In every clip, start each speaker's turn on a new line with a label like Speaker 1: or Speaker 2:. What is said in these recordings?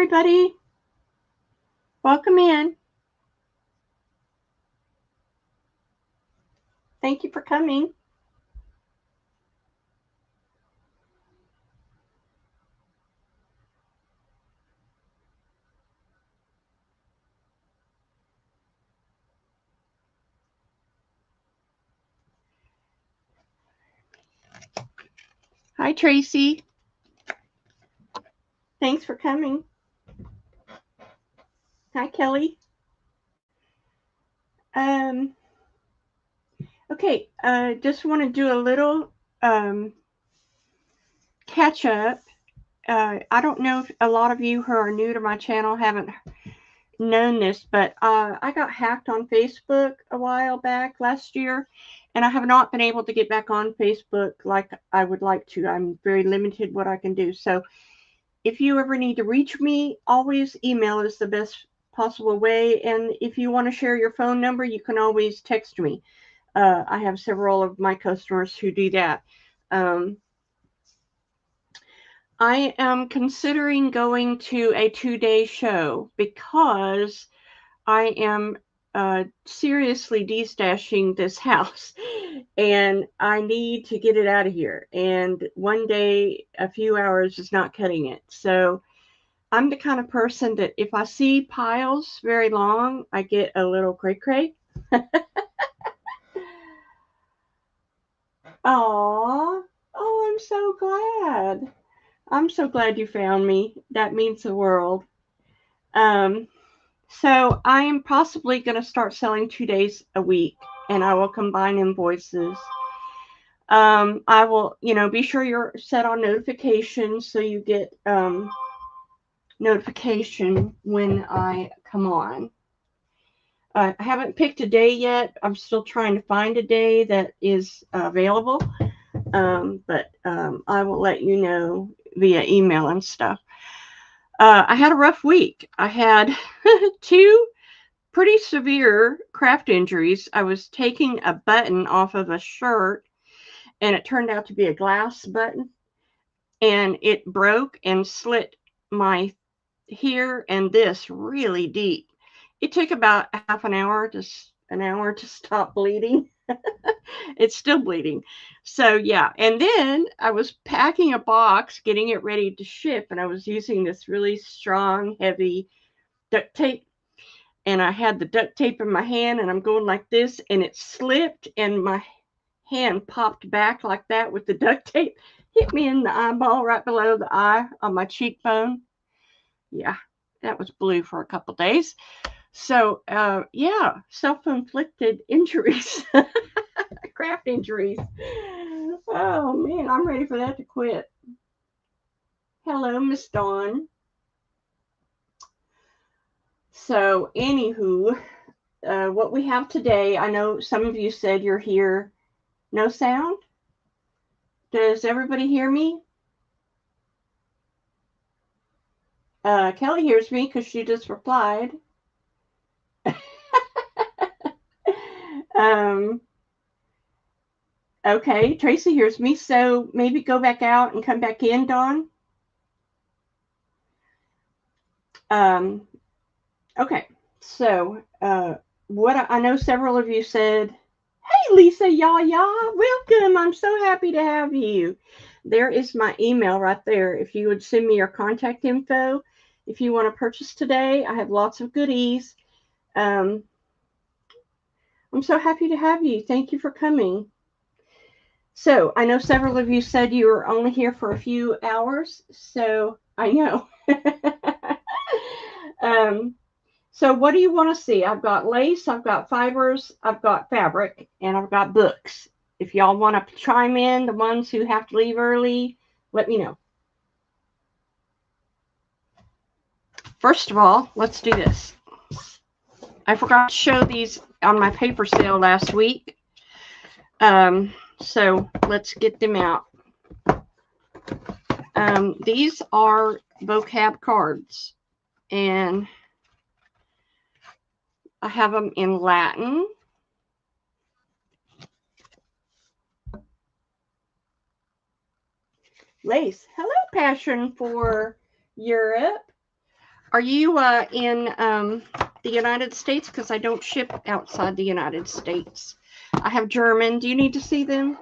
Speaker 1: everybody. Welcome in. Thank you for coming. Hi, Tracy. Thanks for coming. Hi, Kelly. Um, okay, just want to do a little catch up. I don't know if a lot of you who are new to my channel haven't known this, but I got hacked on Facebook a while back last year, and I have not been able to get back on Facebook like I would like to. I'm very limited what I can do. So if you ever need to reach me, always email is the best possible way. And if you want to share your phone number, you can always text me. I have several of my customers who do that. Um, I am considering going to a 2-day show because I am seriously destashing this house and I need to get it out of here. And one day, a few hours is not cutting it. So I'm the kind of person that if I see piles very long, I get a little cray-cray. Aw, oh, I'm so glad. I'm so glad you found me. That means the world. Um, so I am possibly going to start selling 2 days a week, and I will combine invoices. I will, be sure you're set on notifications so you get notification when I come on. I haven't picked a day yet. I'm still trying to find a day that is available, but I will let you know via email and stuff. I had a rough week. I had 2 pretty severe craft injuries. I was taking a button off of a shirt, and it turned out to be a glass button, and it broke and slit my here and this really deep. It took about half an hour to stop bleeding. It's still bleeding. So yeah, and then I was packing a box, getting it ready to ship, and I was using this really strong, heavy duct tape. And I had the duct tape in my hand, and I'm going like this, and it slipped, and my hand popped back like that with the duct tape, hit me in the eyeball right below the eye on my cheekbone. Yeah, that was blue for a couple days. So, yeah, self-inflicted injuries, craft injuries. Oh man, I'm ready for that to quit. Hello, Miss Dawn. So, anywho, what we have today, I know some of you said you're here. No sound? Does everybody hear me? Kelly hears me because she just replied. um, okay, Tracy hears me, so maybe go back out and come back in, Dawn. Um, okay, so what I know several of you said, hey, Lisa, Yaya, welcome. I'm so happy to have you. There is my email right there. If you would send me your contact info, if you want to purchase today, I have lots of goodies. I'm so happy to have you. Thank you for coming. So I know several of you said you were only here for a few hours, so I know. So what do you want to see? I've got lace, I've got fibers, I've got fabric, and I've got books. If y'all want to chime in, the ones who have to leave early, let me know. First of all, let's do this. I forgot to show these on my paper sale last week. So let's get them out. These are vocab cards, and I have them in Latin, lace. Hello, Passion for Europe. Are you in the United States? Because I don't ship outside the United States. I have German. Do you need to see them?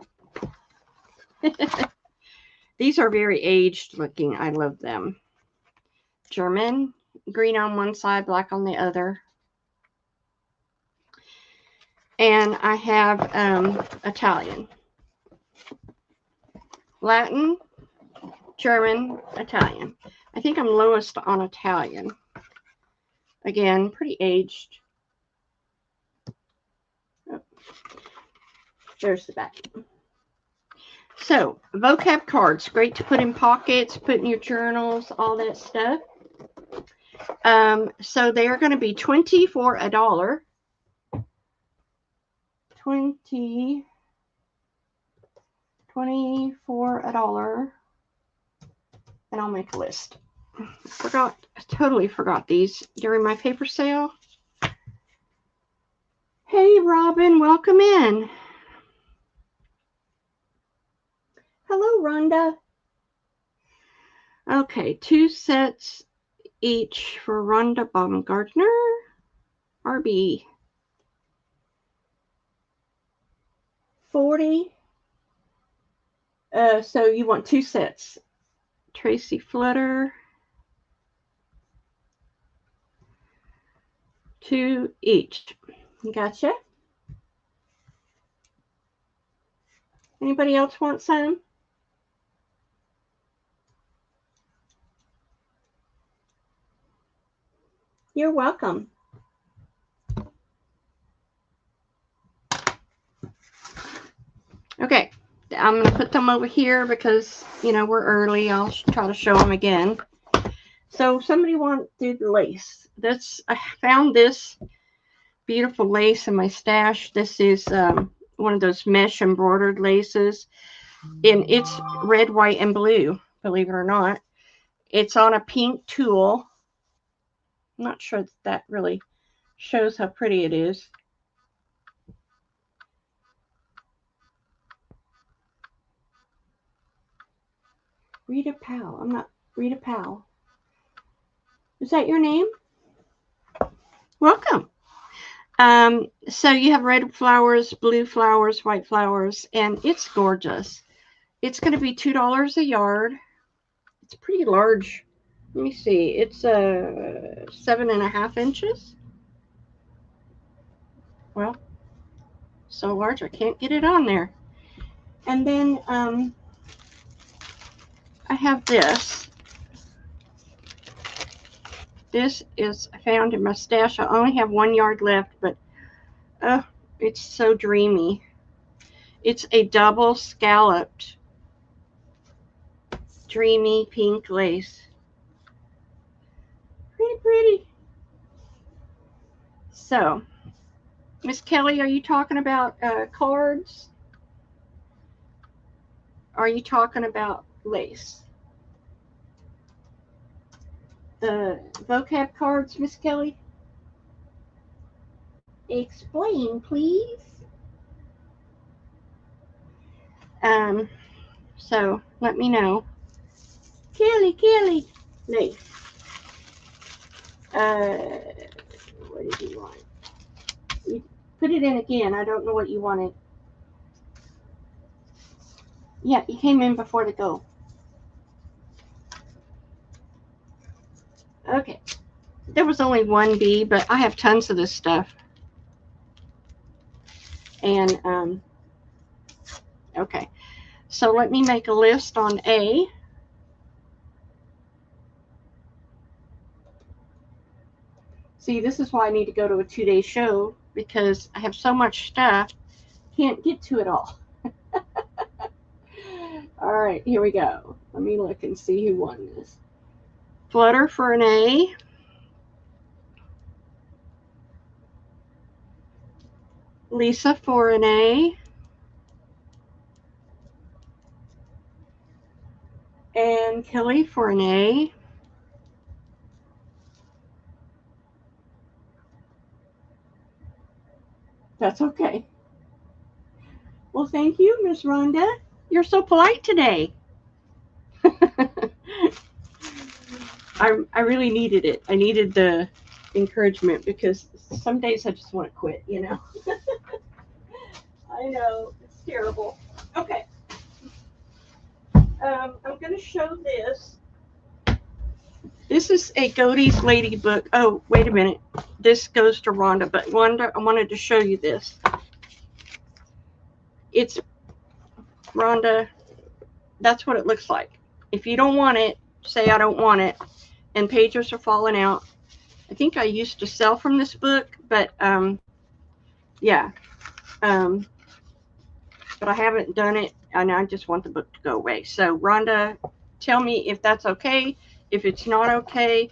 Speaker 1: These are very aged looking. I love them. German, green on one side, black on the other. And I have Italian. Latin, German, Italian. I think I'm lowest on Italian. Again, pretty aged. Oh, there's the back. So, vocab cards, great to put in pockets, put in your journals, all that stuff. So they are going to be 20 for $1. 20 for $1. And I'll make a list. I totally forgot these during my paper sale. Hey, Robin, welcome in. Hello, Rhonda. Okay, 2 sets each for Rhonda Baumgartner. RB. 40. So you want 2 sets. Tracy Flutter. 2 each. Gotcha. Anybody else want some? You're welcome. Okay, I'm going to put them over here because, you know, we're early. I'll try to show them again. So somebody wanted lace. I found this beautiful lace in my stash. This is one of those mesh embroidered laces. And it's red, white, and blue, believe it or not. It's on a pink tulle. I'm not sure that really shows how pretty it is. Rita Powell. I'm not Rita Powell. Is that your name? Welcome. So you have red flowers, blue flowers, white flowers, and it's gorgeous. It's going to be $2 a yard. It's pretty large. Let me see. It's 7.5 inches. Well, so large I can't get it on there. And then I have this. This is found in my stash. I only have 1 yard left, but it's so dreamy. It's a double scalloped dreamy pink lace. Pretty pretty. So, Miss Kelly, are you talking about cards? Are you talking about lace? The vocab cards, Miss Kelly? Explain, please. So let me know. Kelly, lace. What did you want? You put it in again. I don't know what you wanted. Yeah, you came in before the go. Okay. There was only 1 B, but I have tons of this stuff. And, okay. So let me make a list on A. See, this is why I need to go to a 2-day show, because I have so much stuff, can't get to it all. All right, here we go. Let me look and see who won this. Flutter for an A. Lisa for an A. And Kelly for an A. That's okay. Well, thank you, Miss Rhonda. You're so polite today. I really needed it. I needed the encouragement because some days I just want to quit, you know. I know, it's terrible. Okay. I'm going to show this. This is a Godey's Lady book. Oh, wait a minute. This goes to Rhonda, but Rhonda, I wanted to show you this. It's, Rhonda, that's what it looks like. If you don't want it, say I don't want it. And pages are falling out. I think I used to sell from this book, but yeah. But I haven't done it, and I just want the book to go away. So Rhonda, tell me if that's okay. If it's not okay,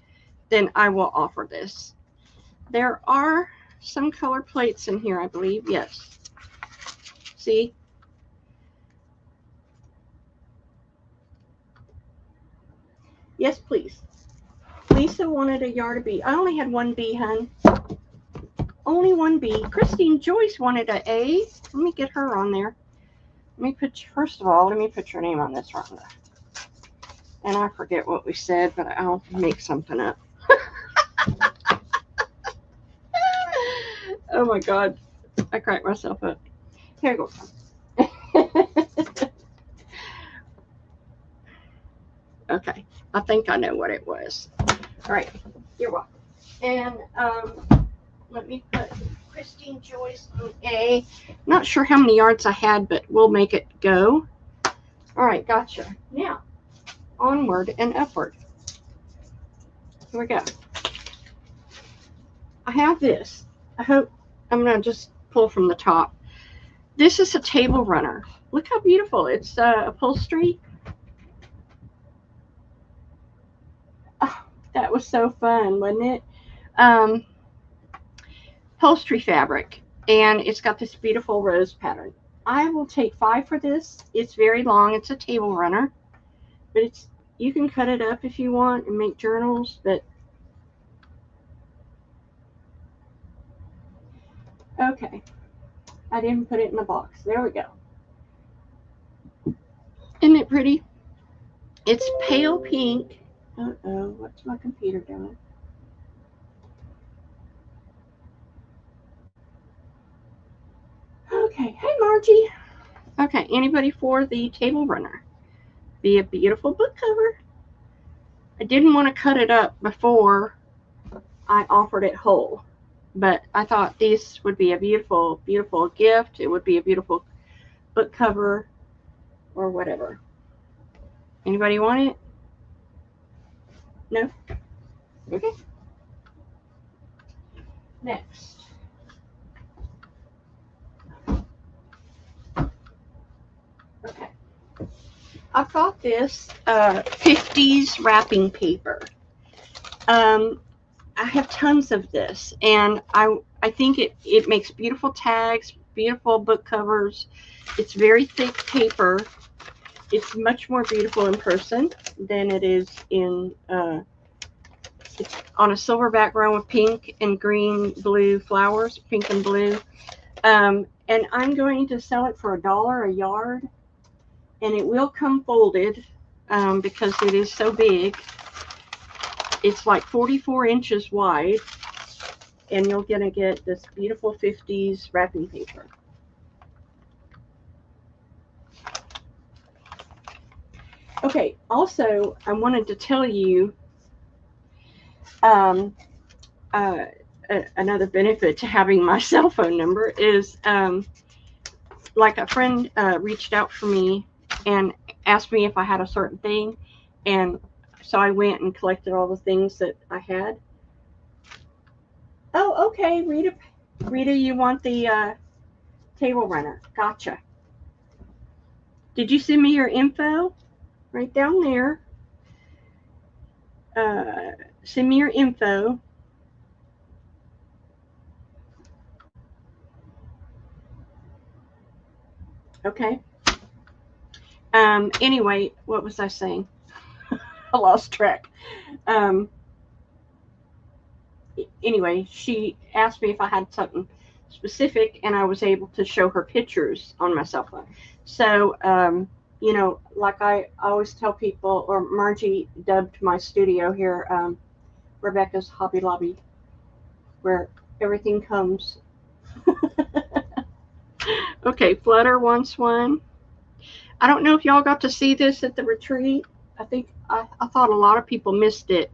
Speaker 1: then I will offer this. There are some color plates in here, I believe. Yes. See? Yes, please. Lisa wanted a yard of B. I only had one B, hun. Only one B. Christine Joyce wanted a A. Let me get her on there. Let me put, first of all, let me put your name on this, Rhonda. And I forget what we said, but I'll make something up. Oh my God. I cracked myself up. Here you go. Okay. I think I know what it was. All right. You're welcome. And let me put Christine Joyce on A. Not sure how many yards I had, but we'll make it go. All right. Gotcha. Now, onward and upward. Here we go. I have this. I hope I'm going to just pull from the top. This is a table runner. Look how beautiful. It's upholstery. Oh, that was so fun, wasn't it? Upholstery fabric. And it's got this beautiful rose pattern. I will take 5 for this. It's very long. It's a table runner. But it's, you can cut it up if you want and make journals. But okay. I didn't put it in the box. There we go. Isn't it pretty? It's pale pink. Uh-oh, what's my computer doing? Okay, hey Margie. Okay, anybody for the table runner? Be a beautiful book cover. I didn't want to cut it up before I offered it whole, but I thought this would be a beautiful, beautiful gift. It would be a beautiful book cover or whatever. Anybody want it? No? Okay. Next. Okay. I've got this 50s wrapping paper. I have tons of this, and I think it makes beautiful tags, beautiful book covers. It's very thick paper. It's much more beautiful in person than it is in, it's on a silver background with pink and green, blue flowers, pink and blue. And I'm going to sell it for $1 a yard, and it will come folded because it is so big. It's like 44 inches wide, and you're going to get this beautiful 50s wrapping paper. Okay, also, I wanted to tell you another benefit to having my cell phone number is like a friend reached out for me and asked me if I had a certain thing, and so I went and collected all the things that I had. Oh, okay, Rita, you want the table runner? Gotcha. Did you send me your info? Right down there. Send me your info. Okay. Anyway, what was I saying? I lost track. Anyway, she asked me if I had something specific, and I was able to show her pictures on my cell phone. So, you know, like I always tell people, or Margie dubbed my studio here, Rebecca's Hobby Lobby, where everything comes. Okay, Flutter wants one. I don't know if y'all got to see this at the retreat. I thought a lot of people missed it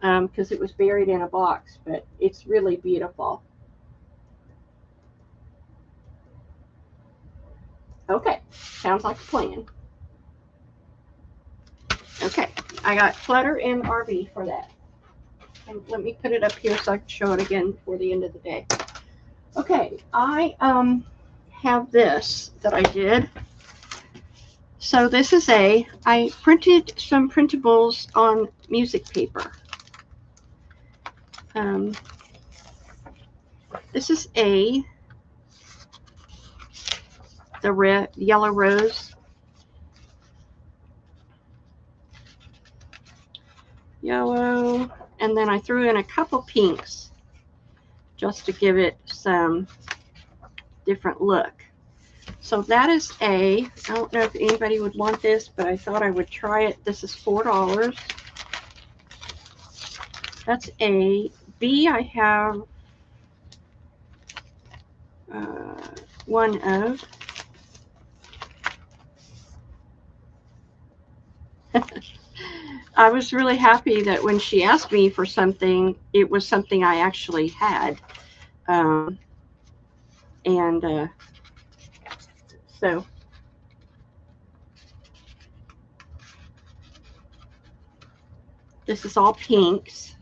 Speaker 1: because it was buried in a box, but it's really beautiful. Okay, sounds like a plan. Okay, I got Flutter and RV for that. And let me put it up here so I can show it again before the end of the day. Okay, I have this that I did. So this is I printed some printables on music paper. This is the yellow rose. Yellow, and then I threw in a couple pinks just to give it some different look. So that is I don't know if anybody would want this, but I thought I would try it. This is $4. That's A. B, I have one of. I was really happy that when she asked me for something, it was something I actually had. So this is all pinks.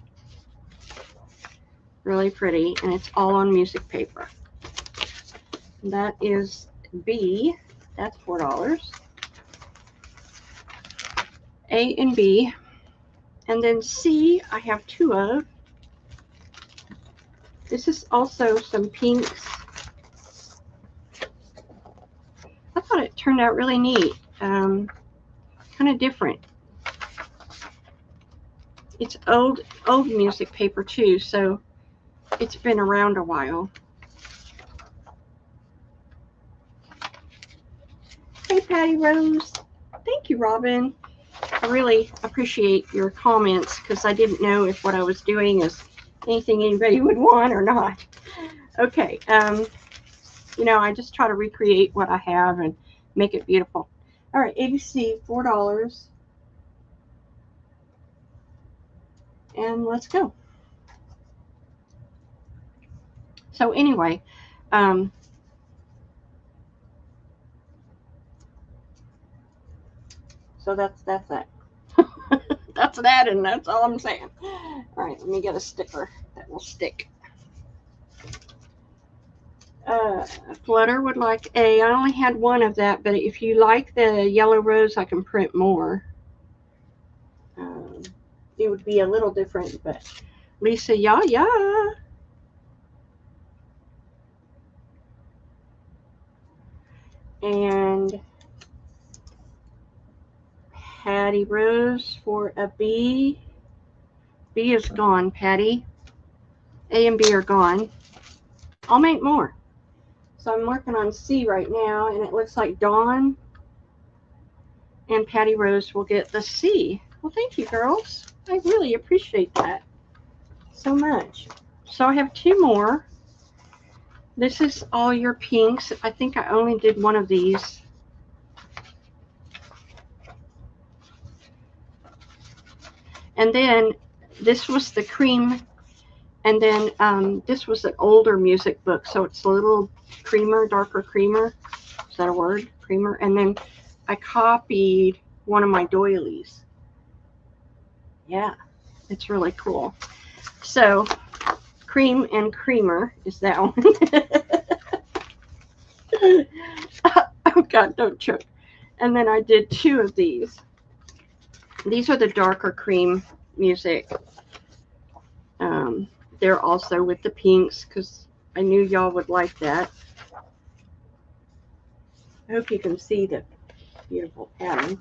Speaker 1: Really pretty, and it's all on music paper. That is B. That's $4. A and B. And then C, I have two of. This is also some pinks. I thought it turned out really neat. Kind of different. It's old music paper too, so it's been around a while. Hey, Patty Rose. Thank you, Robin. I really appreciate your comments because I didn't know if what I was doing is anything anybody would want or not. Okay, you know, I just try to recreate what I have and make it beautiful. All right, ABC, $4. And let's go. So anyway, so that's that. That's that, and that's all I'm saying. All right, let me get a sticker that will stick. Flutter would like A. I only had one of that, but if you like the yellow rose, I can print more. It would be a little different, but Lisa, yeah. And Patty Rose for a B. B is gone, Patty. A and B are gone. I'll make more. So I'm working on C right now, and it looks like Dawn and Patty Rose will get the C. Well, thank you, girls. I really appreciate that so much. So I have two more. This is all your pinks. I think I only did one of these. And then this was the cream. And then this was an older music book. So it's a little creamer, darker creamer. Is that a word? Creamer. And then I copied one of my doilies. Yeah, it's really cool. So cream and creamer is that one. Oh God, don't choke. And then I did two of these. These are the darker cream music. They're also with the pinks because I knew y'all would like that. I hope you can see the beautiful pattern.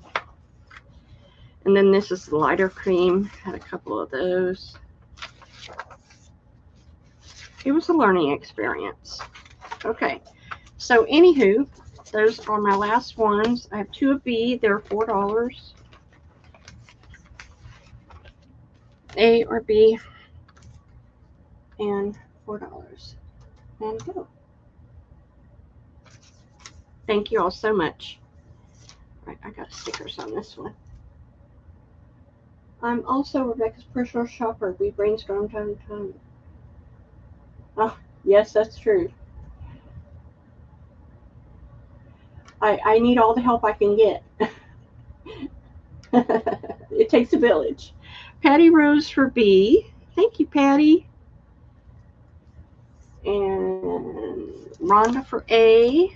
Speaker 1: And then this is the lighter cream. Had a couple of those. It was a learning experience. Okay, so anywho, Those are my last ones. I have 2 of B. They're $4. A or B. And $4. And go. Thank you all so much. Right, I got stickers on this one. I'm also Rebecca's personal shopper. We brainstorm time to time. Oh, yes, that's true. I need all the help I can get. It takes a village. Patty Rose for B. Thank you, Patty. And Rhonda for A.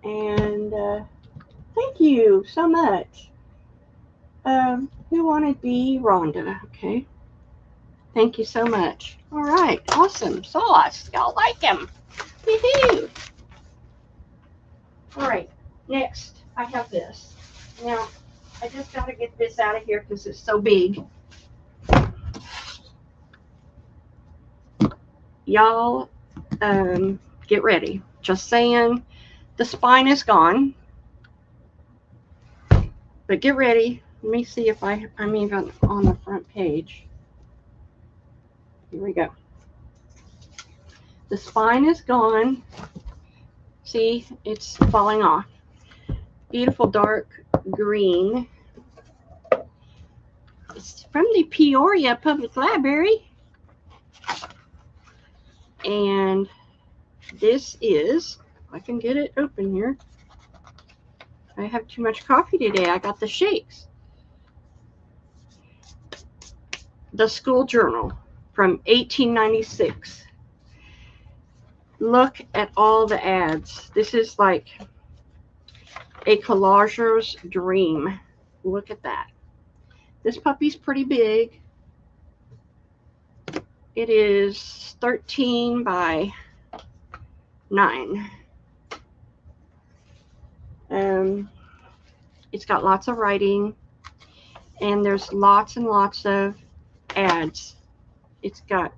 Speaker 1: And thank you so much. Who wanted B? Rhonda. Okay. Thank you so much. All right. Awesome. Sauce. Y'all like him. Woohoo. All right. Next, I have this. Now, I just got to get this out of here because it's so big. Y'all, get ready. Just saying, the spine is gone. But get ready. Let me see if I'm even on the front page. Here we go. The spine is gone. See, it's falling off. Beautiful dark green. It's from the Peoria Public Library. And this is, I can get it open here. I have too much coffee today. I got the shakes. The School Journal from 1896. Look at all the ads. This is like a collager's dream. Look at that. This puppy's pretty big. It is 13 by 9. It's got lots of writing, and there's lots and lots of ads. It's got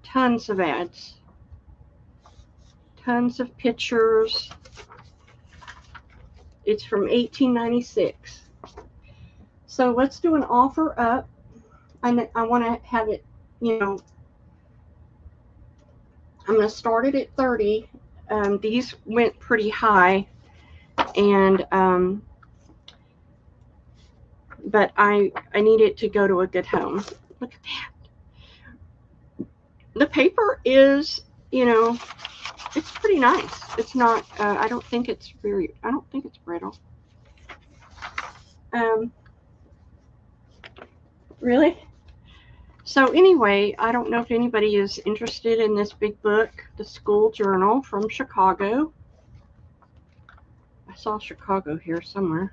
Speaker 1: tons of ads, tons of pictures. It's from 1896. So let's do an offer up. I want to have it, you know, I'm going to start it at 30. These went pretty high, and but I need it to go to a good home. Look at that. The paper is, you know, it's pretty nice. It's not, I don't think it's brittle. Really? So anyway, I don't know if anybody is interested in this big book, The School Journal from Chicago. I saw Chicago here somewhere.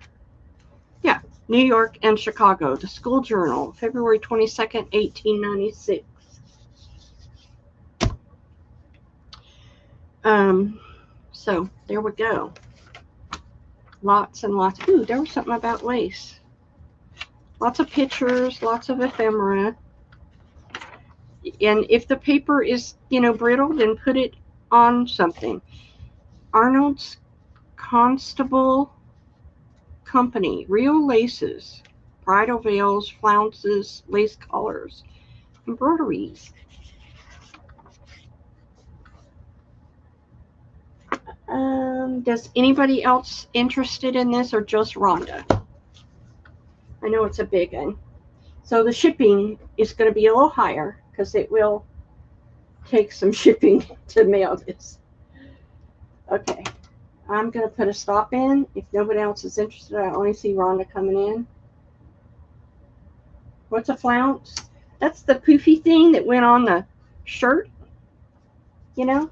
Speaker 1: Yeah, New York and Chicago, The School Journal, February 22nd, 1896. So there we go. Lots and lots. Ooh, there was something about lace. Lots of pictures, lots of ephemera. And if the paper is, you know, brittle, then put it on something. Arnold's Constable Company, real laces, bridal veils, flounces, lace collars, embroideries. Does anybody else interested in this, or just Rhonda? I know it's a big one. So the shipping is going to be a little higher because it will take some shipping to mail this. Okay, I'm going to put a stop in. If nobody else is interested, I only see Rhonda coming in. What's a flounce? That's the poofy thing that went on the shirt, you know?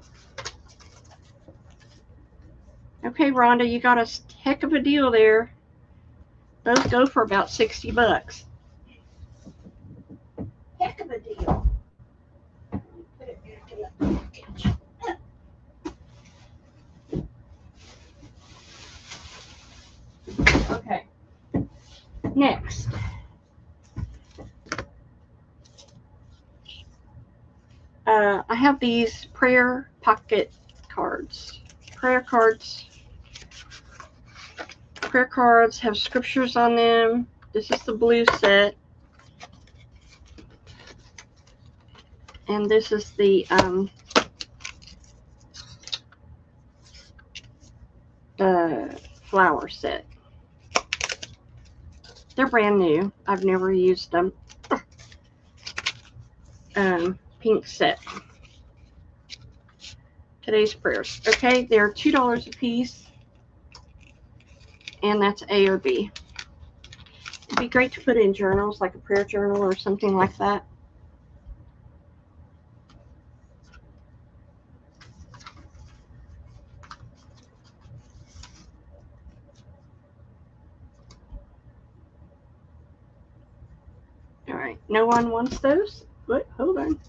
Speaker 1: Okay, Rhonda, you got a heck of a deal there. Those go for about $60. Heck of a deal. Put it back in the package. Okay. Next. I have these prayer pocket cards. Prayer cards. Prayer cards have scriptures on them. This is the blue set. And this is the flower set. They're brand new. I've never used them. Pink set. Today's prayers. Okay, they're $2 a piece. And that's A or B. It'd be great to put in journals, like a prayer journal or something like that. All right, no one wants those? What? Hold on.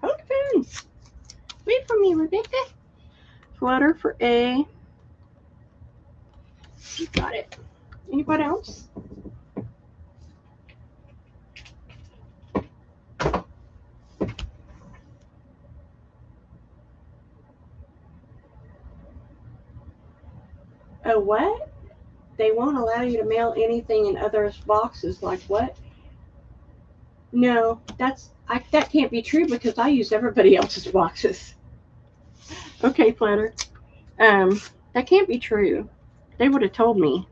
Speaker 1: Hold on. Wait for me, Rebecca. Flutter for A. You got it. Anybody else? Oh, what? They won't allow you to mail anything in others' boxes. Like what? No, that can't be true because I use everybody else's boxes. Okay, Flutter. That can't be true. They would have told me.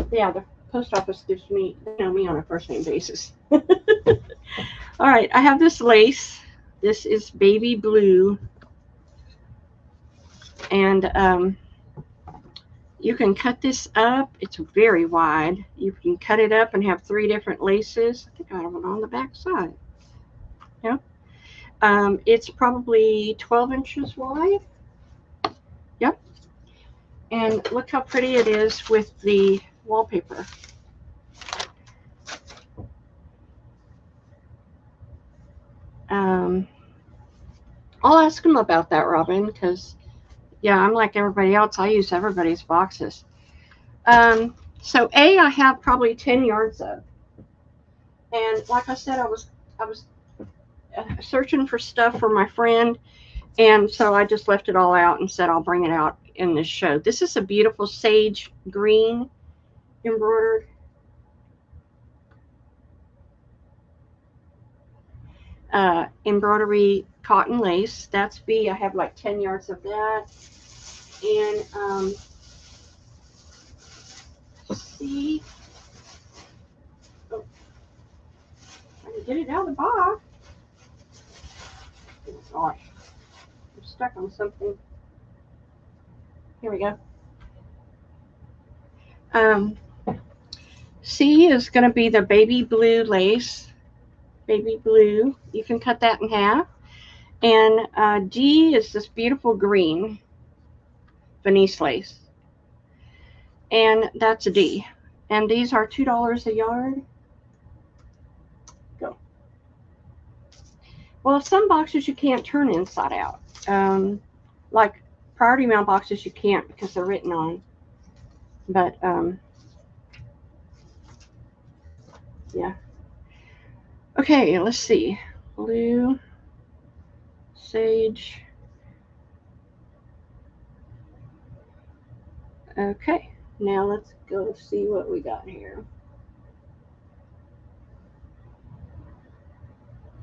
Speaker 1: Yeah, the post office gives me, they know me on a first name basis. All right, I have this lace. This is baby blue. And you can cut this up. It's very wide. You can cut it up and have 3 different laces. I think I have one on the back side. Yep. It's probably 12 inches wide. Yep. And look how pretty it is with the wallpaper. I'll ask them about that, Robin, because, yeah, I'm like everybody else. I use everybody's boxes. So A, I have probably 10 yards of. And like I said, I was searching for stuff for my friend, and so I just left it all out and said I'll bring it out in this show. This is a beautiful sage green embroidered. Embroidery cotton lace. That's B. I have like 10 yards of that. And C. Oh, trying to get it out of the box. Oh gosh, I'm stuck on something. Here we go. C is going to be the baby blue lace. Baby blue. You can cut that in half. And D is this beautiful green Venice lace. And that's a D. And these are $2 a yard. Go. Well, some boxes you can't turn inside out. Like priority mail boxes you can't because they're written on. But yeah. Okay, let's see. Blue, sage. Okay, now let's go see what we got here.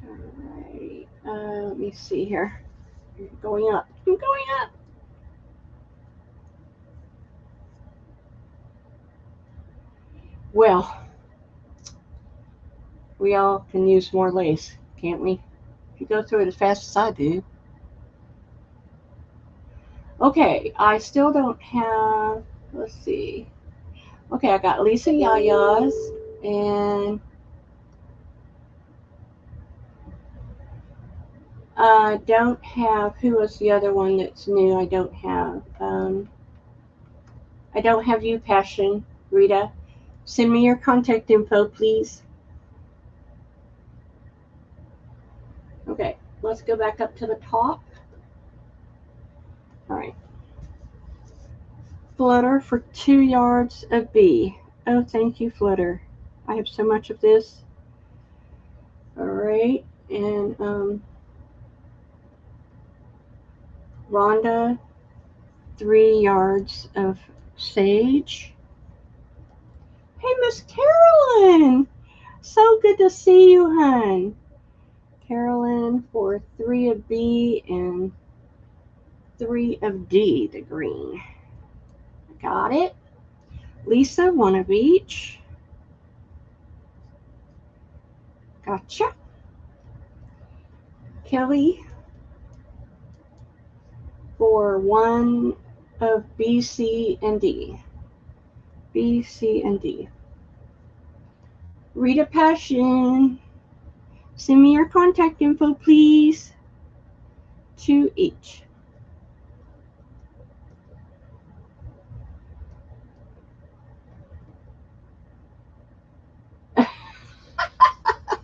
Speaker 1: Alrighty, let me see here. Going up. I'm going up. Well, we all can use more lace, can't we? If you go through it as fast as I do. Okay, I still don't have, let's see. Okay, I got Lisa Yaya's, and I don't have, who was the other one that's new? I don't have you, Passion, Rita. Send me your contact info, please. Okay, let's go back up to the top. All right. Flutter for 2 yards of B. Oh, thank you, Flutter. I have so much of this. great. And Rhonda, 3 yards of sage. Hey, Miss Carolyn. So good to see you, hon. Carolyn for 3 of B and 3 of D, the green. Got it. Lisa, 1 of each. Gotcha. Kelly for 1 of B, C, and D. B, C, and D. Rita Passion, send me your contact info, please. 2 each.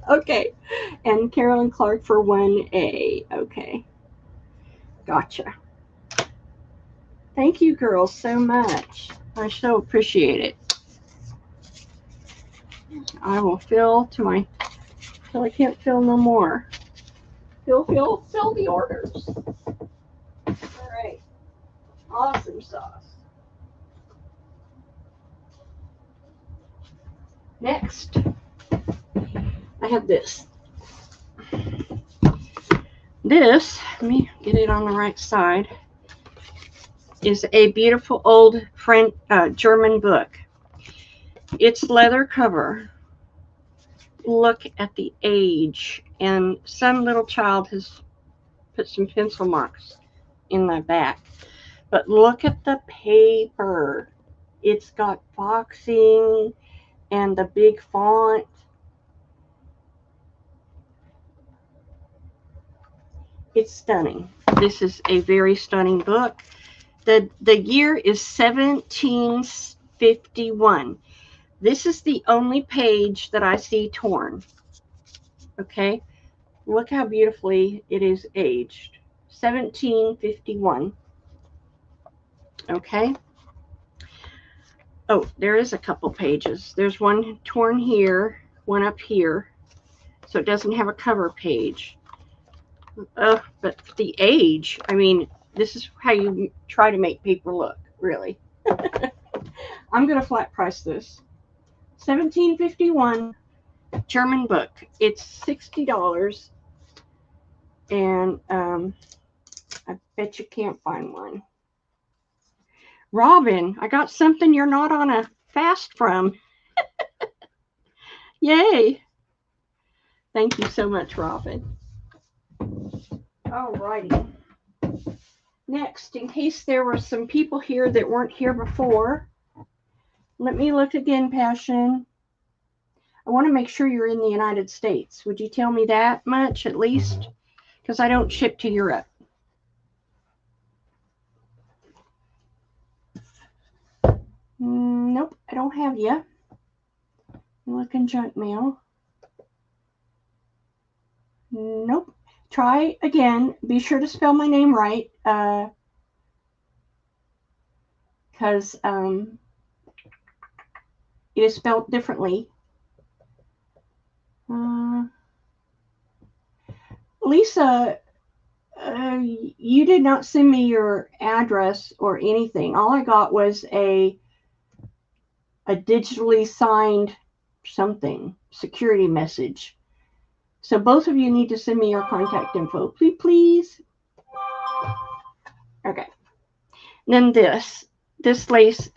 Speaker 1: Okay. And Carolyn Clark for 1A. Okay. Gotcha. Thank you, girls, so much. I so appreciate it. I will fill till I can't fill no more. Fill the orders. All right. Awesome sauce. Next, I have this. This, let me get it on the right side, is a beautiful old German book. It's leather cover. Look at the age, and some little child has put some pencil marks in the back. But look at the paper. It's got boxing and the big font. It's stunning. This is a very stunning book. The year is 1751. This is the only page that I see torn. Okay, look how beautifully it is aged. 1751. Okay. Oh, there is a couple pages. There's one torn here, one up here. So it doesn't have a cover page. But the age, I mean, this is how you try to make paper look, really. I'm going to flat price this. 1751 German book. It's $60. And I bet you can't find one. Robin, I got something you're not on a fast from. Yay. Thank you so much, Robin. Alrighty. Next, in case there were some people here that weren't here before, let me look again, Passion. I want to make sure you're in the United States. Would you tell me that much at least? Because I don't ship to Europe. Nope, I don't have you. Look in junk mail. Nope. Try again. Be sure to spell my name right. Because it is spelled differently. Lisa, you did not send me your address or anything. All I got was a digitally signed something, security message. So both of you need to send me your contact info, please. Okay. Then this lace.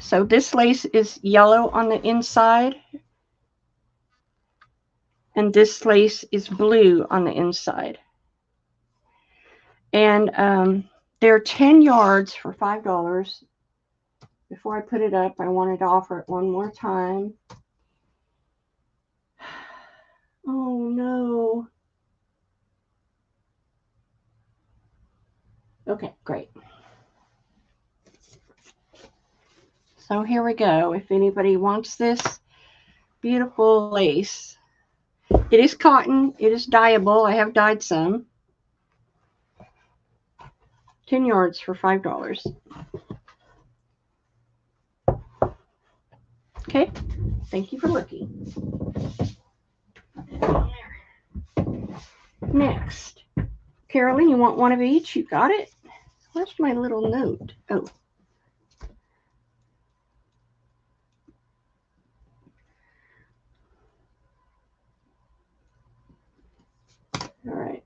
Speaker 1: So this lace is yellow on the inside. And this lace is blue on the inside. And they're 10 yards for $5. Before I put it up, I wanted to offer it one more time. Oh, no. Okay, great. So here we go. If anybody wants this beautiful lace. It is cotton. It is dyeable. I have dyed some. 10 yards for $5. Okay. Thank you for looking. Next, Carolyn, you want one of each? You got it? Where's my little note? Oh. All right.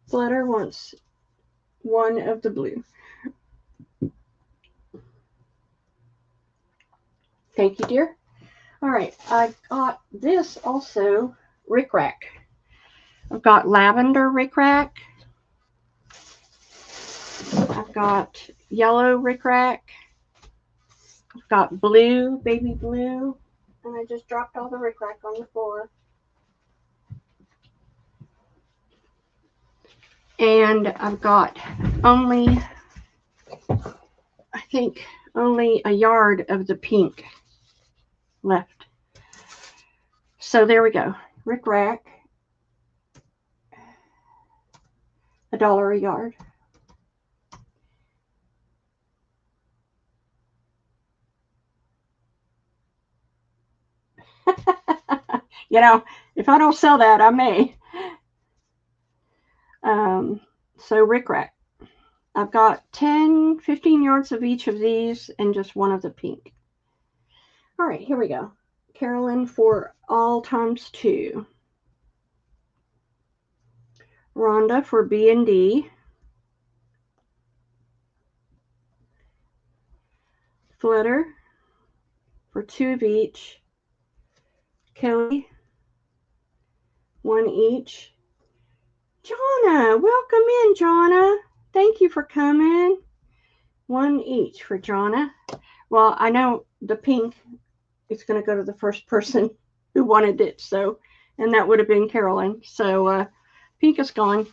Speaker 1: Flutter wants one of the blue. Thank you, dear. All right. I got this also, Rick Rack. I've got lavender Rick Rack. I've got yellow Rick Rack. I've got blue, baby blue. And I just dropped all the Rick Rack on the floor. And I've got only, I think, only a yard of the pink left. So there we go. Rick Rack. $1 a yard. You know, if I don't sell that, I may. So Rick Rack. I've got 10, 15 yards of each of these and just one of the pink. All right, here we go. Carolyn for all times 2. Rhonda for B and D. Flutter for 2 of each. Kelly, 1 each. Jonna, welcome in, Jonna. Thank you for coming. 1 each for Jonna. Well, I know the pink is going to go to the first person who wanted it, so, and that would have been Carolyn. So pink is gone.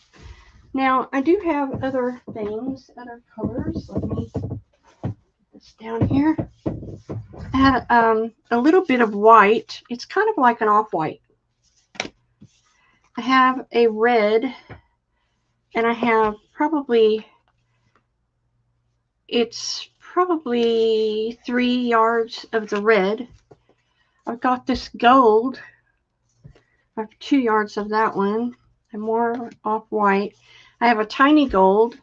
Speaker 1: Now, I do have other things, other colors. Let me put this down here. I have a little bit of white. It's kind of like an off-white. I have a red, and I have it's probably 3 yards of the red. I've got this gold. I have 2 yards of that one, and more off-white. I have a tiny gold.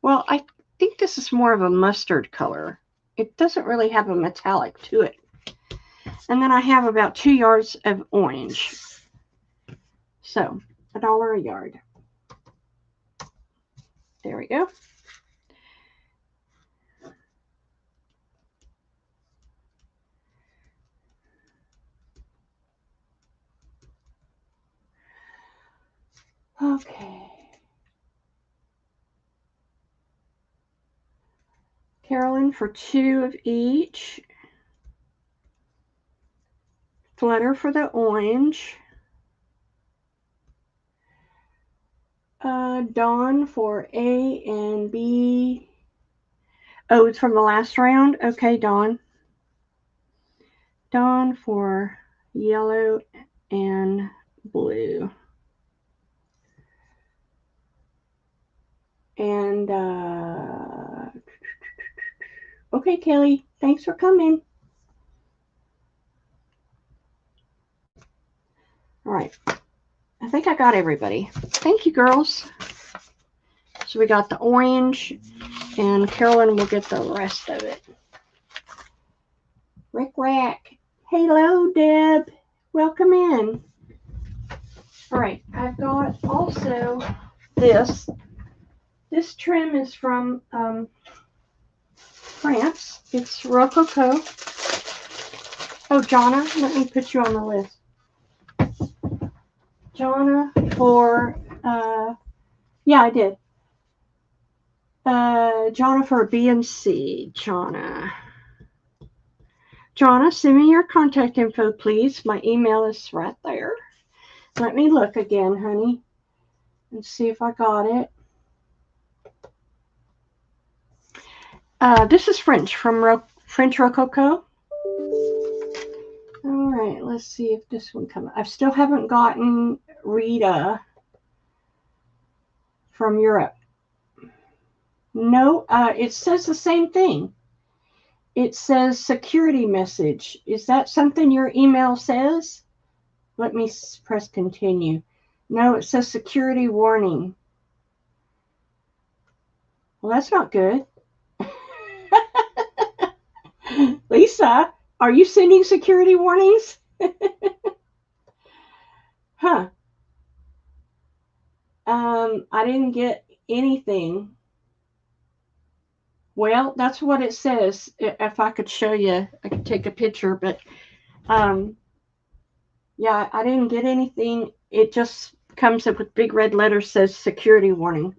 Speaker 1: Well, I think this is more of a mustard color. It doesn't really have a metallic to it. And then I have about 2 yards of orange. So, $1 a yard. There we go. Okay. Carolyn for 2 of each. Flutter for the orange. Dawn for A and B. Oh, it's from the last round? Okay, Dawn. Dawn for yellow and blue. And, okay, Kelly, thanks for coming. All right. I think I got everybody. Thank you, girls. So we got the orange, and Carolyn will get the rest of it. Rick Rack. Hello, Deb. Welcome in. All right. I've got also this. This trim is from France. It's Rococo. Oh, Jonna, let me put you on the list. Jonna for, yeah, I did. Jonna for B and C. Jonna, send me your contact info, please. My email is right there. Let me look again, honey, and see if I got it. This is French from French Rococo. All right, let's see if this one comes. I still haven't gotten Rita from Europe. No, it says the same thing. It says security message. Is that something your email says? Let me press continue. No, it says security warning. Well, that's not good. Lisa, are you sending security warnings? Huh. I didn't get anything. Well, that's what it says. If I could show you, I could take a picture, but um, yeah, I didn't get anything. It just comes up with big red letters, says security warning.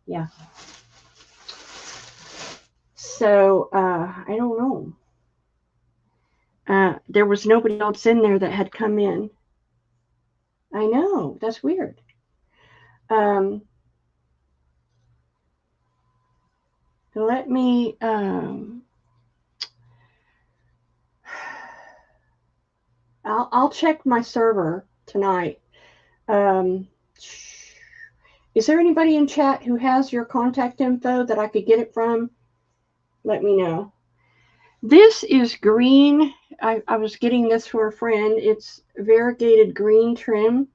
Speaker 1: Yeah. So I don't know. There was nobody else in there that had come in. I know, that's weird. Um, let me. I'll check my server tonight. Um, is there anybody in chat who has your contact info that I could get it from? Let me know. This is green. I was getting this for a friend. It's variegated green trim,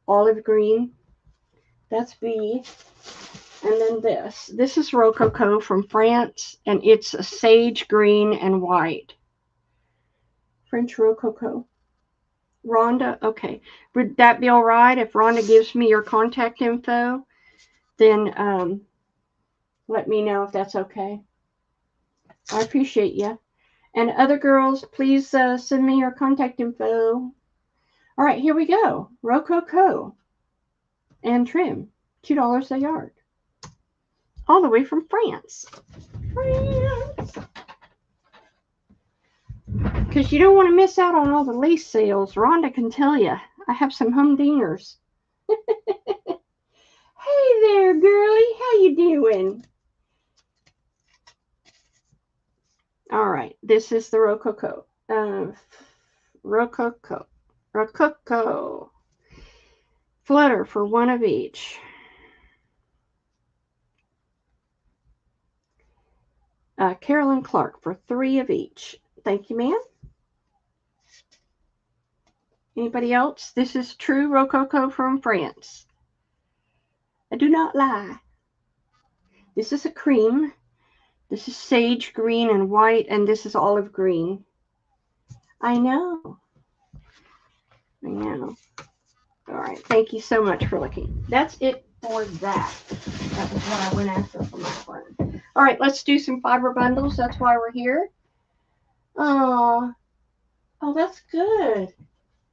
Speaker 1: olive green. That's B. And then this. This is Rococo from France, and it's a sage green and white. French Rococo. Rhonda, okay. Would that be all right if Rhonda gives me your contact info? Then let me know if that's okay. I appreciate you. And other girls, please send me your contact info. All right, here we go. Rococo and trim, $2 a yard. All the way from France. France. Because you don't want to miss out on all the lace sales. Rhonda can tell you. I have some humdingers. Hey there, girlie. How you doing? All right. This is the Rococo. Rococo. Rococo. Flutter for one of each. Carolyn Clark for 3 of each. Thank you, ma'am. Anybody else? This is true Rococo from France. I do not lie. This is a cream. This is sage green and white, and this is olive green. I know. I know. All right. Thank you so much for looking. That's it for that. That was what I went after for my friend. All right. Let's do some fiber bundles. That's why we're here. Oh, that's good.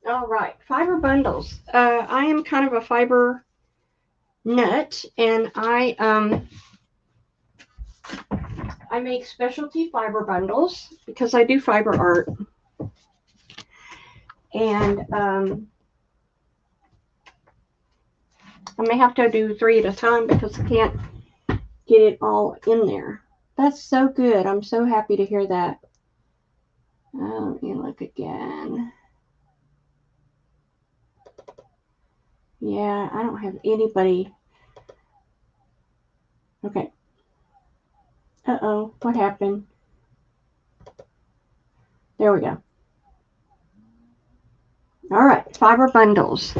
Speaker 1: All right. Fiber bundles. I am kind of a fiber nut, and I make specialty fiber bundles because I do fiber art. And I may have to do 3 at a time because I can't get it all in there. That's so good. I'm so happy to hear that. Let me look again. Yeah, I don't have anybody. Okay. Uh-oh, what happened? There we go. All right, fiber bundles.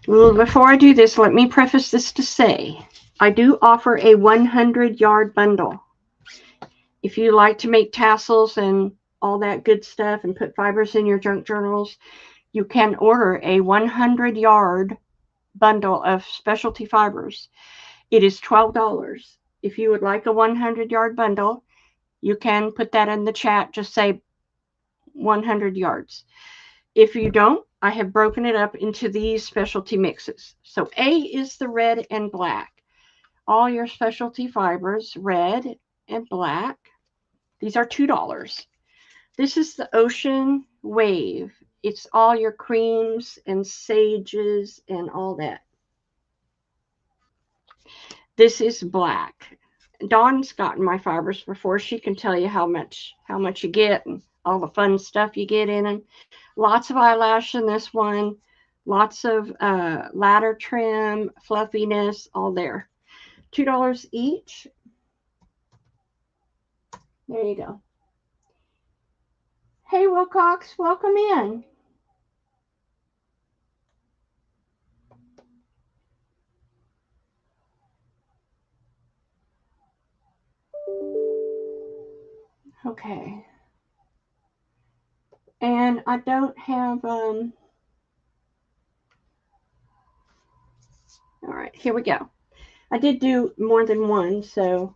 Speaker 1: Well, before I do this, let me preface this to say, I do offer a 100-yard bundle. If you like to make tassels and all that good stuff and put fibers in your junk journals, you can order a 100-yard bundle of specialty fibers. It is $12. If you would like a 100-yard bundle, you can put that in the chat. Just say 100 yards. If you don't, I have broken it up into these specialty mixes. So A is the red and black. All your specialty fibers, red and black. These are $2. This is the Ocean Wave. It's all your creams and sages and all that. This is black. Dawn's gotten my fibers before. She can tell you how much you get and all the fun stuff you get in them. Lots of eyelash in this one. Lots of ladder trim, fluffiness, all there. $2 each. There you go. Hey, Wilcox, welcome in. Okay. And I don't have, all right, here we go. I did do more than one, so.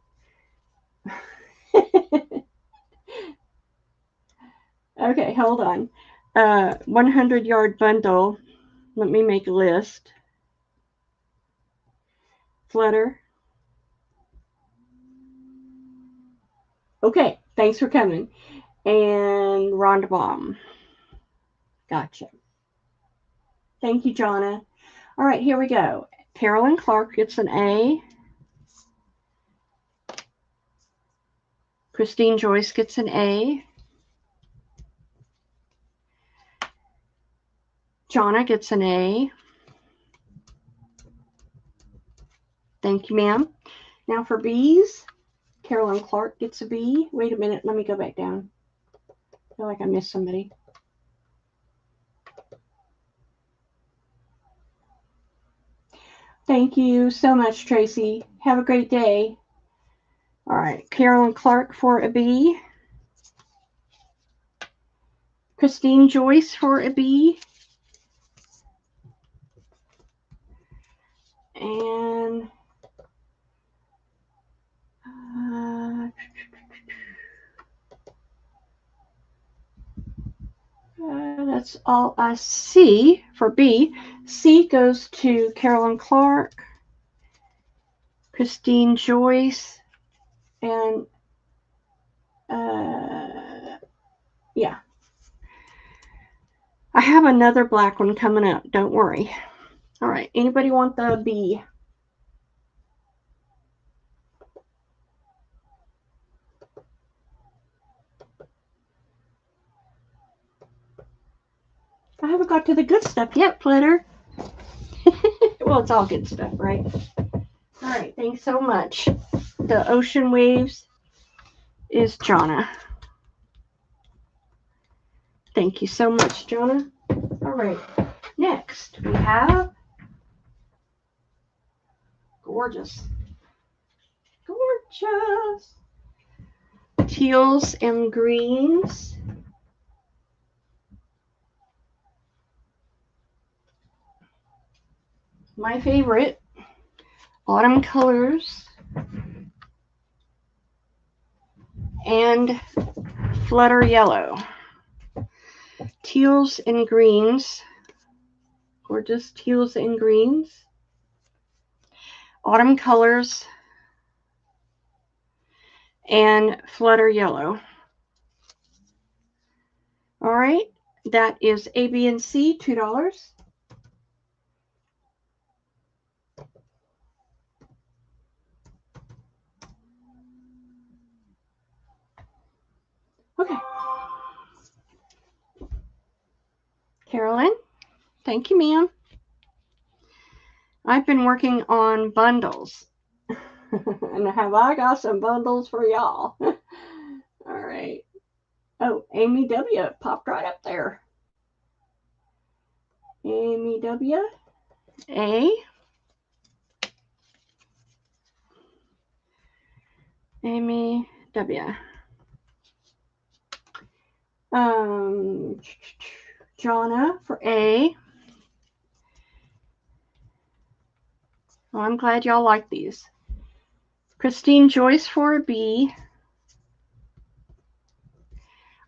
Speaker 1: Okay, hold on. 100-yard bundle. Let me make a list. Flutter. Okay, thanks for coming. And Rhonda Baum. Gotcha. Thank you, Jonna. All right, here we go. Carolyn Clark gets an A. Christine Joyce gets an A. Jonna gets an A. Thank you, ma'am. Now for B's, Carolyn Clark gets a B. Wait a minute, let me go back down. I feel like I missed somebody. Thank you so much, Tracy. Have a great day. All right, Carolyn Clark for a B. Christine Joyce for a B. And that's all I see for B. C goes to Carolyn Clark, Christine Joyce, and yeah. I have another black one coming up. Don't worry. All right. Anybody want the B? I haven't got to the good stuff yet, Flitter. Well, it's all good stuff, right? All right. Thanks so much. The Ocean Waves is Jonna. Thank you so much, Jonna. All right. Next, we have gorgeous. Gorgeous. Teals and greens. My favorite, autumn colors and flutter yellow. Teals and greens, gorgeous teals and greens. Autumn colors and flutter yellow. All right, that is A, B, and C, $2. Okay. Carolyn, thank you, ma'am. I've been working on bundles. And have I got some bundles for y'all? All right. Oh, Amy W. popped right up there. Amy W. A. Amy W. Jonna for A. Well, I'm glad y'all like these. Christine Joyce for a B.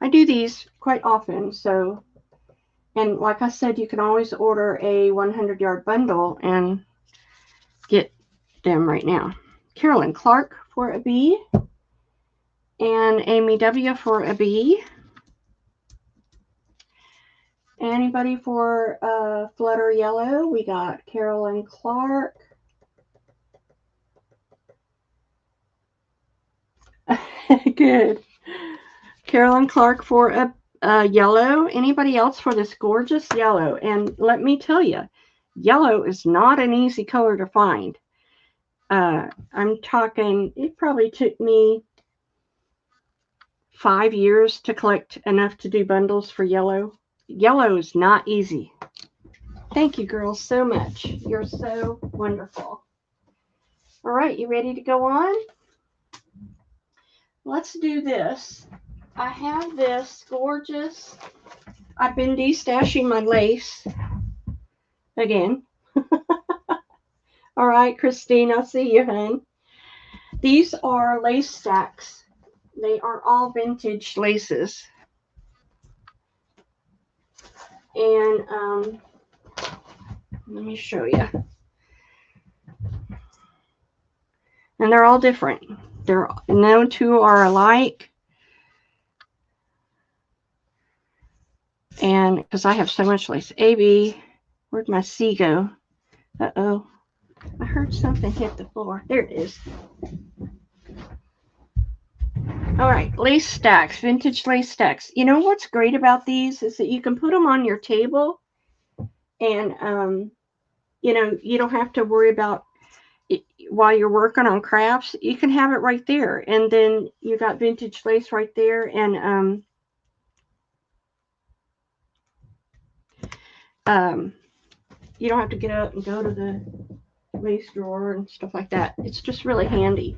Speaker 1: I do these quite often, so, and like I said, you can always order a 100-yard bundle and get them right now. Carolyn Clark for a B. And Amy W. for a B. Anybody for Flutter Yellow? We got Carolyn Clark. Good. Carolyn Clark for a yellow. Anybody else for this gorgeous yellow? And let me tell you, yellow is not an easy color to find. I'm talking, it probably took me 5 years to collect enough to do bundles for yellow. Yellow is not easy. Thank you, girls, so much. You're so wonderful. All right, you ready to go on? Let's do this. I have this gorgeous, I've been destashing my lace again. All right, Christine, I see you, hon. These are lace stacks. They are all vintage laces. And let me show you. And they're all different. No two are alike. And because I have so much lace. AB, where'd my C go? Uh-oh. I heard something hit the floor. There it is. All right, lace stacks, vintage lace stacks. You know what's great about these is that you can put them on your table, and you know, you don't have to worry about it while you're working on crafts. You can have it right there, and then you got vintage lace right there, and you don't have to get up and go to the lace drawer and stuff like that. It's just really handy.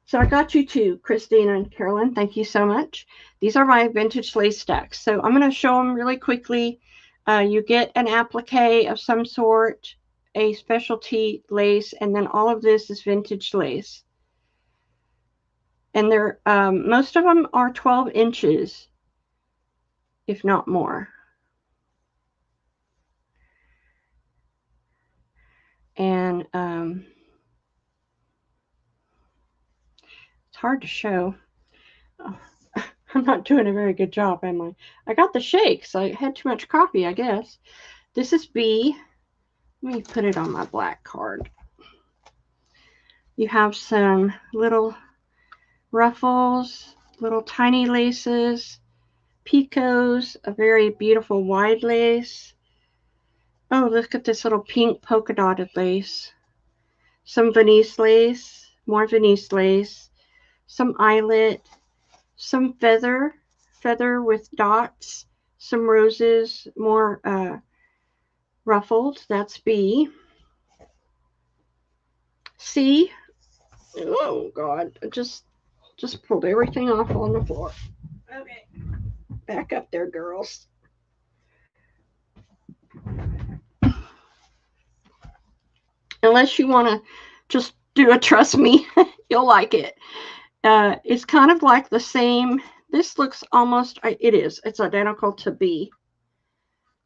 Speaker 1: So I got you two, Christina and Carolyn. Thank you so much. These are my vintage lace stacks. So I'm going to show them really quickly. You get an applique of some sort, a specialty lace, and then all of this is vintage lace. And they're most of them are 12 inches, if not more. And it's hard to show. Oh, I'm not doing a very good job, am I? I got the shakes. I had too much coffee, I guess. This is B. Let me put it on my black card. You have some little ruffles, little tiny laces, picots, a very beautiful wide lace. Oh, look at this little pink polka dotted lace. Some Venice lace, more Venice lace, some eyelet, some feather with dots, some roses, more ruffled. That's B. C. Oh God, I just pulled everything off on the floor. Okay, back up there, girls. Unless you want to just do a trust me, you'll like it. It's kind of like the same. This looks almost, it is. It's identical to B.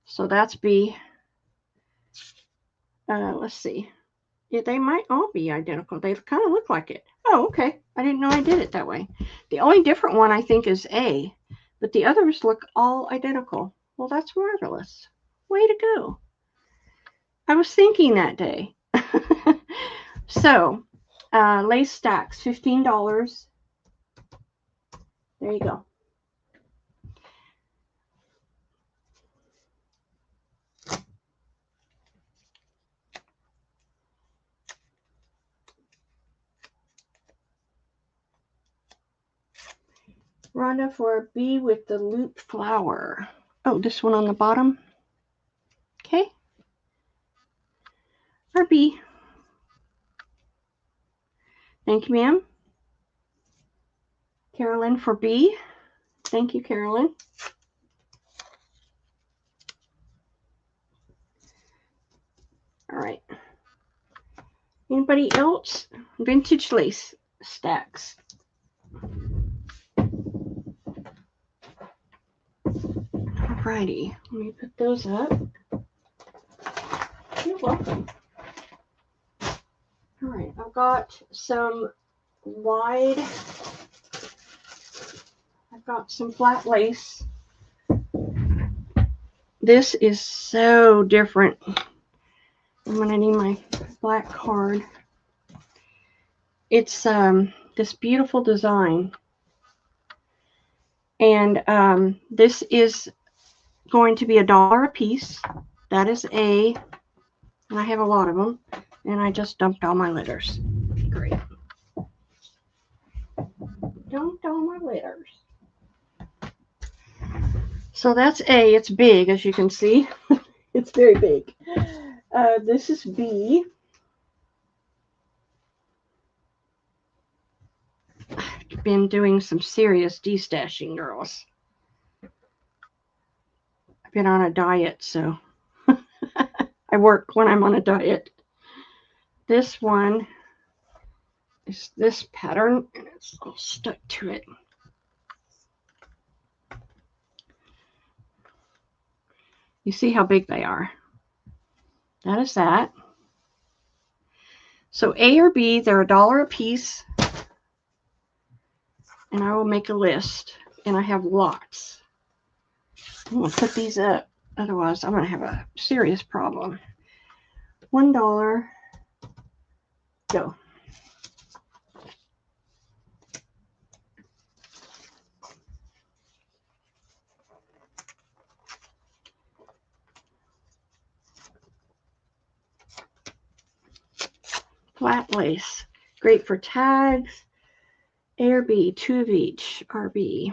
Speaker 1: So that's B. Let's see. Yeah, they might all be identical. They kind of look like it. Oh, okay. I didn't know I did it that way. The only different one I think is A, but the others look all identical. Well, that's marvelous. Way to go. I was thinking that day. So, lace stacks, $15. There you go. Rhonda for a B with the loop flower. Oh, this one on the bottom. Okay. For B. Thank you, ma'am. Carolyn for B. Thank you, Carolyn. All right. Anybody else? Vintage lace stacks. Alrighty. Let me put those up. You're welcome. All right. I've got some wide. I've got some flat lace. This is so different. I'm going to need my black card. It's this beautiful design. And this is going to be $1 a piece. That is A. And I have a lot of them. And I just dumped all my litters. Great. Dumped all my litters. So that's A. It's big, as you can see. It's very big. This is B. been doing some serious destashing, girls. I've been on a diet, so I work when I'm on a diet. This one is this pattern, and it's all stuck to it. You see how big they are. That is that. So A or B, they're $1 a piece. And I will make a list. And I have lots. I'm going to put these up. Otherwise, I'm going to have a serious problem. $1. Go. Flat lace. Great for tags. A or B, 2 of each. RB.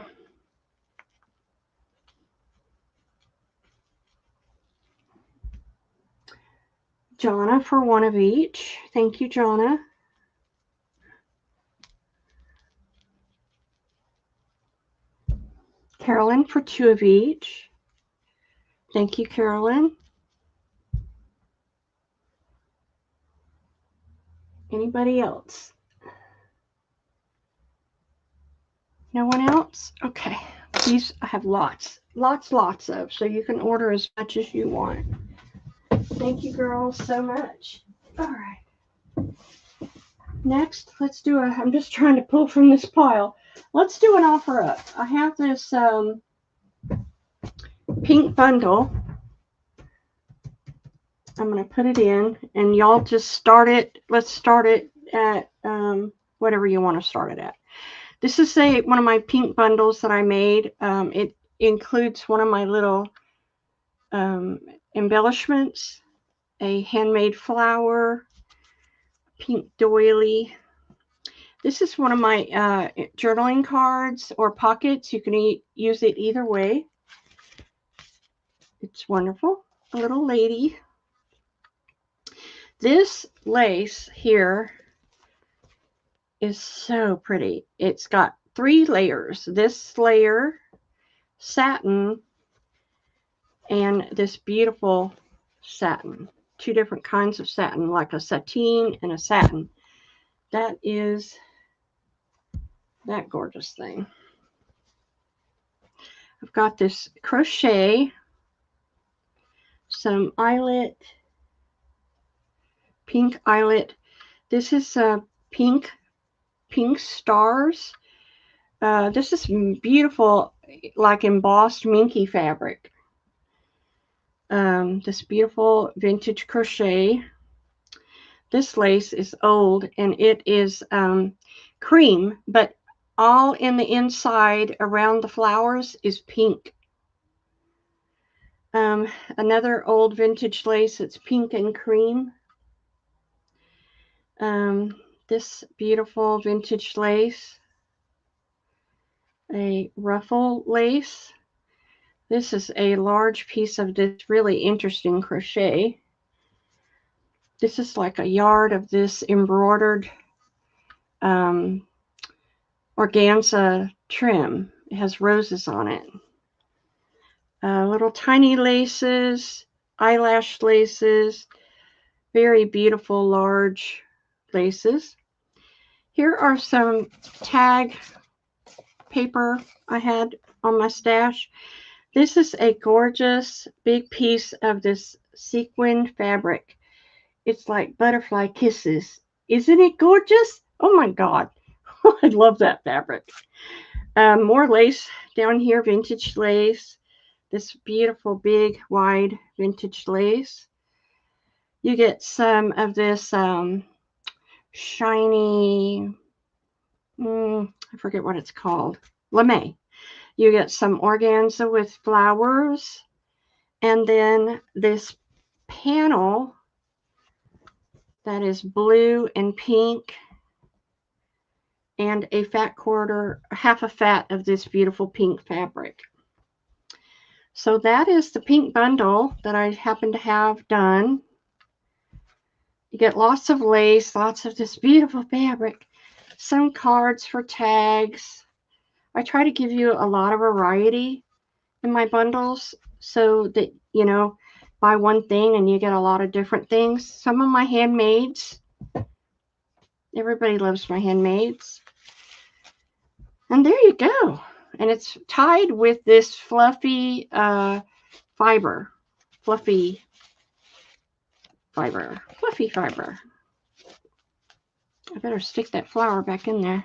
Speaker 1: Jonna for 1 of each. Thank you, Jonna. Carolyn for 2 of each. Thank you, Carolyn. Anybody else? No one else? Okay. These I have lots of, so you can order as much as you want. Thank you, girls, so much. All right. Next, let's do I'm just trying to pull from this pile. Let's do an offer up. I have this pink bundle. I'm going to put it in, and y'all just start it. Let's start it at whatever you want to start it at. This is one of my pink bundles that I made. It includes one of my little embellishments, a handmade flower, pink doily. This is one of my journaling cards or pockets. You can use it either way. It's wonderful. A little lady. This lace here is so pretty. It's got 3 layers. This layer, satin, and this beautiful satin. 2 different kinds of satin, like a sateen and a satin. That is that gorgeous thing. I've got this crochet, some eyelet, pink eyelet. This is pink stars. This is beautiful, like embossed minky fabric. This beautiful vintage crochet. This lace is old, and it is cream, but all in the inside around the flowers is pink. Another old vintage lace. It's pink and cream. This beautiful vintage lace, a ruffle lace. This is a large piece of this really interesting crochet. This is like a yard of this embroidered organza trim. It has roses on it. Little tiny laces, eyelash laces, very beautiful large laces. Here are some tag paper I had on my stash. This is a gorgeous big piece of this sequin fabric. It's like butterfly kisses. Isn't it gorgeous? Oh my God. I love that fabric. More lace down here, vintage lace. This beautiful big wide vintage lace. You get some of this shiny, I forget what it's called, lame. You get some organza with flowers, and then this panel that is blue and pink, and a fat quarter, half a fat of this beautiful pink fabric. So that is the pink bundle that I happen to have done. You get lots of lace, lots of this beautiful fabric. some cards for tags. I try to give you a lot of variety in my bundles so that, you know, buy one thing and you get a lot of different things. Some of my handmaids. Everybody loves my handmaids. And there you go. And it's tied with this fluffy fiber. Fluffy fiber. I better stick that flower back in there.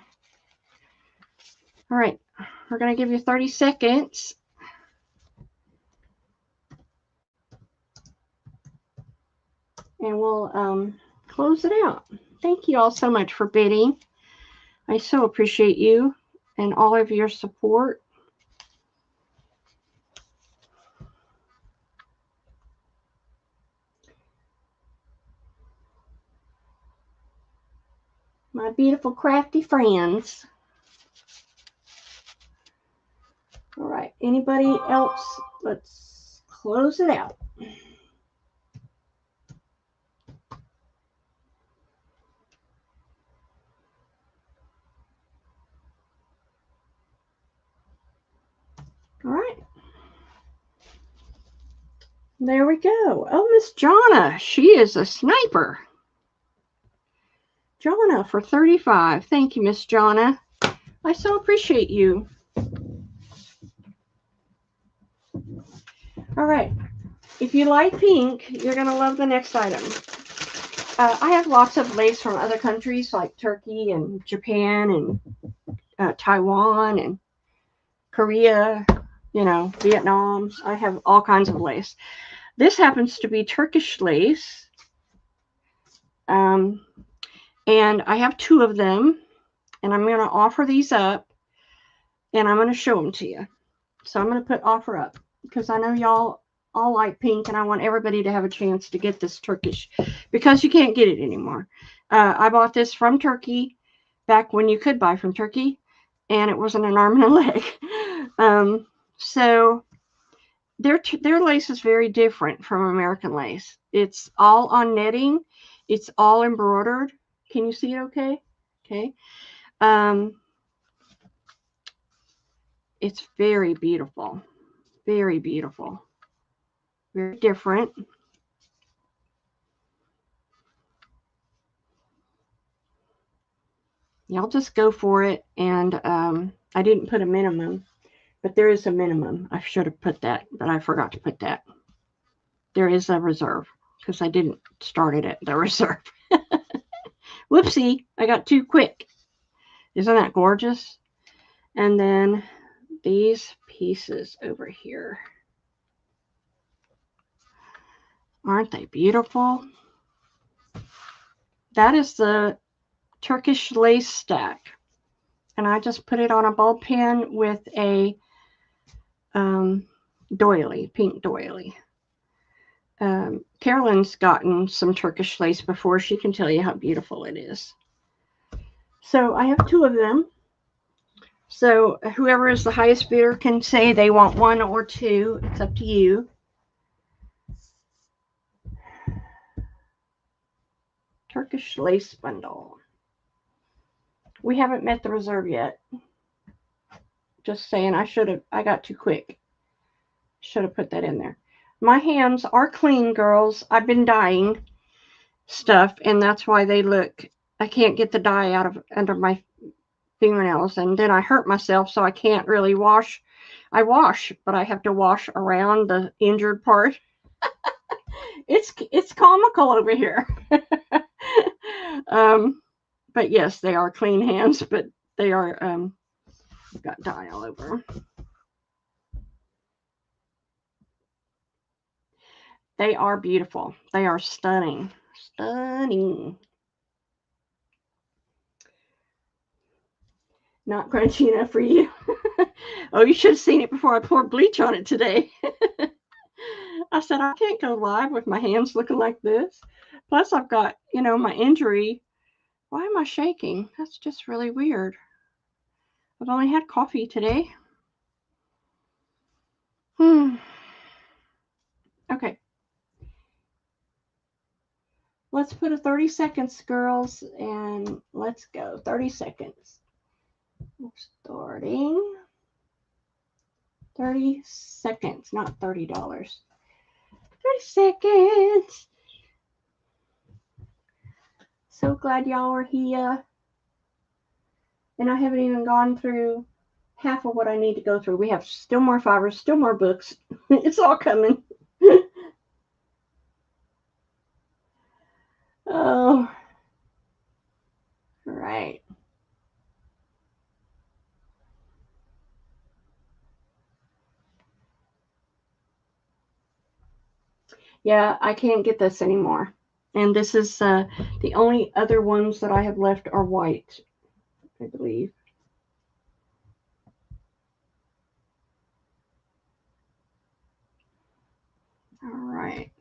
Speaker 1: All right. We're going to give you 30 seconds. And we'll close it out. Thank you all so much for bidding. I so appreciate you and all of your support. My beautiful crafty friends. All right. Anybody else? Let's close it out. All right. There we go. Oh, Miss Jonna. She is a sniper. Jonna for 35. Thank you, Miss Jonna. I so appreciate you. All right. If you like pink, you're going to love the next item. I have lots of lace from other countries like Turkey and Japan and Taiwan and Korea, you know, Vietnam. I have all kinds of lace. This happens to be Turkish lace. And I have 2 of them. And I'm going to offer these up. And I'm going to show them to you. So I'm going to put offer up. Because I know y'all all like pink. And I want everybody to have a chance to get this Turkish. Because you can't get it anymore. I bought this from Turkey. Back when you could buy from Turkey. And it wasn't an arm and a leg. So their lace is very different from American lace. It's all on netting. It's all embroidered. Can you see it okay? Okay. It's very beautiful. Very beautiful. Very different. Y'all just go for it. And I didn't put a minimum. But there is a minimum. I should have put that, but I forgot to put that. There is a reserve because I didn't start it at the reserve. Whoopsie, I got too quick. Isn't that gorgeous? And then these pieces over here. Aren't they beautiful? That is the Turkish lace stack. And I just put it on a ball pen with a doily, pink doily. Carolyn's gotten some Turkish lace before. She can tell you how beautiful it is. So I have 2 of them. So whoever is the highest bidder can say they want 1 or 2. It's up to you. Turkish lace bundle. We haven't met the reserve yet. Just saying, I got too quick. Should have put that in there. My hands are clean, girls. I've been dyeing stuff, and that's why they look, I can't get the dye out of under my fingernails, and then I hurt myself, so I can't really wash. I wash, but I have to wash around the injured part. It's comical over here. But yes, they are clean hands, but they are got dye all over. They are beautiful. They are stunning. Stunning. Not crunchy enough for you. Oh, you should have seen it before I poured bleach on it today. I said, I can't go live with my hands looking like this. Plus, I've got, you know, my injury. Why am I shaking? That's just really weird. I've only had coffee today. Okay. Let's put a 30 seconds, girls, and let's go. 30 seconds. Starting. 30 seconds, not $30. 30 seconds. So glad y'all are here. And I haven't even gone through half of what I need to go through. We have still more fibers, still more books. It's all coming. Oh, right. Yeah, I can't get this anymore. And this is the only other ones that I have left are white, I believe. All right.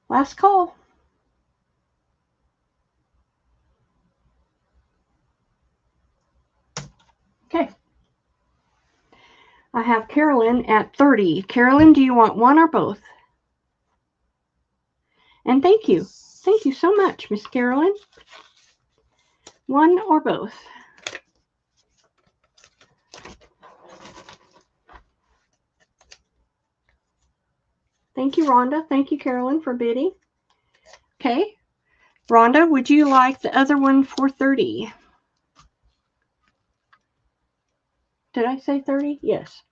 Speaker 1: Last call. Okay. I have Carolyn at 30. Carolyn, do you want one or both? And thank you. Thank you so much, Miss Carolyn. One or both? Thank you, Rhonda. Thank you, Carolyn, for bidding. Okay. Rhonda, would you like the other one for 30? Did I say 30? Yes.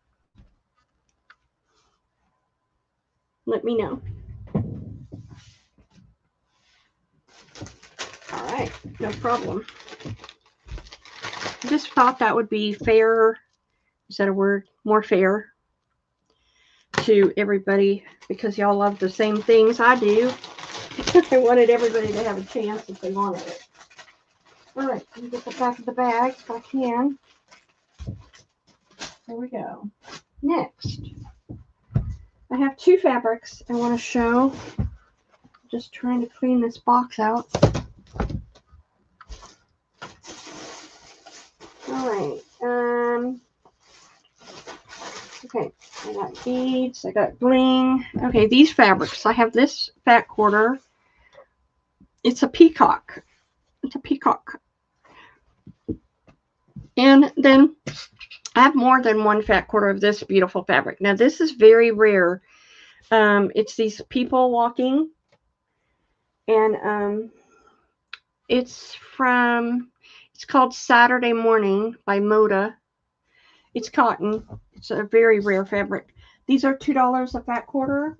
Speaker 1: Let me know. All right. No problem. I just thought that would be fair. Is that a word? More fair to everybody because y'all love the same things I do. I wanted everybody to have a chance if they wanted it. All right, let me get the back of the bag if I can. There we go. Next, I have two fabrics I want to show. Just trying to clean this box out. All right. Okay, I got beads, I got bling. Okay, these fabrics. I have this fat quarter. It's a peacock. It's a peacock. And then I have more than one fat quarter of this beautiful fabric. Now, this is very rare. It's these people walking. And it's called Saturday Morning by Moda. It's cotton. It's a very rare fabric. These are $2 a fat quarter.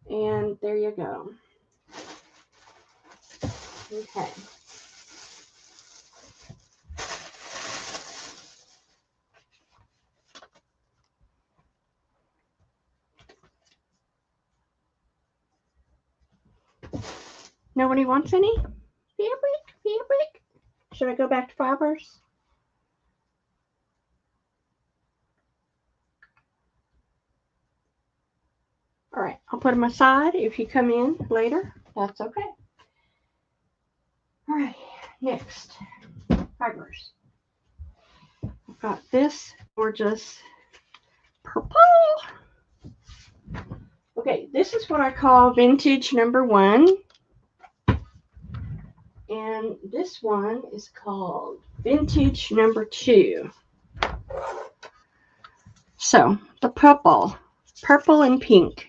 Speaker 1: And there you go. Okay. Nobody wants any? Fabric? Should I go back to fibers? All right, I'll put them aside. If you come in later, that's okay. All right, next, fibers. I've got this gorgeous purple. Okay, this is what I call vintage number 1. And this one is called vintage number 2. So, the purple and pink.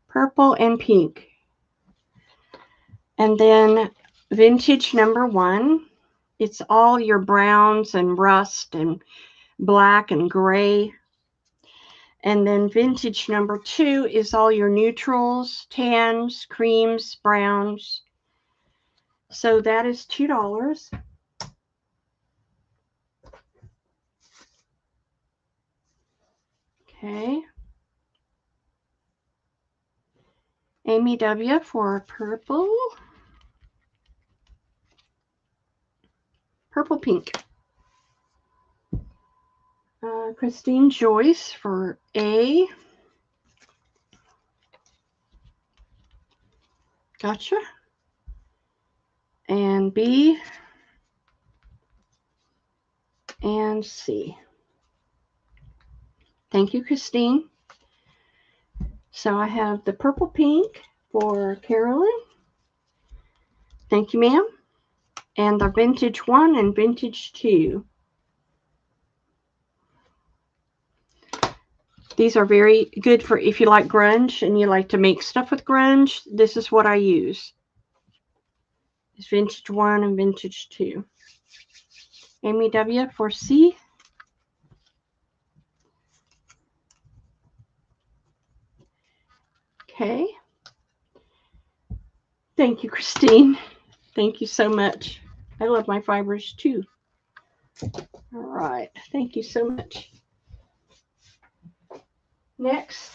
Speaker 1: Purple and pink. And then vintage number 1, it's all your browns and rust and black and gray. And then vintage number 2 is all your neutrals, tans, creams, browns. So that is $2. Okay. Amy W. for purple. Purple pink. Christine Joyce for A. Gotcha. And B. And C. Thank you, Christine. So I have the purple pink for Carolyn. Thank you, ma'am. And the vintage 1 and vintage 2. These are very good for if you like grunge and you like to make stuff with grunge. This is what I use. It's vintage 1 and vintage 2. Amy W. for C. Okay. Thank you, Christine. Thank you so much. I love my fibers too. All right. Thank you so much. Next,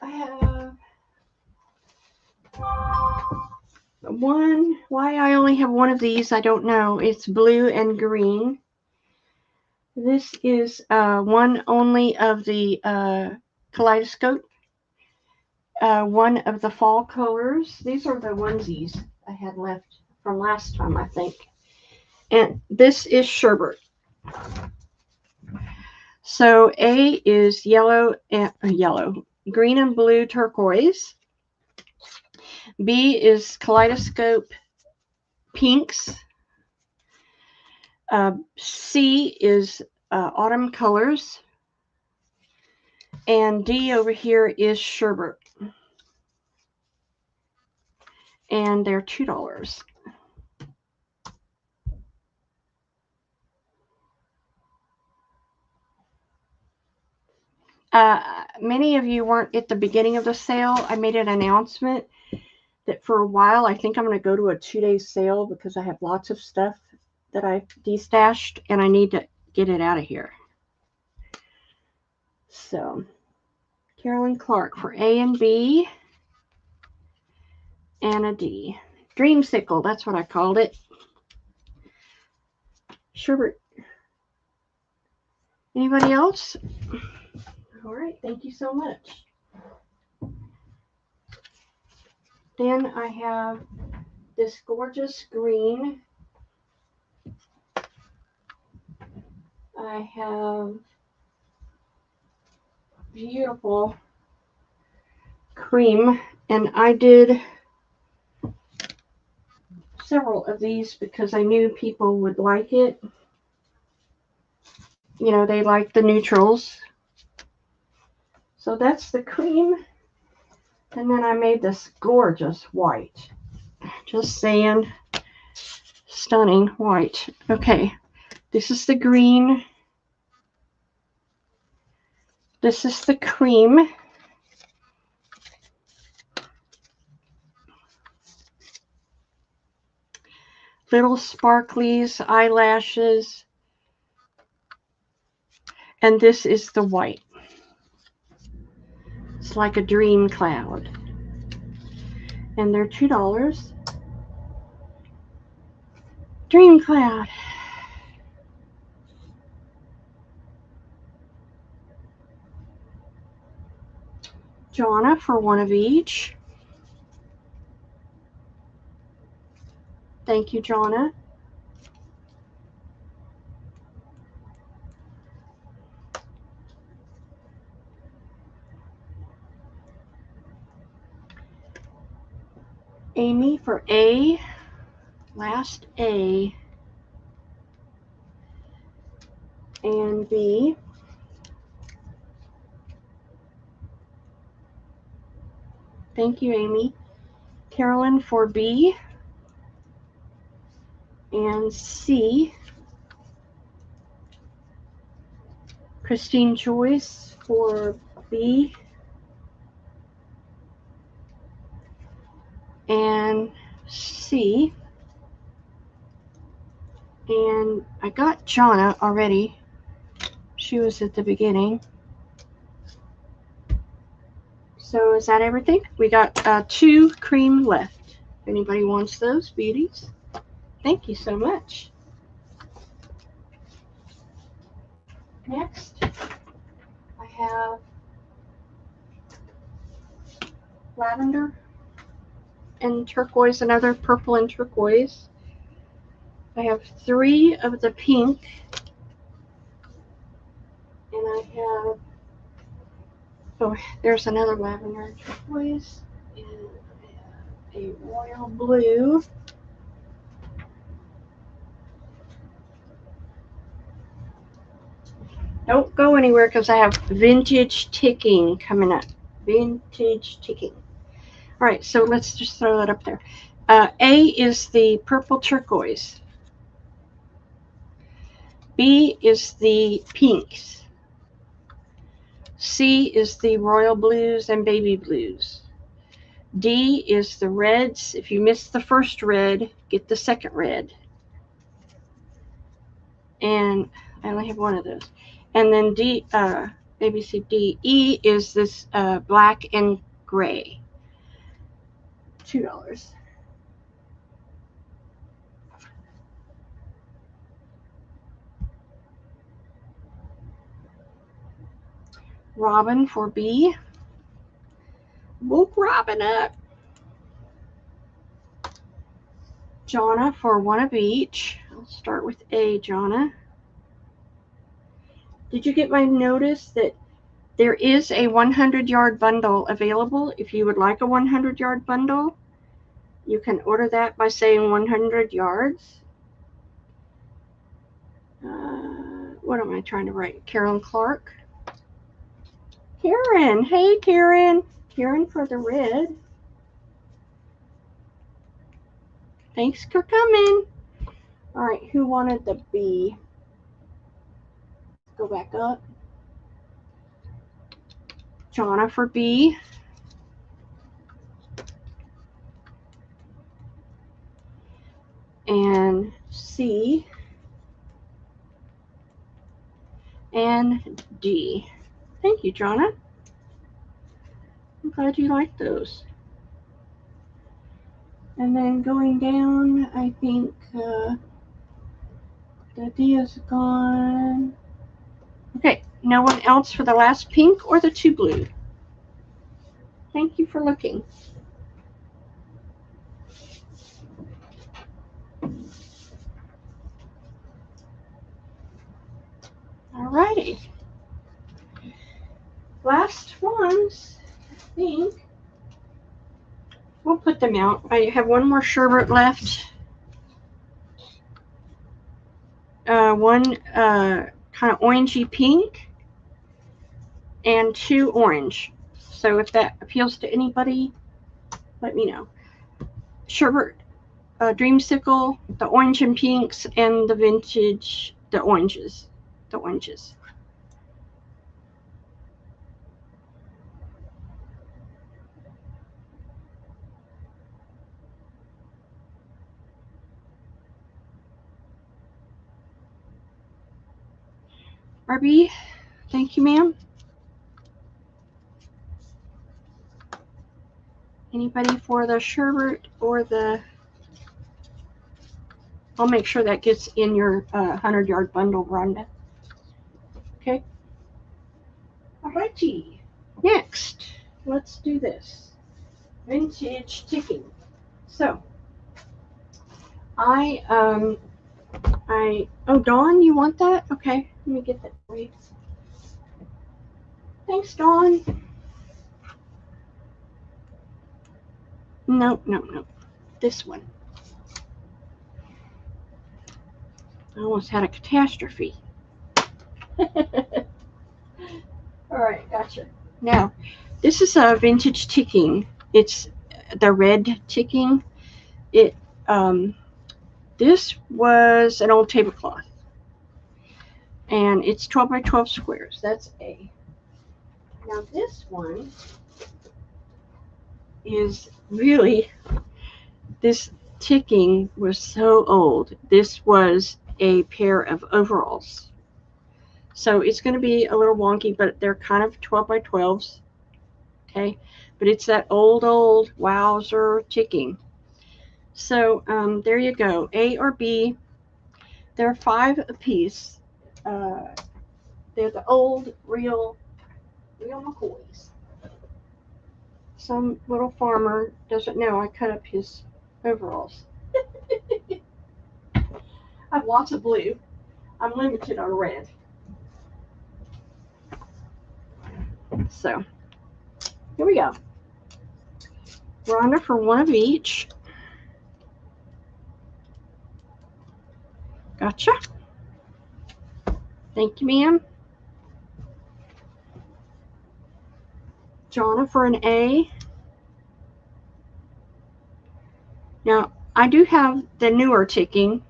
Speaker 1: I have one. Why I only have one of these, I don't know. It's blue and green. This is one only of the Kaleidoscope. One of the fall colors. These are the onesies I had left from last time, I think. And this is sherbet. So A is yellow, green and blue turquoise. B is Kaleidoscope pinks. C is autumn colors. And D over here is sherbet. And they're $2. Many of you weren't at the beginning of the sale. I made an announcement that for a while, I think I'm going to go to a 2-day sale because I have lots of stuff that I've destashed and I need to get it out of here. So, Carolyn Clark for A and B and a D. Dreamsicle, that's what I called it. Sherbet. Anybody else? All right, thank you so much. Then I have this gorgeous green. I have beautiful cream, and I did several of these because I knew people would like it. You know, they like the neutrals. So that's the cream. And then I made this gorgeous white. Just saying, stunning white. Okay, this is the green. This is the cream. Little sparklies, eyelashes. And this is the white. It's like a dream cloud. And they're $2. Dream cloud. Joanna for one of each. Thank you, Joanna. Amy for A. Last A. And B. Thank you, Amy. Carolyn for B. And C. Christine Joyce for B. And C. And I got Jonna already. She was at the beginning. So is that everything? We got 2 cream left. If anybody wants those beauties, thank you so much. Next, I have lavender and turquoise, another purple and turquoise. I have 3 of the pink, and I have Oh, there's another lavender turquoise and a royal blue. Don't go anywhere because I have vintage ticking coming up. Vintage ticking. All right, so let's just throw that up there. A is the purple turquoise. B is the pinks. C is the royal blues and baby blues. D is the reds. If you missed the first red, get the second red. And I only have one of those. And then D, A, B, C, D. E is this black and gray. $2. Robin for B. Woke Robin up. Jonna for one of each. I'll start with A, Jonna. Did you get my notice that there is a 100-yard bundle available? If you would like a 100-yard bundle, you can order that by saying 100 yards. What am I trying to write? Carolyn Clark. Karen. Hey, Karen. Karen for the red. Thanks for coming. All right, who wanted the B? Go back up. Jonna for B. And C. And D. Thank you, Jonna. I'm glad you like those. And then going down, I think the D is gone. Okay, no one else for the last pink or the two blue. Thank you for looking. Alrighty. Last ones, I think. We'll put them out. I have one more sherbet left. One kind of orangey pink and two orange. So if that appeals to anybody, let me know. Sherbet, Dreamsicle, the orange and pinks, and the vintage, the oranges. The oranges. RB, thank you, ma'am. Anybody for the sherbet or the... I'll make sure that gets in your 100-yard bundle, Rhonda. Okay. Alrighty. Next, let's do this. Vintage ticking. So, oh, Dawn, you want that? Okay, let me get that for you. Thanks, Dawn. No. This one. I almost had a catastrophe. All right, gotcha. Now, this is a vintage ticking. It's the red ticking. This was an old tablecloth. And it's 12 by 12 squares. That's A. Now this one is really, this ticking was so old. This was a pair of overalls. So it's going to be a little wonky, but they're kind of 12 by 12s. Okay. But it's that old wowzer ticking. So there you go. A or B. They're 5 apiece. They're the old, real McCoys. Some little farmer doesn't know I cut up his overalls. I have lots of blue. I'm limited on red. So, Here we go. Rhonda for one of each. Gotcha. Thank you, ma'am. Jonna for an A. Now, I do have the newer ticking.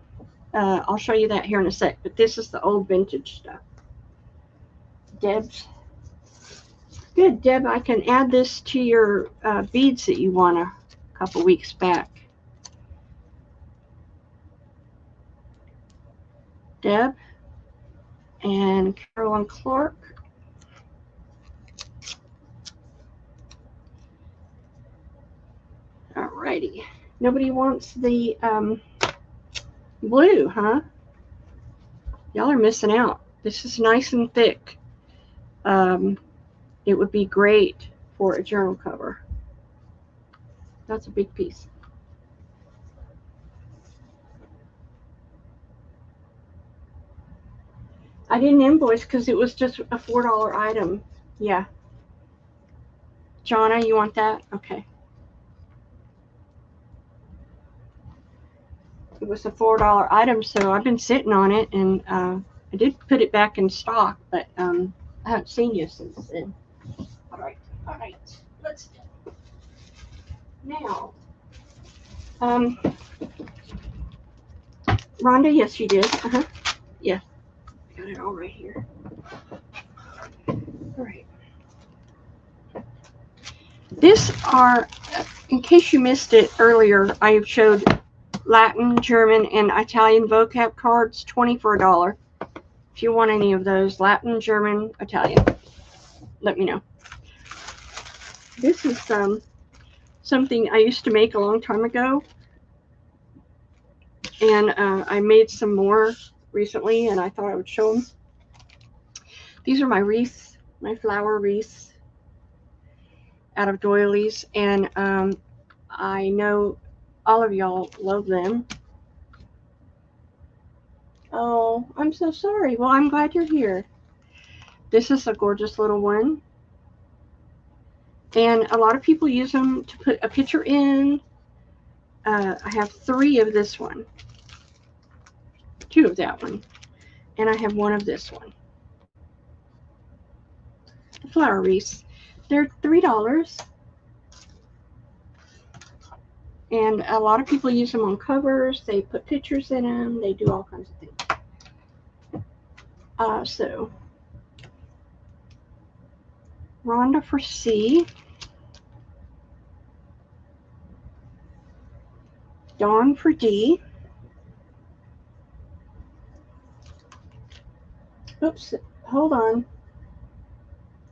Speaker 1: I'll show you that here in a sec, but this is the old vintage stuff. Deb's. Good, Deb, I can add this to your beads that you won a couple weeks back. Deb and Carolyn Clark. Alrighty. Nobody wants the blue, huh? Y'all are missing out. This is nice and thick. It would be great for a journal cover. That's a big piece. I didn't invoice because it was just a $4 item. Yeah. Jonna, you want that? Okay. It was a $4 item, so I've been sitting on it, and I did put it back in stock, but I haven't seen you since then. All right, let's go. Now, Rhonda, yes, you did. Yeah, got it all right here. All right. This are, in case you missed it earlier, I showed Latin, German, and Italian vocab cards, 20 for $1. If you want any of those, Latin, German, Italian, let me know. This is something I used to make a long time ago, and I made some more recently, and I thought I would show them. These are my wreaths, my flower wreaths out of doilies, and I know all of y'all love them. Oh, I'm so sorry. Well, I'm glad you're here. This is a gorgeous little one. And a lot of people use them to put a picture in. I have 3 of this one. 2 of that one. And I have 1 of this one. The flower wreaths. They're $3. And a lot of people use them on covers. They put pictures in them. They do all kinds of things. So, Rhonda for C. Dawn for D. Oops, hold on.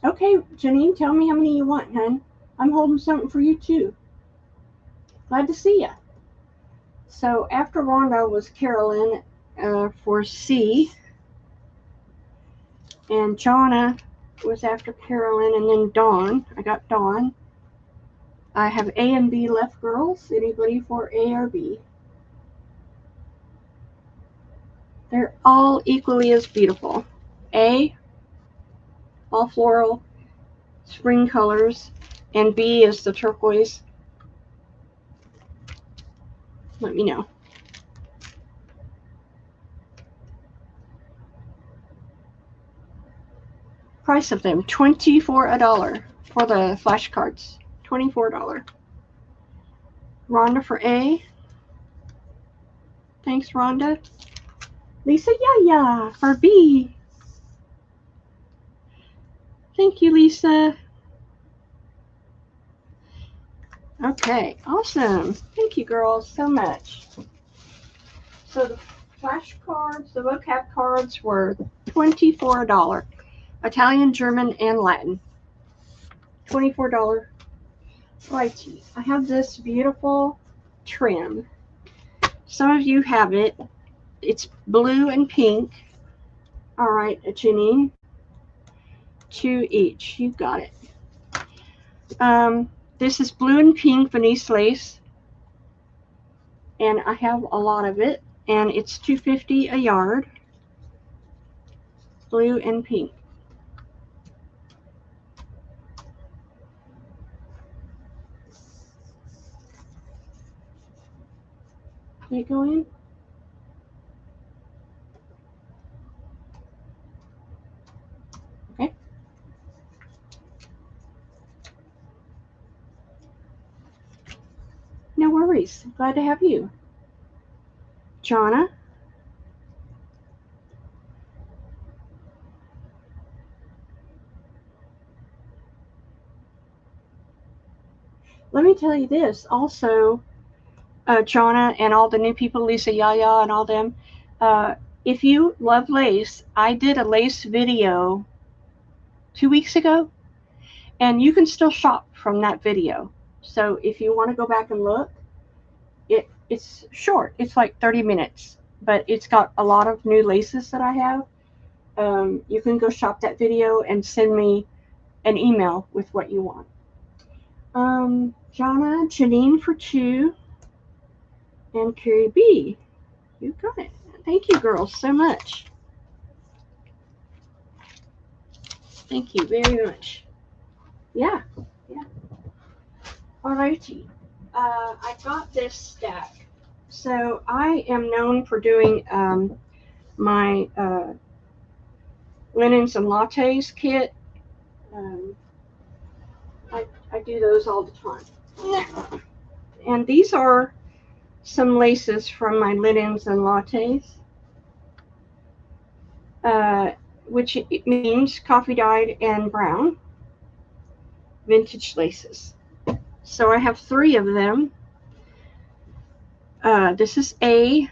Speaker 1: Okay, Janine, tell me how many you want, hon. I'm holding something for you, too. Glad to see ya. So after Rhonda was Carolyn for C, and Jonna was after Carolyn, and then Dawn. I got Dawn. I have A and B left, girls. Anybody for A or B? They're all equally as beautiful. A, all floral, spring colors, and B is the turquoise. Let me know. Price of them, $20 for $1 for the flashcards. $24. Rhonda for A. Thanks, Rhonda. Lisa Yaya for B. Thank you, Lisa. Okay, awesome. Thank you, girls, so much. So the flashcards, the vocab cards were $20 for $1. Italian, German, and Latin. $24. Righty. I have this beautiful trim. Some of you have it. It's blue and pink. All right, Janine. 2 each. You got it. This is blue and pink Venice lace, and I have a lot of it, and it's $2.50 a yard. Blue and pink. Can you go in? Okay. No worries. Glad to have you. Jonna? Let me tell you this also, Jonna and all the new people, Lisa Yaya and all them. If you love lace, I did a lace video 2 weeks ago, and you can still shop from that video. So if you want to go back and look, it's short. It's like 30 minutes, but it's got a lot of new laces that I have. You can go shop that video and send me an email with what you want. Jonna, Janine for 2, and Carrie B. You got it. Thank you, girls, so much. Thank you very much. Yeah. Alrighty. I got this stack. So I am known for doing my linens and lattes kit. I do those all the time. And these are some laces from my linens and lattes, which means coffee dyed and brown vintage laces. So I have 3 of them. This is A,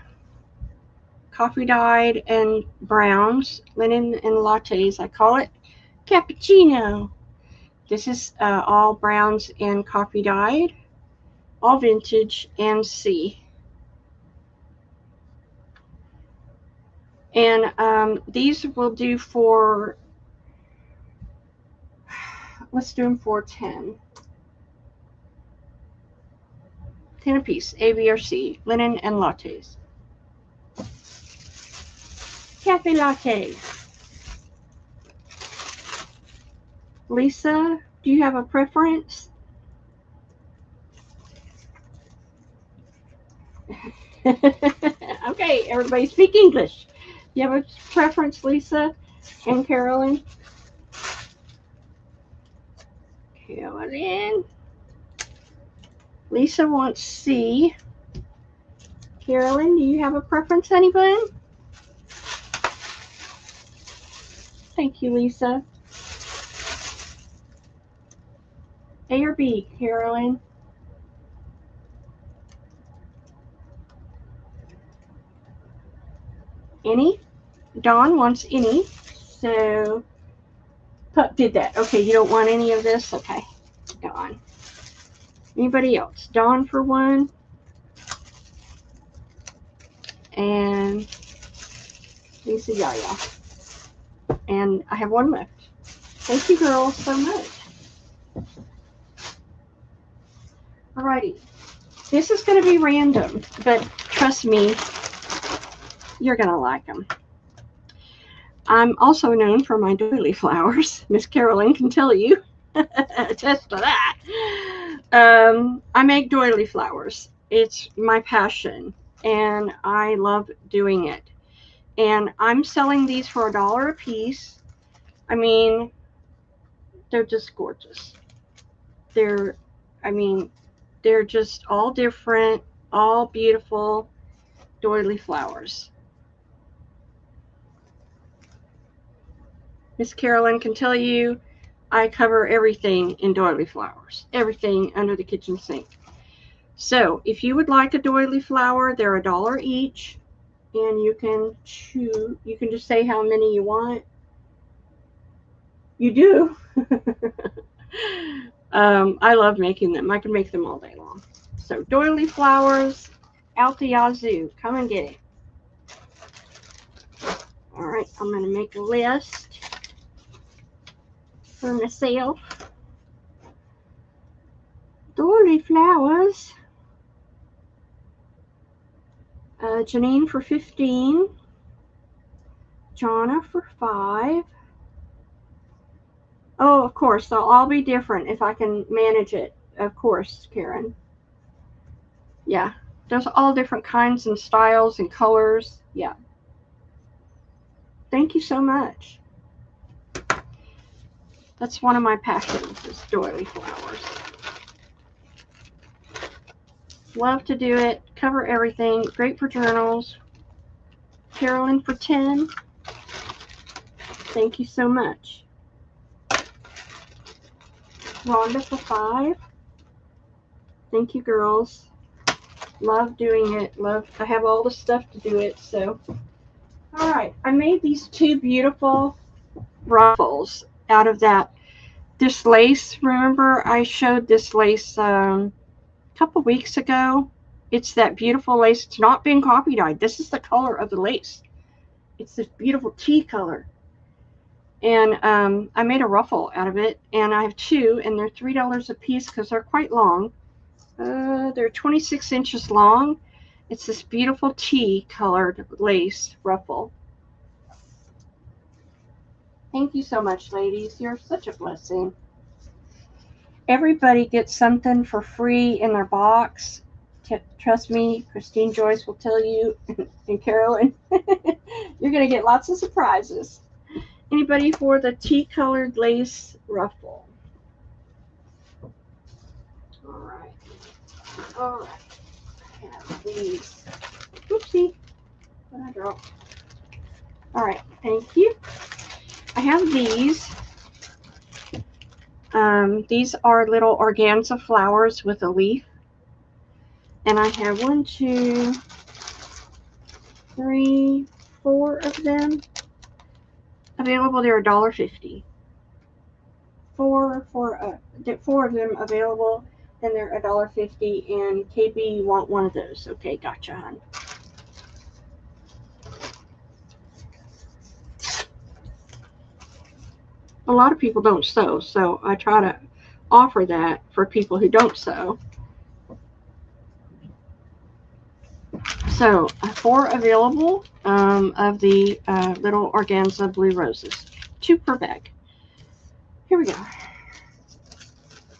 Speaker 1: coffee dyed and browns, linen and lattes. I call it cappuccino. This is all browns and coffee dyed, all vintage, and C. And these will do for, let's do them for 10. 10 a piece, A, B, or C, linen and lattes. Cafe latte. Lisa, do you have a preference? Okay, everybody speak English. Do you have a preference, Lisa and Carolyn? Carolyn. Lisa wants C. Carolyn, do you have a preference, anybody? Thank you, Lisa. A or B, Carolyn? Any? Dawn wants any. So, Pup did that. Okay, you don't want any of this? Okay, Dawn. Anybody else? Dawn for 1. And Lisa Yaya. And I have 1 left. Thank you, girls, so much. Alrighty. This is going to be random, but trust me, you're going to like them. I'm also known for my doily flowers. Miss Carolyn can tell you. Attest to that. I make doily flowers. It's my passion, and I love doing it. And I'm selling these for $1 a piece. I mean, they're just gorgeous. They're just all different, all beautiful doily flowers. Miss Carolyn can tell you I cover everything in doily flowers, everything under the kitchen sink. So if you would like a doily flower, they're $1 each, and you can choose. You can just say how many you want. You do. I love making them. I can make them all day long. So doily flowers out the yazoo. Come and get it. All right, I'm going to make a list for myself. Doily flowers. Janine for 15. Jonna for 5. Oh, of course, they'll all be different if I can manage it. Of course, Karen. Yeah. There's all different kinds and styles and colors. Yeah. Thank you so much. That's one of my passions, is doily flowers. Love to do it. Cover everything. Great for journals. Carolyn for 10. Thank you so much. Rhonda for 5. Thank you, girls. Love doing it. I have all the stuff to do it. So, all right. I made these 2 beautiful ruffles out of this lace. Remember, I showed this lace a couple weeks ago. It's that beautiful lace. It's not been copy dyed. This is the color of the lace. It's this beautiful tea color. And I made a ruffle out of it, and I have 2, and they're $3 a piece because they're quite long. They're 26 inches long. It's this beautiful tea colored lace ruffle. Thank you so much, ladies. You're such a blessing. Everybody gets something for free in their box. Trust me, Christine Joyce will tell you, and Carolyn, you're going to get lots of surprises. Anybody for the tea colored lace ruffle? All right. All right. I have these. Oopsie. What did I drop? All right. Thank you. I have these. These are little organza flowers with a leaf. And I have 1, 2, 3, 4 of them available. They're $1.50. 4 of them available, and they're $1.50. And KB, you want one of those? Okay, gotcha, hon. A lot of people don't sew, so I try to offer that for people who don't sew. So 4 available of the little organza blue roses, 2 per bag. Here we go.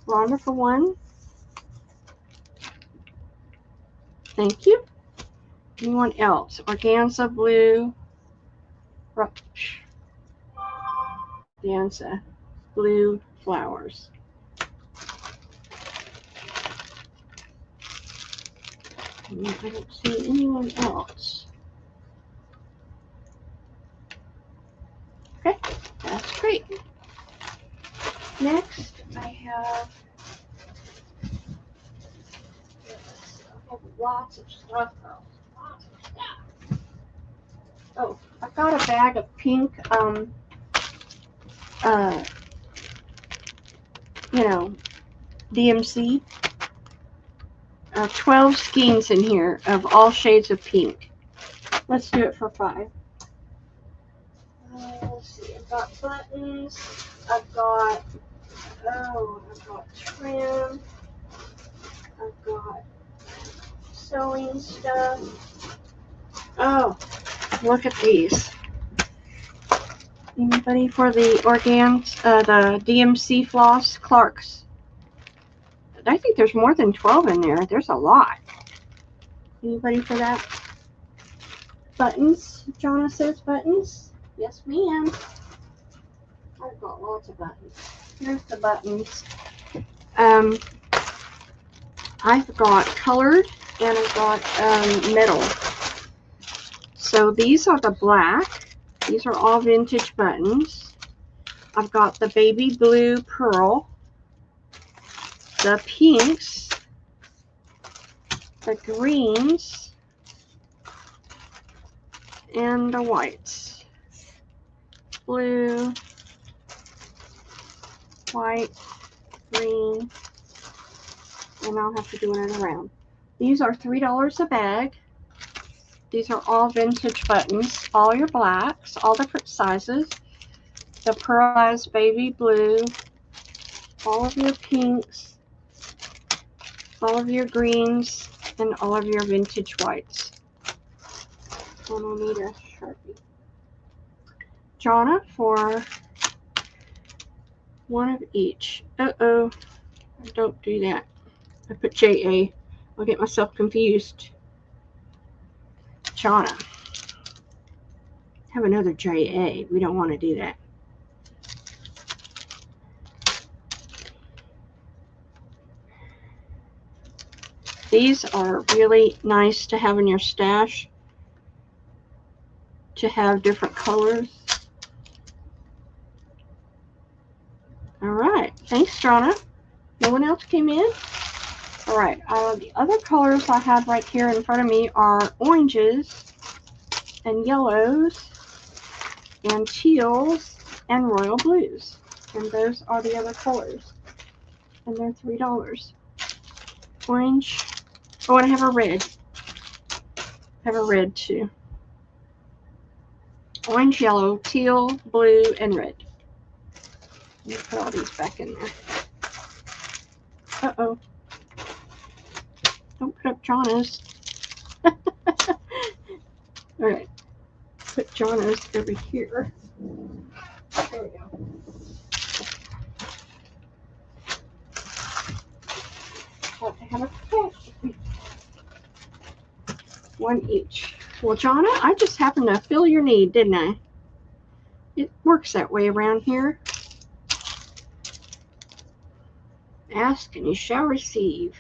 Speaker 1: Rhonda for 1. Thank you. Anyone else? Organza blue. Organza blue flowers. I don't see anyone else. Okay, that's great. Next, I have lots of stuff. Oh, I've got a bag of pink, DMC. 12 skeins in here of all shades of pink. Let's do it for 5. Let's see. I've got buttons. I've got trim. I've got sewing stuff. Oh, look at these. Anybody for the the DMC floss, Clark's? I think there's more than 12 in there. There's a lot. Anybody for that? Buttons. Jonna says buttons. Yes, ma'am. I've got lots of buttons. Here's the buttons. I've got colored and I've got metal. So these are the black. These are all vintage buttons. I've got the baby blue pearl, the pinks, the greens, and the whites. Blue, white, green, and I'll have to do it around. These are $3 a bag. These are all vintage buttons, all your blacks, all different sizes. The pearlized baby blue, all of your pinks, all of your greens, and all of your vintage whites. And I'll need a Sharpie. Jonna for 1 of each. Uh-oh, don't do that. I put JA. I'll get myself confused. Jonna. Have another JA. We don't want to do that. These are really nice to have in your stash, to have different colors. All right. Thanks, Jonna. No one else came in? All right. The other colors I have right here in front of me are oranges and yellows and teals and royal blues. And those are the other colors. And they're $3. Orange. Oh, and I have a red. I have a red too. Orange, yellow, teal, blue, and red. Let me put all these back in there. Uh-oh. Don't put up Jonna's. All right. Put Jonna's over here. There we go. I have a pack. One each. Well, Jonna, I just happened to fill your need, didn't I? It works that way around here. Ask and you shall receive.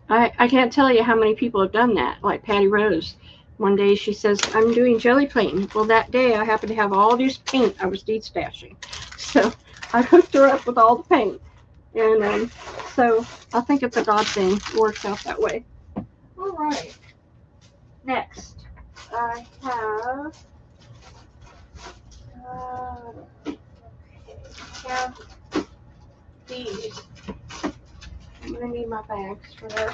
Speaker 1: I can't tell you how many people have done that, like Patty Rose. One day she says, I'm doing jelly paint. Well, that day I happened to have all this paint I was de-stashing. So I hooked her up with all the paint. And so I think it's a God thing. It works out that way. All right. Next, I have these. I'm going to need my bags for this.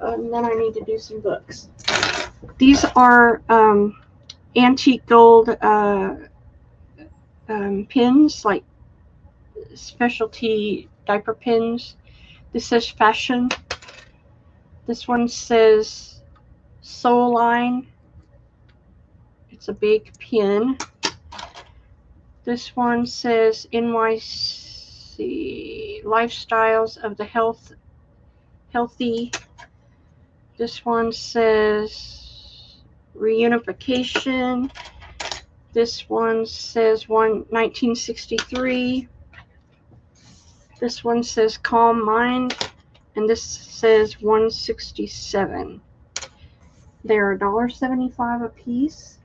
Speaker 1: And then I need to do some books. These are antique gold pins, like specialty diaper pins. This says fashion. This one says Soul Line. It's a big pin. This one says NYC Lifestyles of the Healthy. This one says Reunification. This one says 1963. This one says Calm Mind. And this says 167. They're $1.75 a piece.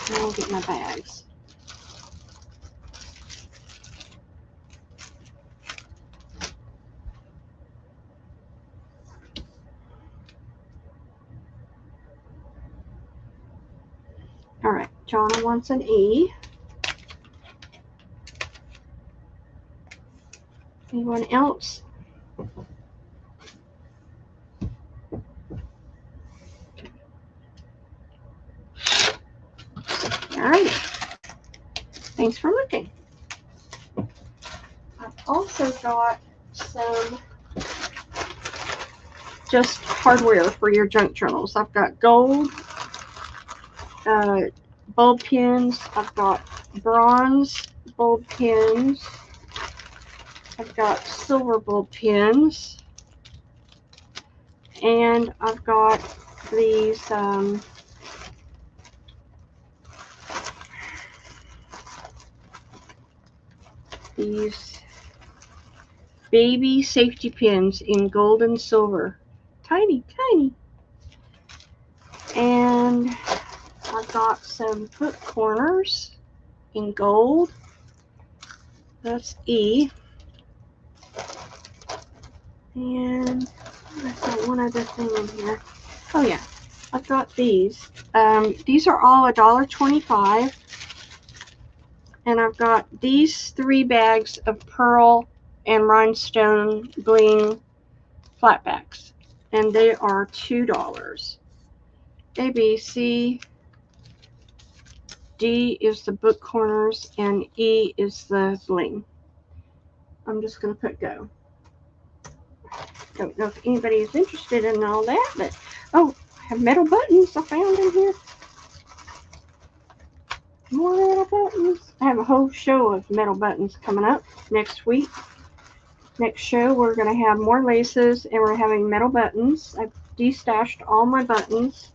Speaker 1: And I'll get my bags. All right, Jonna wants an E. Anyone else? All right. Thanks for looking. I've also got some just hardware for your junk journals. I've got gold bulb pins. I've got bronze bulb pins. I've got silver bulb pins. And I've got these baby safety pins in gold and silver. Tiny, tiny. And I've got some book corners in gold. That's E. And I've got one other thing in here. Oh yeah, I've got these. These are all $1.25. And I've got these 3 bags of pearl and rhinestone bling flatbacks. And they are $2. A, B, C, D is the book corners, and E is the bling. I'm just going to put go. Don't know if anybody is interested in all that, but oh, I have metal buttons I found in here. More metal buttons. I have a whole show of metal buttons coming up next week. Next show, we're going to have more laces and we're having metal buttons. I've destashed all my buttons.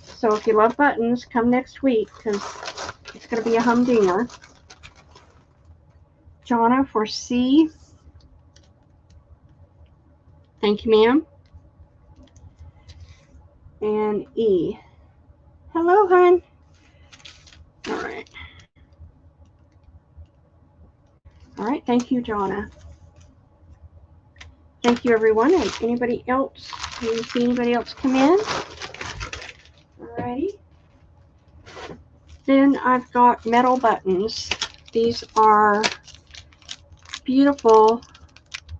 Speaker 1: So if you love buttons, come next week because it's going to be a humdinger. Jonna for C. Thank you, ma'am. And E. Hello, hon. All right. All right. Thank you, Jonna. Thank you, everyone. And anybody else? Can you see anybody else come in? Alrighty. Then I've got metal buttons. These are beautiful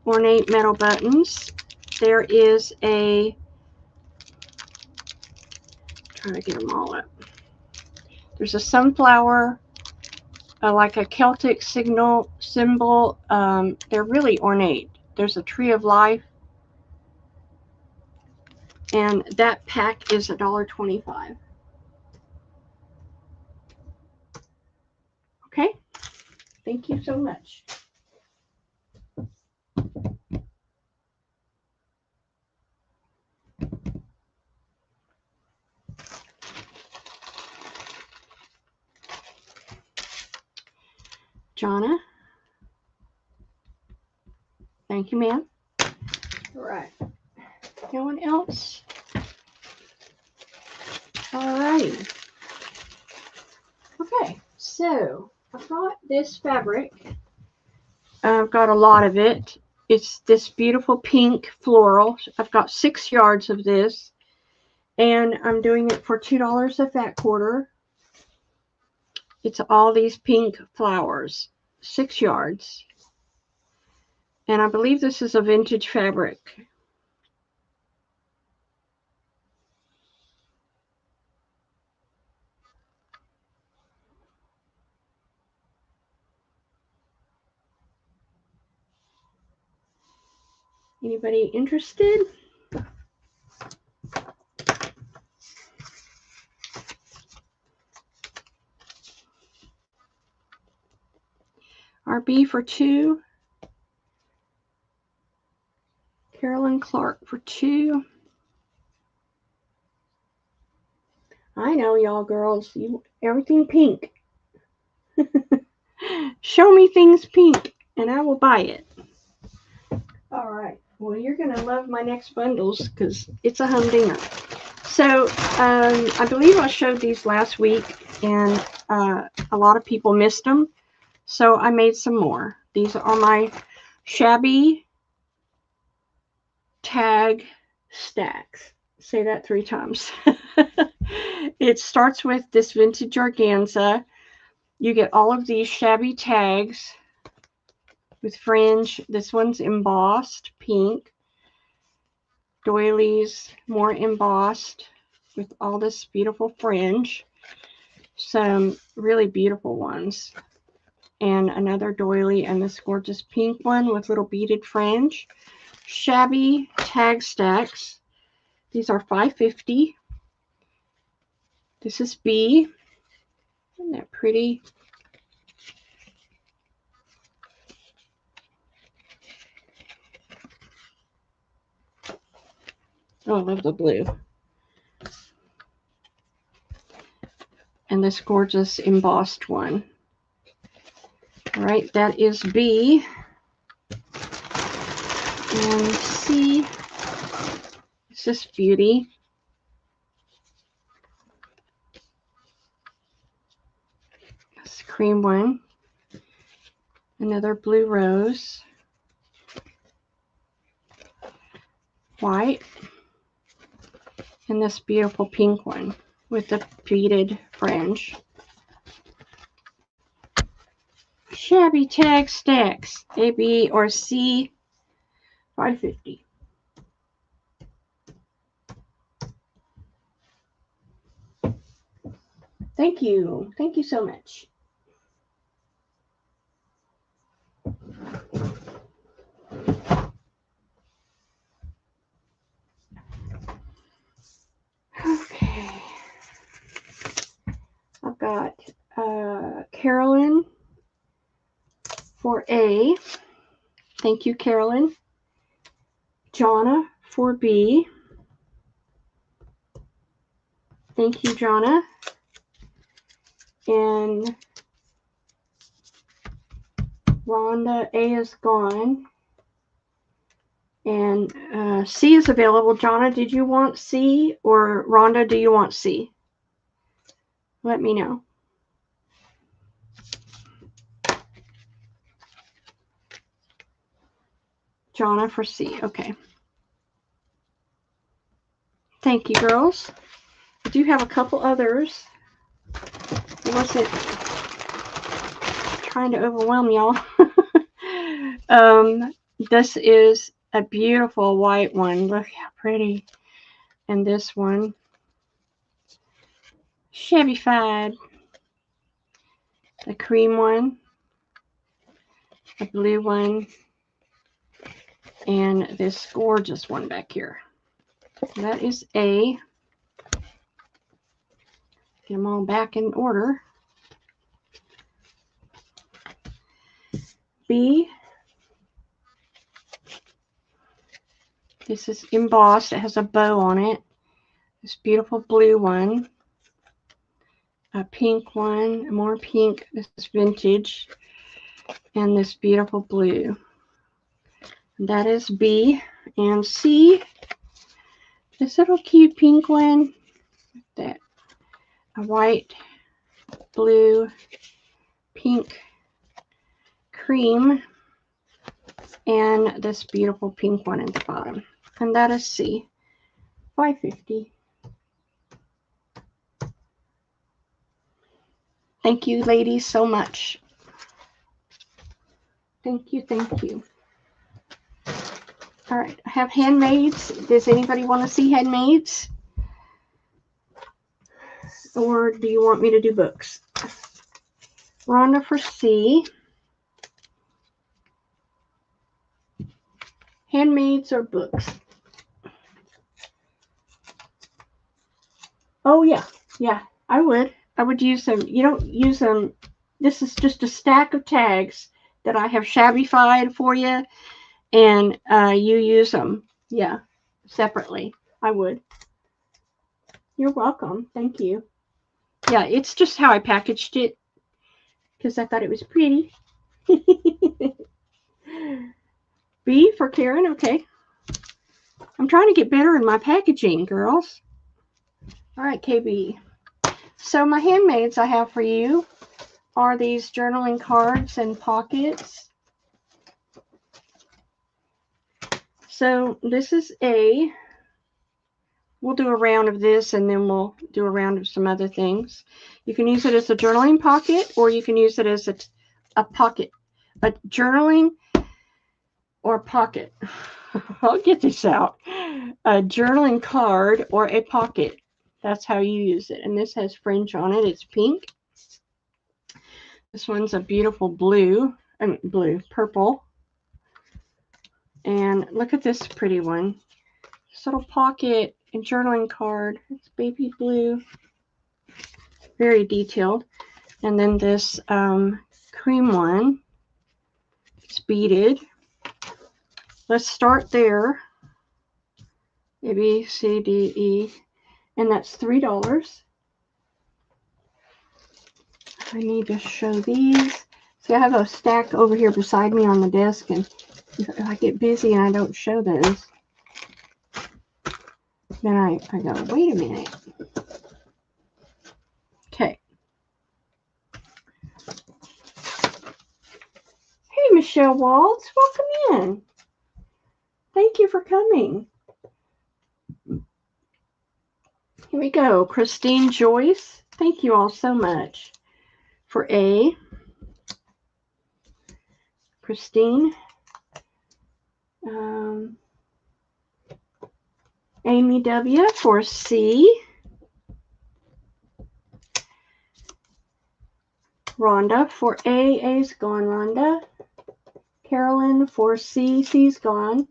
Speaker 1: ornate metal buttons. There is a, trying to get them all up. There's a sunflower, like a Celtic symbol. They're really ornate. There's a tree of life. And that pack is $1.25. Okay. Thank you so much. Jonna. Thank you, ma'am. All right. No one else? All righty. Okay, so I've got this fabric. I've got a lot of it. It's this beautiful pink floral. I've got 6 yards of this, and I'm doing it for $2 a fat quarter. It's all these pink flowers, 6 yards. And I believe this is a vintage fabric. Anybody interested? RB for 2. Carolyn Clark for 2. I know, y'all girls. Everything pink. Show me things pink, and I will buy it. All right. Well, you're going to love my next bundles because it's a humdinger. So I believe I showed these last week, and a lot of people missed them. So I made some more. These are my shabby tag stacks. Say that 3 times. It starts with this vintage organza. You get all of these shabby tags with fringe. This one's embossed pink. Doilies, more embossed with all this beautiful fringe. Some really beautiful ones. And another doily and this gorgeous pink one with little beaded fringe. Shabby tag stacks. These are $5.50. This is B. Isn't that pretty? Oh, I love the blue. And this gorgeous embossed one. All right, that is B. And C. It's this beauty. This cream one. Another blue rose. White. And this beautiful pink one with the beaded fringe. Shabby tag stacks. A, B, or C. $5.50. Thank you. Thank you so much. got Carolyn for A. Thank you, Carolyn. Jonna for B. Thank you, Jonna. And Rhonda, A is gone. And C is available. Jonna, did you want C? Or Rhonda, do you want C? Let me know. Jonna for C. Okay. Thank you, girls. I do have a couple others. I wasn't trying to overwhelm y'all. This is a beautiful white one. Look how pretty. And this one, Chevy-fied. The cream one, a blue one, and this gorgeous one back here. That is A. Get them all back in order. B. This is embossed. It has a bow on it. This beautiful blue one. A pink one. More pink. This is vintage. And this beautiful blue. That is B. And C. This little cute pink one. That a white, blue, pink, cream, and this beautiful pink one at the bottom. And that is C. $5.50. Thank you, ladies, so much. Thank you, thank you. All right, I have handmaids. Does anybody want to see handmaids? Or do you want me to do books? Rhonda for C. Handmaids or books? Oh, yeah. Yeah, I would. I would use them. You don't use them. This is just a stack of tags that I have shabby-fied for you. And you use them. Yeah, separately. I would. You're welcome. Thank you. Yeah, it's just how I packaged it. Because I thought it was pretty. B for Karen. Okay. I'm trying to get better in my packaging, girls. All right, KB. So my handmaids I have for you are these journaling cards and pockets. So this is A. We'll do a round of this and then we'll do a round of some other things. You can use it as a journaling pocket or you can use it as a pocket. A journaling or pocket. I'll get this out. A journaling card or a pocket. That's how you use it. And this has fringe on it. It's pink. This one's a beautiful blue. Purple. And look at this pretty one. This little pocket and journaling card. It's baby blue. Very detailed. And then this cream one. It's beaded. Let's start there. A, B, C, D, E. And that's $3. I need to show these. See, I have a stack over here beside me on the desk, and if I get busy and I don't show those, then I go, wait a minute. Okay. Hey, Michelle Waltz, welcome in. Thank you for coming. Here we go. Christine Joyce, thank you all so much for A. Christine. Amy W. for C. Rhonda for A. A's gone, Rhonda. Carolyn for C. C's gone.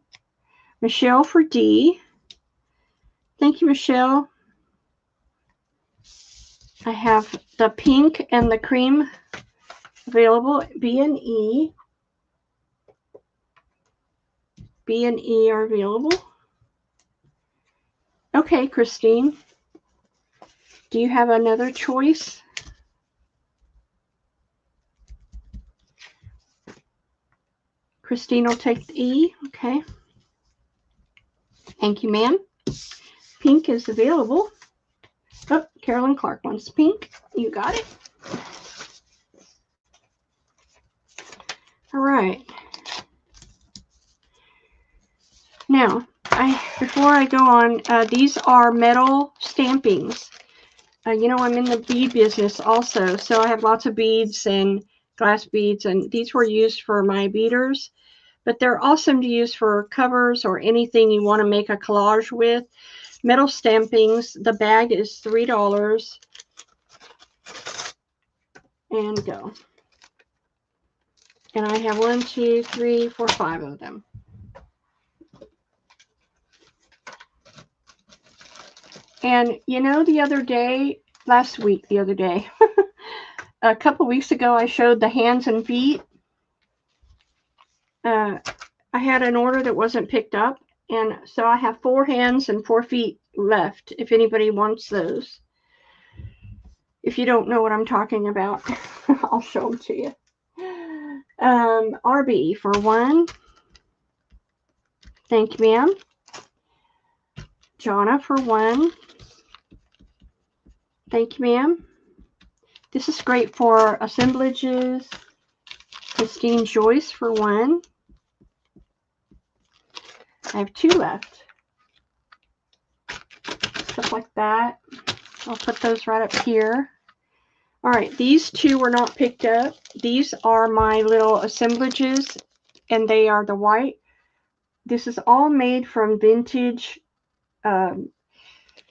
Speaker 1: Michelle for D. Thank you, Michelle. I have the pink and the cream available. B and E. B and E are available. Okay, Christine. Do you have another choice? Christine will take the E. Okay. Thank you, ma'am. Pink is available. Oh, Carolyn Clark wants pink. You got it. All right. Now, before I go on, these are metal stampings. You know, I'm in the bead business also, so I have lots of beads and glass beads, and these were used for my beaders, but they're awesome to use for covers or anything you want to make a collage with. Metal stampings. The bag is $3. And go. And I have 1, 2, 3, 4, 5 of them. And you know, the other day, a couple weeks ago, I showed the hands and feet. I had an order that wasn't picked up, and so I have 4 hands and 4 feet left if anybody wants those. If you don't know what I'm talking about, I'll show them to you. RB for 1. Thank you, ma'am. Jonna for 1. Thank you, ma'am. This is great for assemblages. Christine Joyce for 1. I have 2 left. Stuff like that. I'll put those right up here. All right, these 2 were not picked up. These are my little assemblages, and they are the white. This is all made from vintage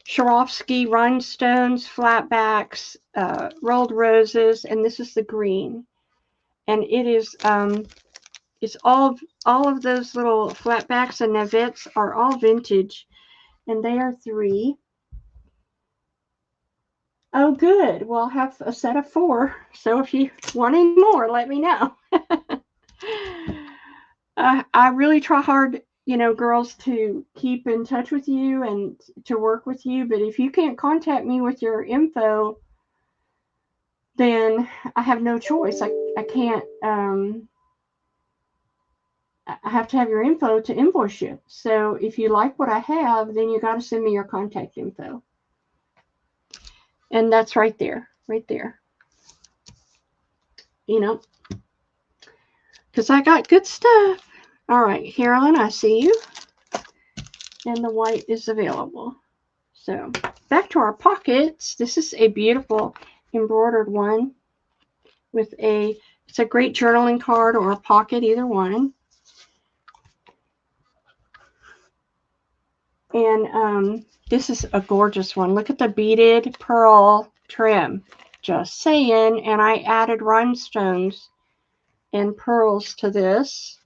Speaker 1: Swarovski rhinestones, flatbacks, rolled roses, and this is the green. And it is it's all of those little flatbacks and navettes are all vintage, and they are 3. Oh, good. Well, I'll have a set of 4. So if you want any more, let me know. I really try hard, you know, girls, to keep in touch with you and to work with you. But if you can't contact me with your info, then I have no choice. I can't. I have to have your info to invoice you. So if you like what I have, then you got to send me your contact info. And that's right there, right there. You know, because I got good stuff. All right, Carolyn, I see you. And the white is available. So back to our pockets. This is a beautiful embroidered one with it's a great journaling card or a pocket, either one. And this is a gorgeous one. Look at the beaded pearl trim. Just saying. And I added rhinestones and pearls to this.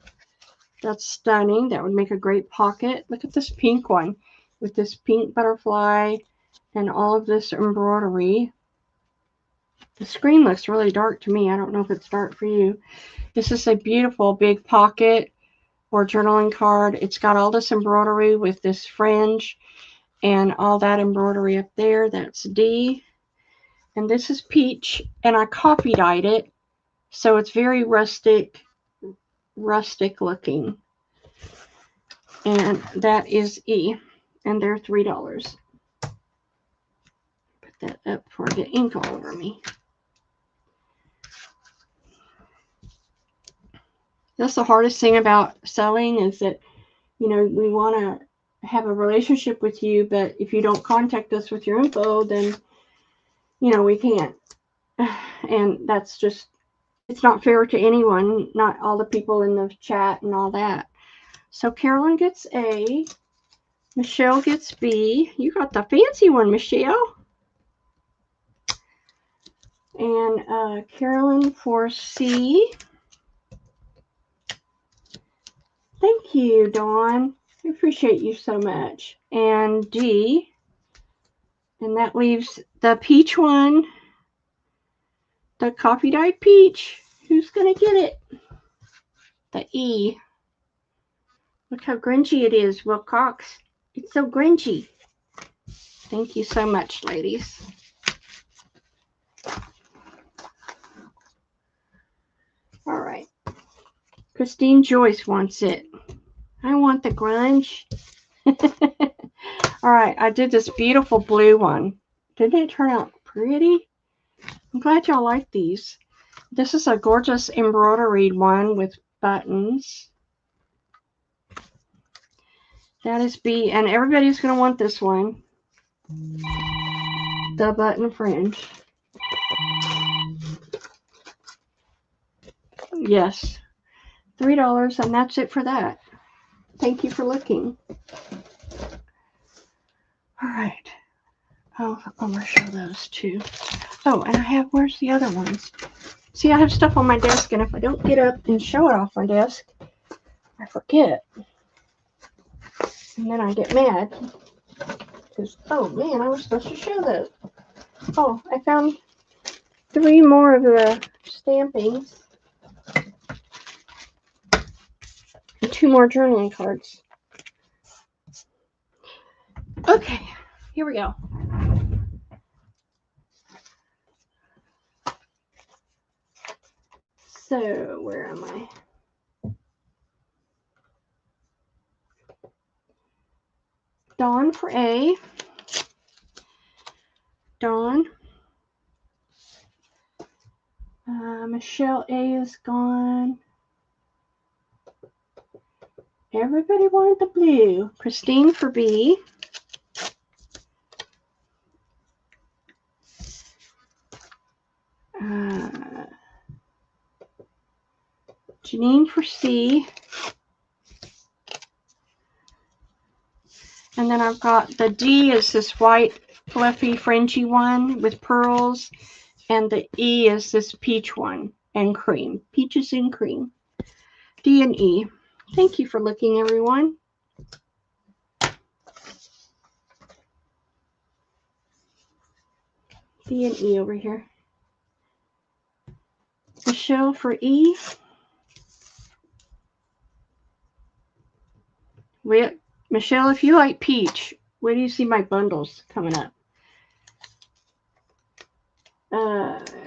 Speaker 1: That's stunning. That would make a great pocket. Look at this pink one with this pink butterfly and all of this embroidery. The screen looks really dark to me. I don't know if it's dark for you. This is a beautiful big pocket or journaling card. It's got all this embroidery with this fringe and all that embroidery up there. That's D. And this is peach, and I coffee dyed it, so it's very rustic looking. And that is E, and they're $3. Put that up before I get ink all over me. That's the hardest thing about selling, is that, you know, we want to have a relationship with you, but if you don't contact us with your info, then, you know, we can't. And that's just, it's not fair to anyone, not all the people in the chat and all that. So Carolyn gets A, Michelle gets B. You got the fancy one, Michelle. And Carolyn for C. Thank you, Dawn. I appreciate you so much. And D. And that leaves the peach one The coffee dyed peach. Who's going to get it? The E. Look how grungy it is, Will Cox. It's so grungy. Thank you so much, ladies. All right. Christine Joyce wants it. I want the grunge. All right, I did this beautiful blue one. Didn't it turn out pretty? I'm glad y'all like these. This is a gorgeous embroidered one with buttons. That is B, and everybody's going to want this one. The button fringe. Yes. $3, and that's it for that. Thank you for looking. All right. Oh, I'm going to show those too. Oh, and I have, where's the other ones? See, I have stuff on my desk, and if I don't get up and show it off my desk, I forget. And then I get mad. Because, oh man, I was supposed to show those. Oh, I found 3 more of the stampings. And 2 more journaling cards. Okay, here we go. So, where am I? Dawn for A. Dawn. Michelle A is gone. Everybody wanted the blue. Christine for B. Janine for C. And then I've got the D is this white fluffy fringy one with pearls. And the E is this peach one and cream. Peaches and cream. D and E. Thank you for looking, everyone. D and E over here. Michelle for E. Michelle, if you like peach, where do you see my bundles coming up?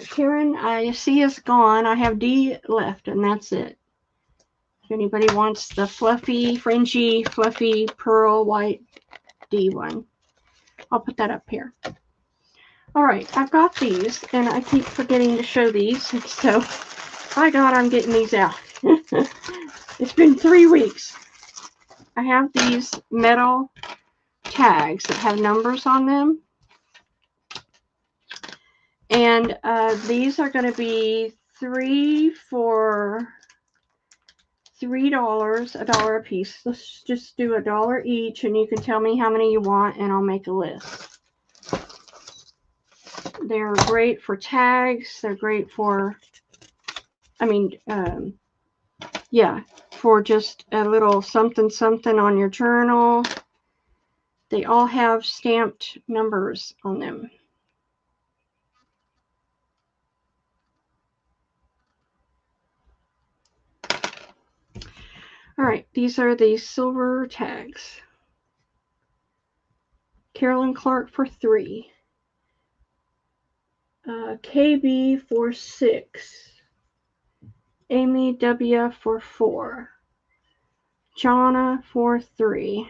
Speaker 1: Karen, I see is gone. I have D left, and that's it. If anybody wants the fluffy, fringy, fluffy, pearl white D one, I'll put that up here. All right, I've got these, and I keep forgetting to show these, so by God, I'm getting these out. It's been 3 weeks. I have these metal tags that have numbers on them. And these are going to be 3 for $3, $1 a piece. Let's just do $1 each, and you can tell me how many you want, and I'll make a list. They're great for tags. They're great for, yeah, for just a little something something on your journal. They all have stamped numbers on them. All right, these are the silver tags. Carolyn Clark for 3. KB for 6. Amy W for 4. Jonna for 3.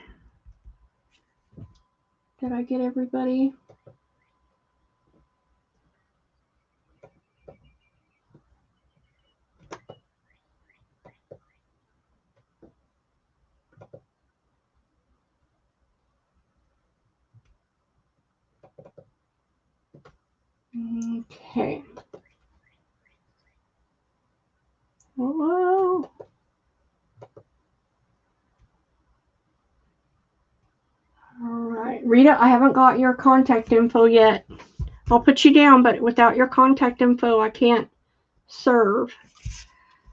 Speaker 1: Did I get everybody? Okay. Whoa. All right. Rita, I haven't got your contact info yet. I'll put you down, but without your contact info, I can't serve.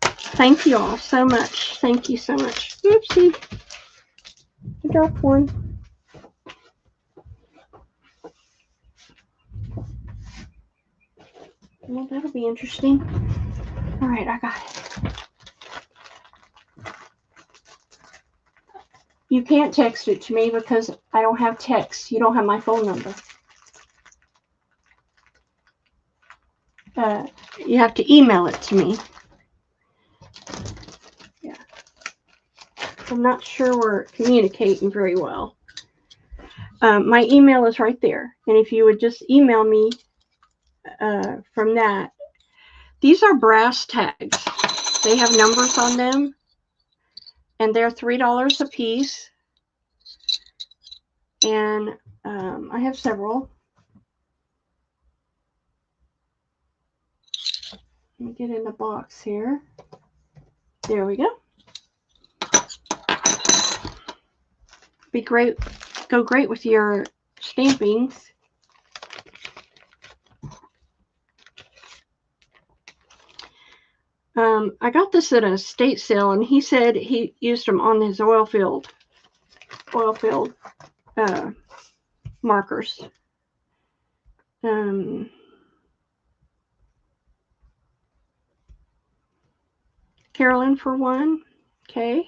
Speaker 1: Thank you all so much. Thank you so much. Oopsie. I dropped one. Well, that'll be interesting. All right, I got it. You can't text it to me because I don't have text. You don't have my phone number. You have to email it to me. Yeah. I'm not sure we're communicating very well. My email is right there. And if you would just email me from that. These are brass tags. They have numbers on them. And they're $3 a piece. And I have several. Let me get in the box here. There we go. Be great. Go great with your stampings. I got this at a estate sale, and he said he used them on his oil field markers. Carolyn for one. Okay.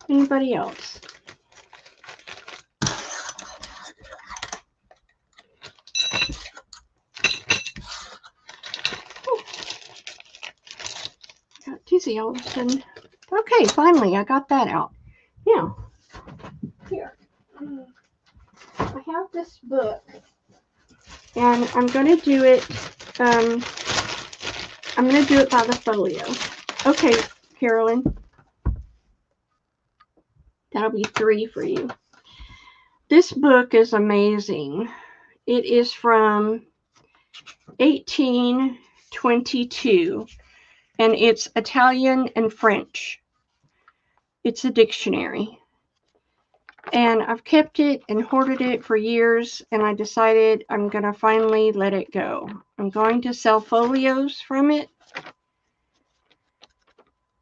Speaker 1: Anybody else? Got dizzy all of a sudden. Okay, finally I got that out. Now, here. I have this book, and I'm going to do it. I'm going to do it by the folio. Okay, Carolyn. That'll be 3 for you. This book is amazing. It is from 1822, and it's Italian and French. It's a dictionary. And I've kept it and hoarded it for years, and I decided I'm going to finally let it go. I'm going to sell folios from it.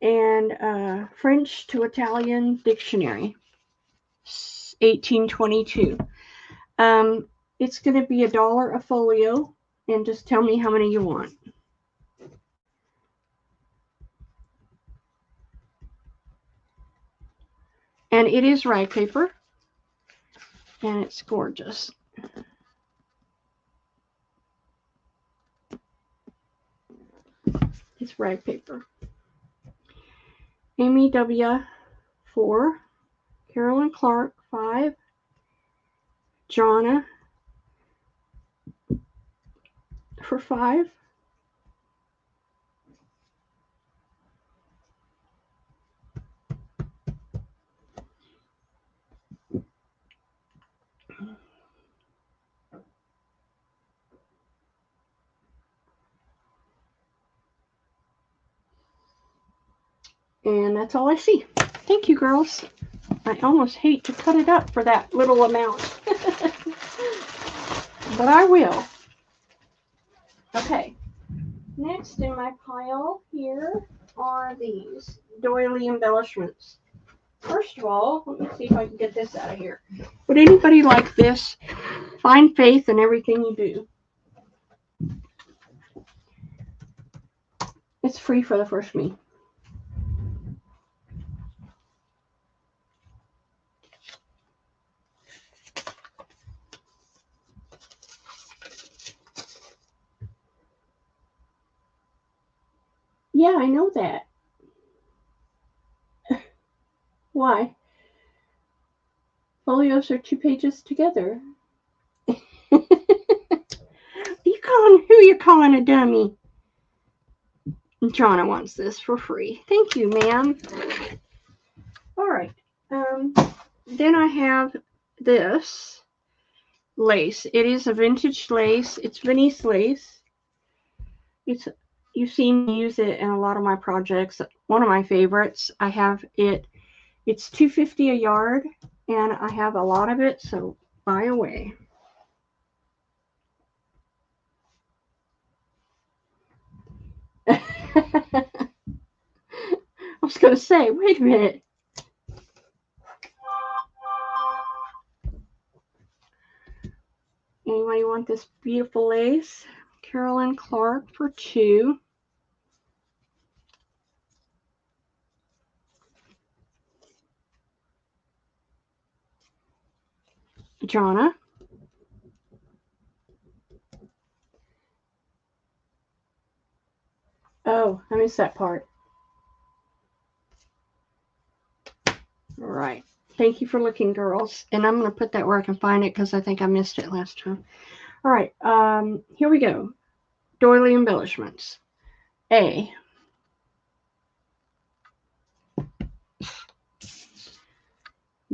Speaker 1: And French to Italian dictionary, 1822. It's going to be $1 a folio, and just tell me how many you want. And it is rag paper, and it's gorgeous. It's rag paper. Amy W. 4, Carolyn Clark 5, Jonna for 5, and that's all I see. Thank you, girls. I almost hate to cut it up for that little amount. But I will. Okay. Next in my pile here are these doily embellishments. First of all, let me see if I can get this out of here. Would anybody like this? Find faith in everything you do. It's free for the first me. Yeah, I know that. Why? Folios are 2 pages together. Who you calling a dummy? Jonna wants this for free. Thank you, ma'am. All right. Then I have this lace. It is a vintage lace. It's Venice lace. You've seen me use it in a lot of my projects. One of my favorites. I have it. It's $2.50 a yard, and I have a lot of it, so buy away. I was going to say, wait a minute. Anybody want this beautiful lace? Carolyn Clark for 2. Jonna. Oh, I missed that part. All right. Thank you for looking, girls. And I'm going to put that where I can find it because I think I missed it last time. All right. Here we go. Doily embellishments. A.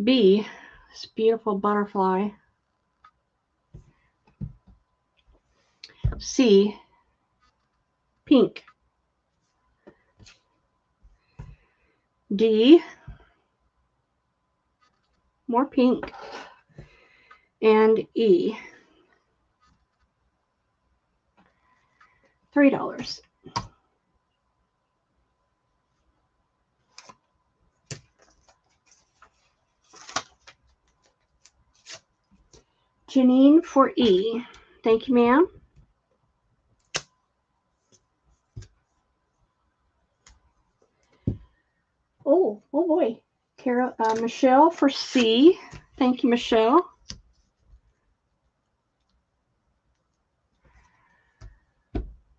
Speaker 1: B. This beautiful butterfly. C. Pink. D. More pink. And E. $3. Janine for E. Thank you, ma'am. Oh boy. Michelle for C. Thank you, Michelle.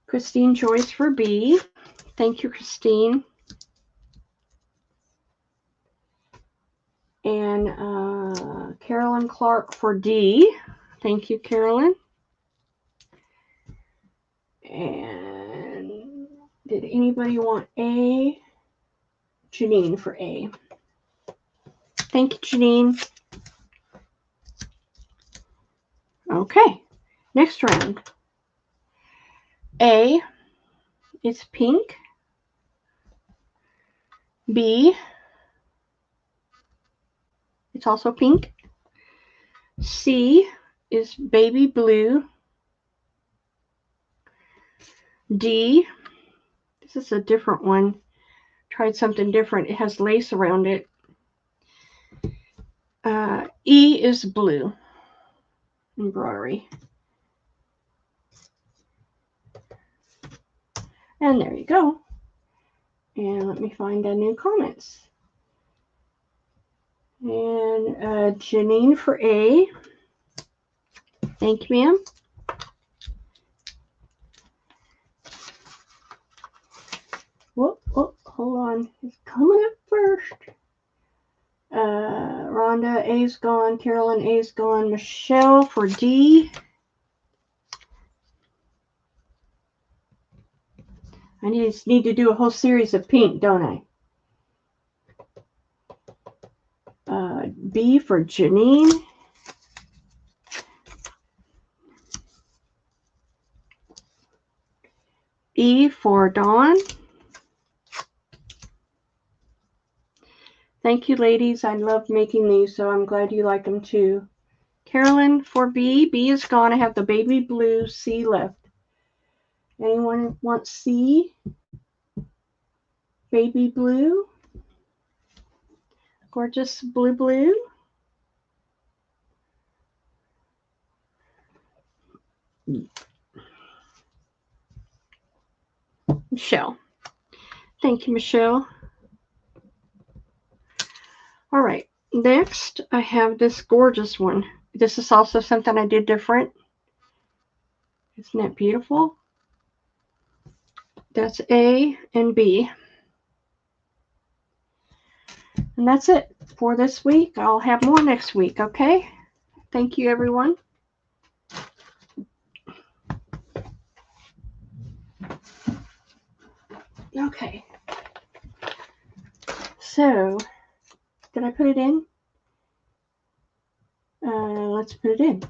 Speaker 1: Christine Joyce for B. Thank you, Christine. And Carolyn Clark for D. Thank you, Carolyn. And did anybody want A? Janine for A. Thank you, Janine. Okay, next round. A is pink. B, it's also pink. C is baby blue. D, this is a different one. Tried something different. It has lace around it. E is blue. Embroidery. And there you go. And let me find the new comments. And Janine for A. Thank you, ma'am. Whoop, hold on. It's coming up first. Rhonda, A's gone. Carolyn, A's gone. Michelle for D. I need to do a whole series of pink, don't I? B for Janine. E for Dawn. Thank you, ladies. I love making these, so I'm glad you like them too. Carolyn for B. B is gone. I have the baby blue. C left. Anyone want C? Baby blue. Gorgeous blue. Michelle. Thank you, Michelle. All right. Next, I have this gorgeous one. This is also something I did different. Isn't that beautiful? That's A and B. And that's it for this week. I'll have more next week, okay? Thank you, everyone. Okay. So, did I put it in? Let's put it in.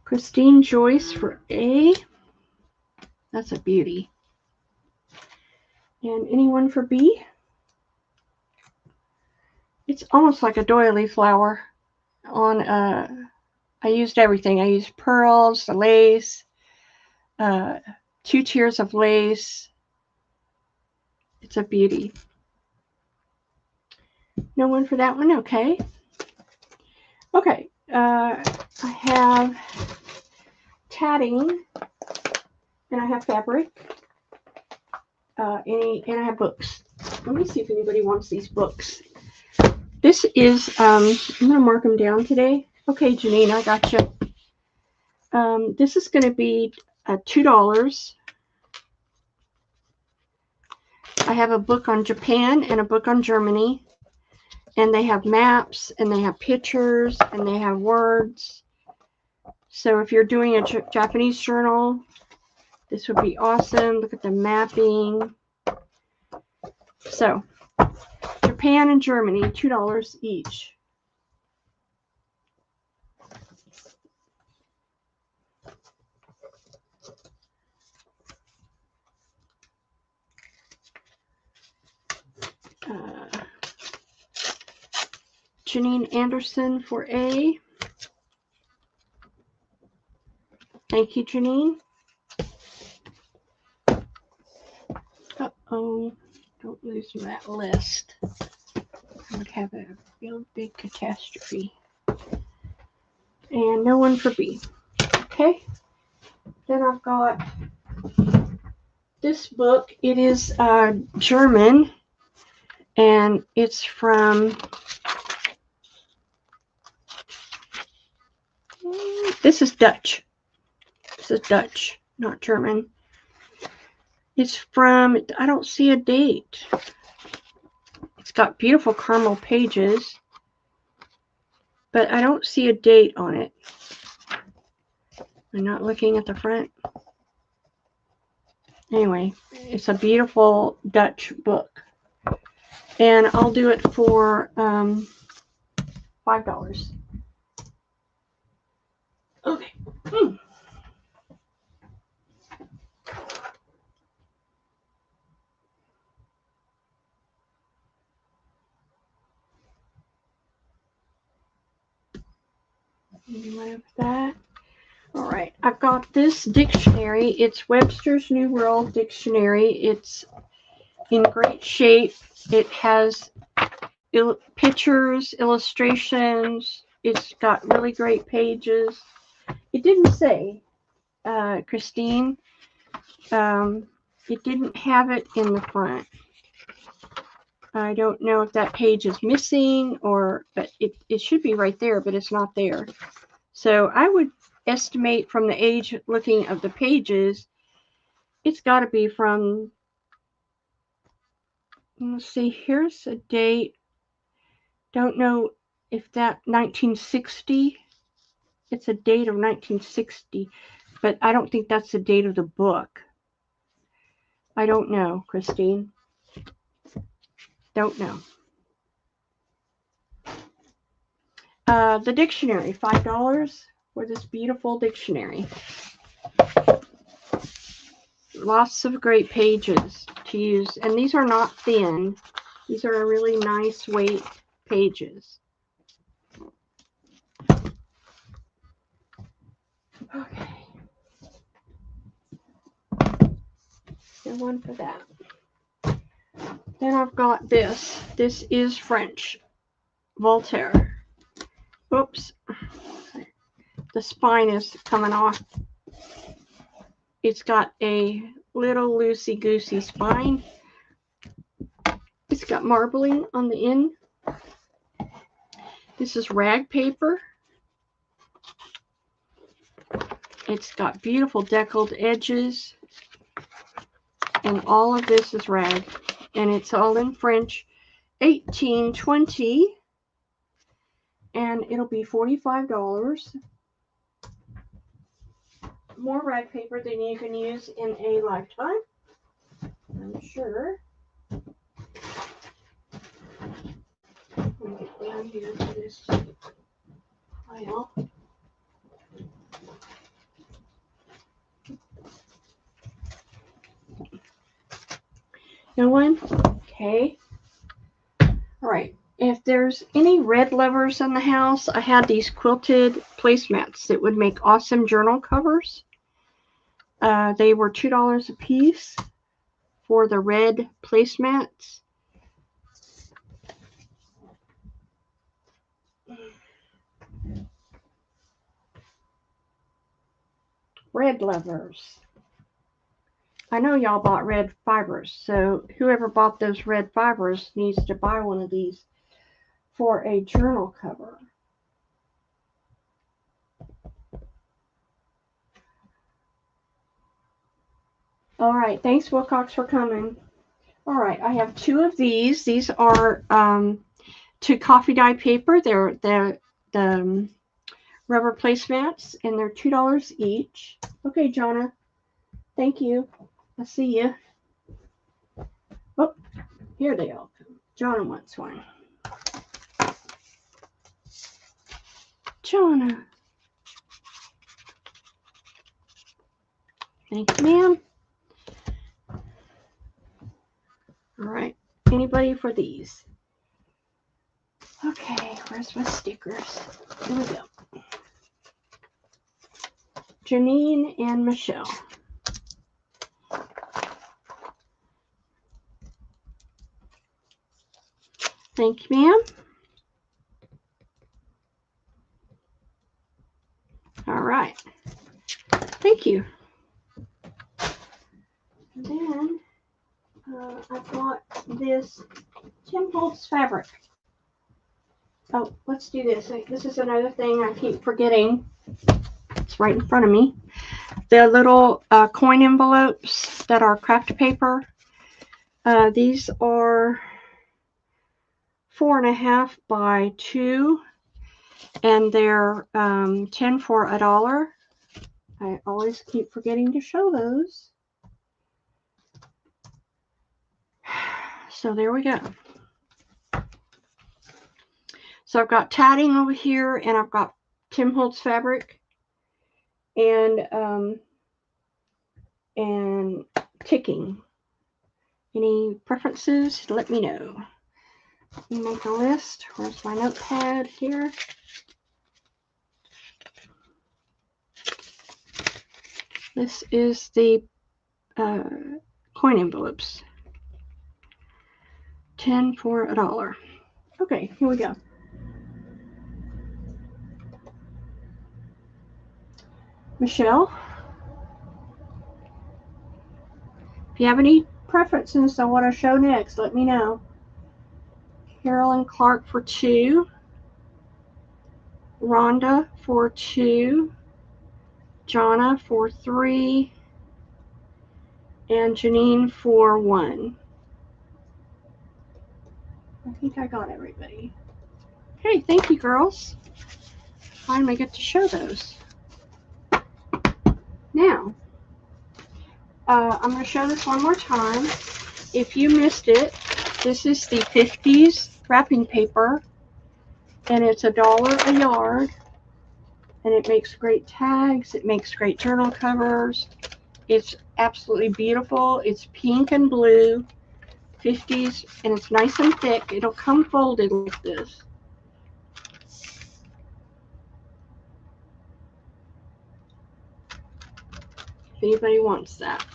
Speaker 1: Christine Joyce for A. That's a beauty. And anyone for B? It's almost like a doily flower. I used everything. I used pearls, the lace, 2 tiers of lace. It's a beauty. No one for that one? Okay. Okay. I have tatting, and I have fabric, and I have books. Let me see if anybody wants these books. This is, I'm going to mark them down today. Okay, Janine, I got you. This is going to be $2. I have a book on Japan and a book on Germany. And they have maps, and they have pictures, and they have words. So if you're doing a Japanese journal, this would be awesome. Look at the mapping. So, Japan and Germany, $2 each. Janine Anderson for A. Thank you, Janine. Uh-oh, don't lose that list. I would have a real big catastrophe. And no one for B. Okay. Then I've got this book. It is German, and it's from, this is Dutch. This is Dutch, not German. It's from, I don't see a date. It's got beautiful caramel pages, but I don't see a date on it. I'm not looking at the front. Anyway, it's a beautiful Dutch book. And I'll do it for $5. Okay. Like that. All right, I've got this dictionary. It's Webster's New World Dictionary. It's in great shape. It has pictures, illustrations. It's got really great pages. It didn't say, Christine, it didn't have it in the front. I don't know if that page is missing, but it should be right there, but it's not there. So I would estimate from the age looking of the pages, it's got to be from, let's see, here's a date. Don't know if that 1960. It's a date of 1960, but I don't think that's the date of the book. I don't know, Christine. Don't know. The dictionary, $5 for this beautiful dictionary. Lots of great pages to use, and these are not thin. These are a really nice weight pages. Okay. And one for that. Then I've got this. This is French. Voltaire. Oops. The spine is coming off. It's got a little loosey-goosey spine. It's got marbling on the end. This is rag paper. It's got beautiful deckled edges. And all of this is rag. And it's all in French. 1820. And it'll be $45. More rag paper than you can use in a lifetime, I'm sure. Let me get down here to this pile. No one? Okay. All right. If there's any red lovers in the house, I had these quilted placemats that would make awesome journal covers. They were $2 a piece. for the red placemats. Red lovers. I know y'all bought red fibers, so whoever bought those red fibers needs to buy one of these for a journal cover. All right, thanks Wilcox for coming. All right, I have 2 of these. These are to coffee dye paper. They're the rubber placemats, and they're $2 each. Okay, Jonna. Thank you. I see you. Oh, here they all come. Jonna wants one. Jonna. Thank you, ma'am. All right. Anybody for these? Okay, where's my stickers? Here we go. Janine and Michelle. Thank you, ma'am. All right. Thank you. And then I've got this Tim Holtz fabric. Oh, let's do this. This is another thing I keep forgetting. It's right in front of me. The little coin envelopes that are craft paper. These are 4.5 by 2, and they're 10 for $1. I always keep forgetting to show those. So there we go. So I've got tatting over here, and I've got Tim Holtz fabric, and ticking. Any preferences? Let me know. Let me make a list. Where's my notepad here? This is the coin envelopes. 10 for $1. Okay, here we go. Michelle, if you have any preferences on what I show next, let me know. Carolyn Clark for 2. Rhonda for 2. Jonna for 3. And Janine for 1. I think I got everybody. Okay, thank you, girls. Finally get to show those. Now, I'm going to show this one more time. If you missed it, this is the 50s wrapping paper, and it's $1 a yard, and it makes great tags. It makes great journal covers. It's absolutely beautiful. It's pink and blue, 50s, and it's nice and thick. It'll come folded like this. If anybody wants that.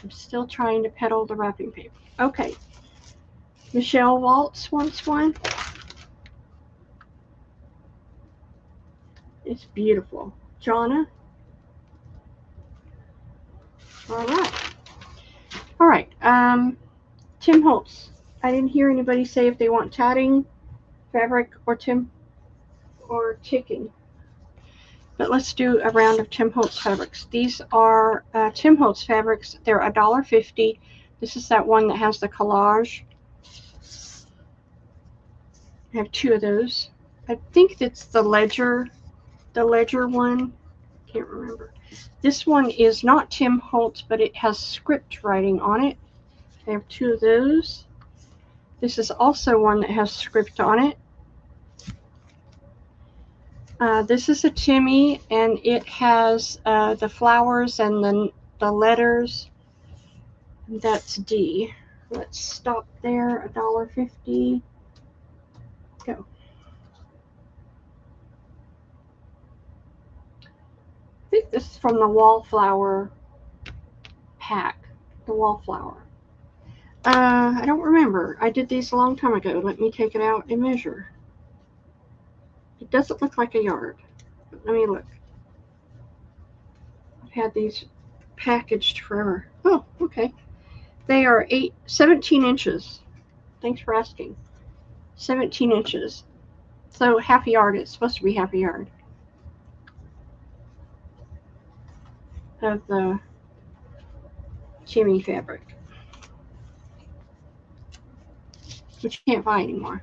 Speaker 1: I'm still trying to peddle the wrapping paper. Okay. Michelle Waltz wants one. It's beautiful. Jonna. All right. All right. Tim Holtz. I didn't hear anybody say if they want tatting, fabric, or ticking. But let's do a round of Tim Holtz fabrics. These are Tim Holtz fabrics. They're $1.50. This is that one that has the collage. I have 2 of those. I think it's the Ledger one. Can't remember. This one is not Tim Holtz, but it has script writing on it. I have 2 of those. This is also one that has script on it. This is a Timmy, and it has the flowers and the letters. That's D. Let's stop there. $1.50. Go. I think this is from the Wallflower pack. The wallflower. I don't remember. I did these a long time ago. Let me take it out and measure. It doesn't look like a yard. But let me look. I've had these packaged forever. Oh, okay. They are 17 inches. Thanks for asking. 17 inches. So half a yard. It's supposed to be half a yard of the Timmy fabric, which you can't buy anymore.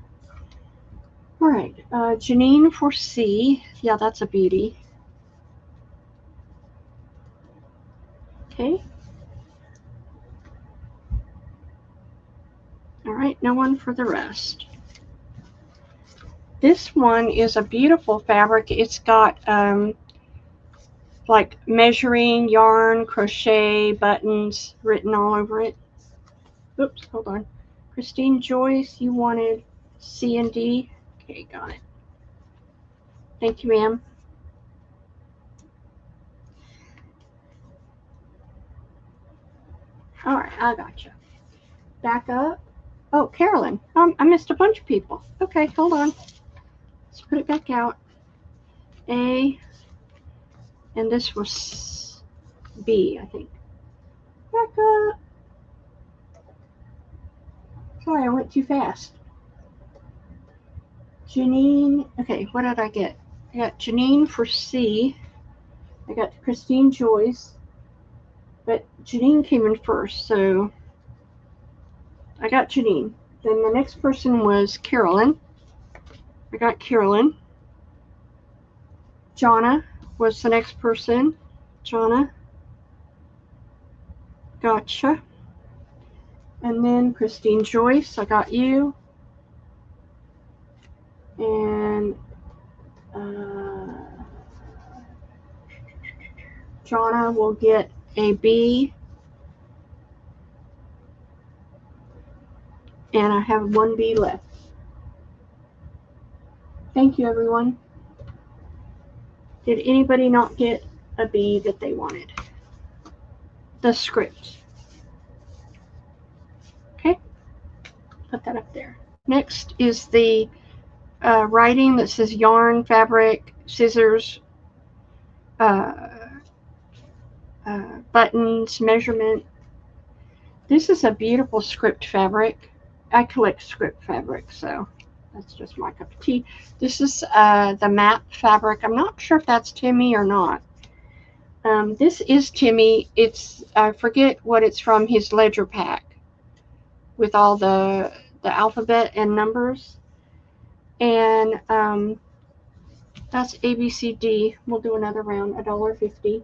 Speaker 1: All right, Janine for C. Yeah, that's a beauty. Okay. All right, no one for the rest. This one is a beautiful fabric. It's got like measuring, yarn, crochet, buttons written all over it. Oops, hold on. Christine Joyce, you wanted C and D? Okay, got it. Thank you, ma'am. All right, I got you. Back up. Oh, Carolyn. I missed a bunch of people. Okay, hold on. Let's put it back out. A, and this was B, I think. Back up. Sorry, I went too fast. Janine. Okay, what did I get? I got Janine for C. I got Christine Joyce. But Janine came in first, so I got Janine. Then the next person was Carolyn. I got Carolyn. Jonna was the next person. Jonna. Gotcha. And then Christine Joyce, I got you. And Jonna will get a B. And I have one B left. Thank you, everyone. Did anybody not get a B that they wanted? The script. Okay, put that up there. Next is the writing that says yarn, fabric, scissors, buttons, measurement. This is a beautiful script fabric. I collect script fabric, so that's just my cup of tea. This is the map fabric. I'm not sure if that's Timmy or not. This is Timmy. It's, I forget what it's from, his ledger pack with all the alphabet and numbers. And that's ABCD. We'll do another round, $1.50.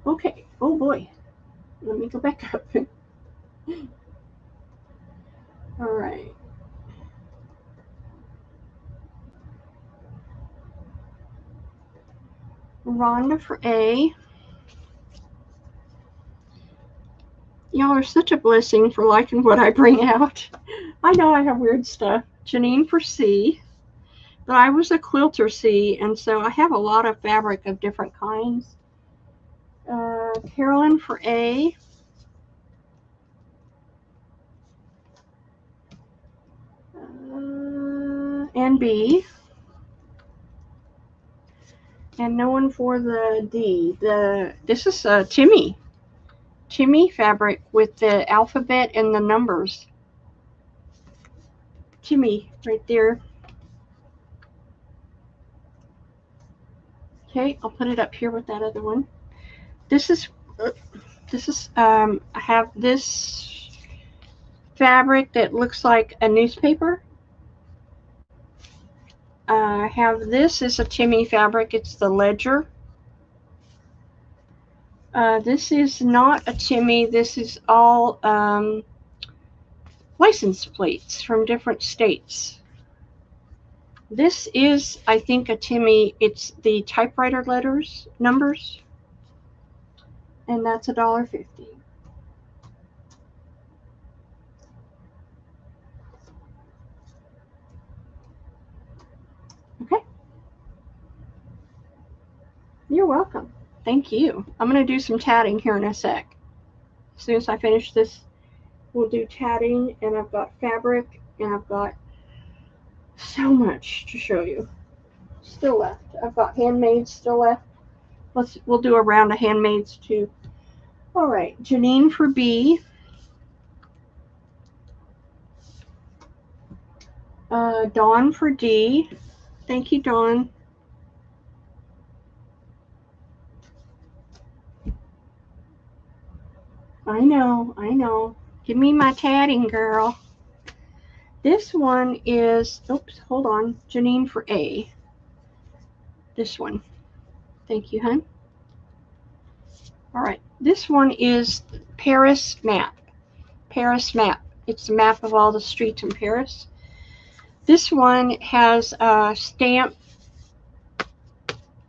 Speaker 1: Okay. Oh boy. Let me go back up. All right. Rhonda for A. Y'all are such a blessing for liking what I bring out. I know I have weird stuff. Janine for C. But I was a quilter C, and so I have a lot of fabric of different kinds. Carolyn for A. And B. And no one for the D. This is Timmy. Timmy fabric with the alphabet and the numbers. Timmy right there. Okay, I'll put it up here with that other one. This is I have this fabric that looks like a newspaper. I have this is a Timmy fabric. It's the ledger. This is not a Timmy. This is all license plates from different states. This is, I think, a Timmy. It's the typewriter letters, numbers, and that's $1.50. You're welcome. Thank you. I'm going to do some tatting here in a sec. As soon as I finish this, we'll do tatting, and I've got fabric, and I've got so much to show you. Still left. I've got handmaids still left. We'll do a round of handmaids too. All right, Janine for B. Dawn for D. Thank you, Dawn. I know. Give me my tatting, girl. This one is, oops, hold on. Janine for A. This one. Thank you, hon. All right, this one is Paris map. Paris map. It's a map of all the streets in Paris. This one has a stamp.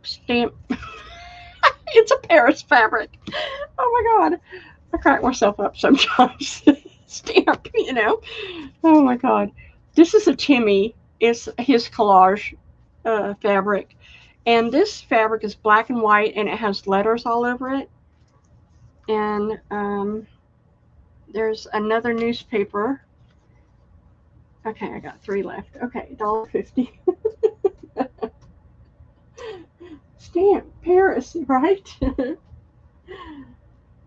Speaker 1: It's a Paris fabric. Oh my God. I crack myself up sometimes. Stamp, you know. Oh my God. This is a Timmy. It's his collage fabric. And this fabric is black and white, and it has letters all over it. And there's another newspaper. Okay, I got 3 left. Okay, $1.50. Stamp, Paris, right?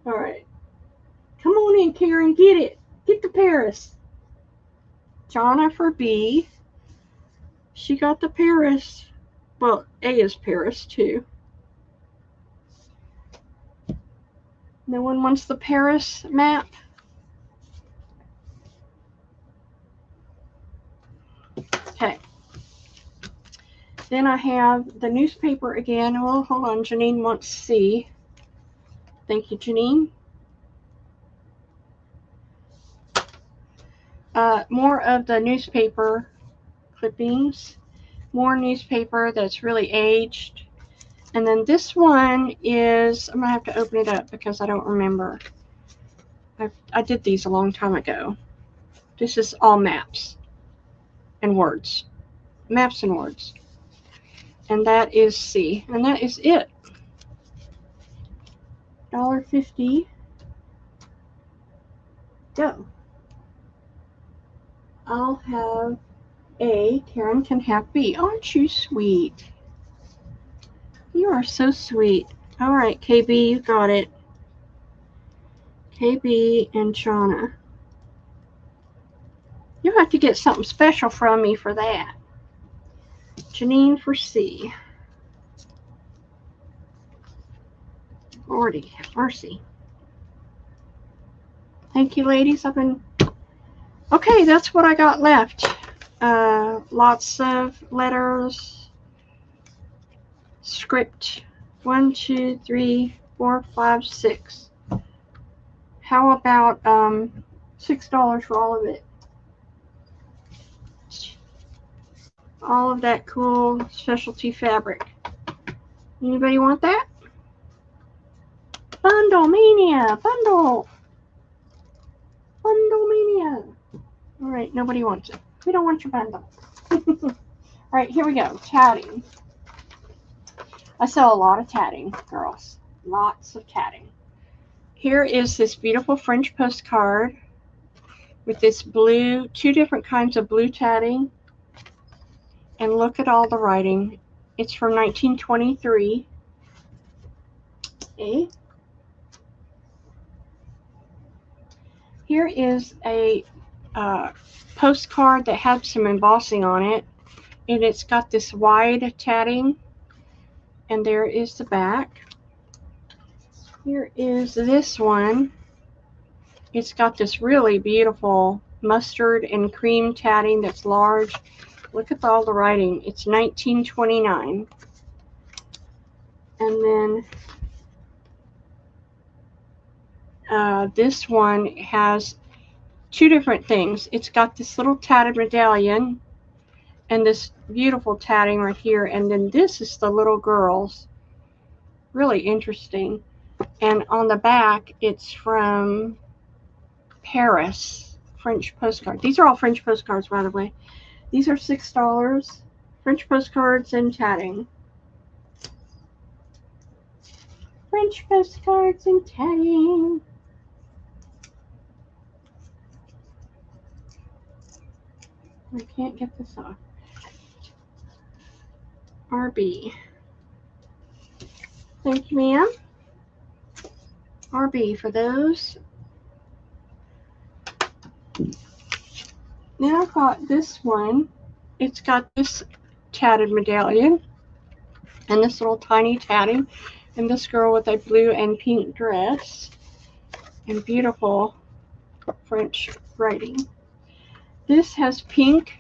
Speaker 1: All right. Come on in, Karen, get it. Get the Paris. Jonna for B. She got the Paris. Well, A is Paris too. No one wants the Paris map? Okay. Then I have the newspaper again. Well, hold on. Janine wants C. Thank you, Janine. More of the newspaper clippings. More newspaper that's really aged. And then this one is, I'm going to have to open it up because I don't remember. I did these a long time ago. This is all maps and words. Maps and words. And that is C. And that is it. $1.50. Go. I'll have A. Karen can have B. Aren't you sweet? You are so sweet. All right, KB, you got it. KB and Jonna. You'll have to get something special from me for that. Janine for C. Lordy, have mercy. Thank you, ladies. Okay, that's what I got left. Lots of letters. Script. 1, 2, 3, 4, 5, 6. How about $6 for all of it? All of that cool specialty fabric. Anybody want that? Bundle Mania! Bundle Mania! Alright, nobody wants it. We don't want your bundle. Alright, here we go. Tatting. I sell a lot of tatting, girls. Lots of tatting. Here is this beautiful French postcard with this blue, 2 different kinds of blue tatting. And look at all the writing. It's from 1923. Okay. Here is a postcard that had some embossing on it. And it's got this wide tatting. And there is the back. Here is this one. It's got this really beautiful mustard and cream tatting that's large. Look at all the writing. It's 1929. And then this one has 2 different things. It's got this little tatted medallion and this beautiful tatting right here. And then this is the little girls. Really interesting. And on the back, it's from Paris, French postcard. These are all French postcards, by the way. These are $6. French postcards and tatting. French postcards and tatting. I can't get this off. RB. Thank you, ma'am. RB for those. Then I've got this one. It's got this tatted medallion and this little tiny tatting, and this girl with a blue and pink dress and beautiful French writing. This has pink,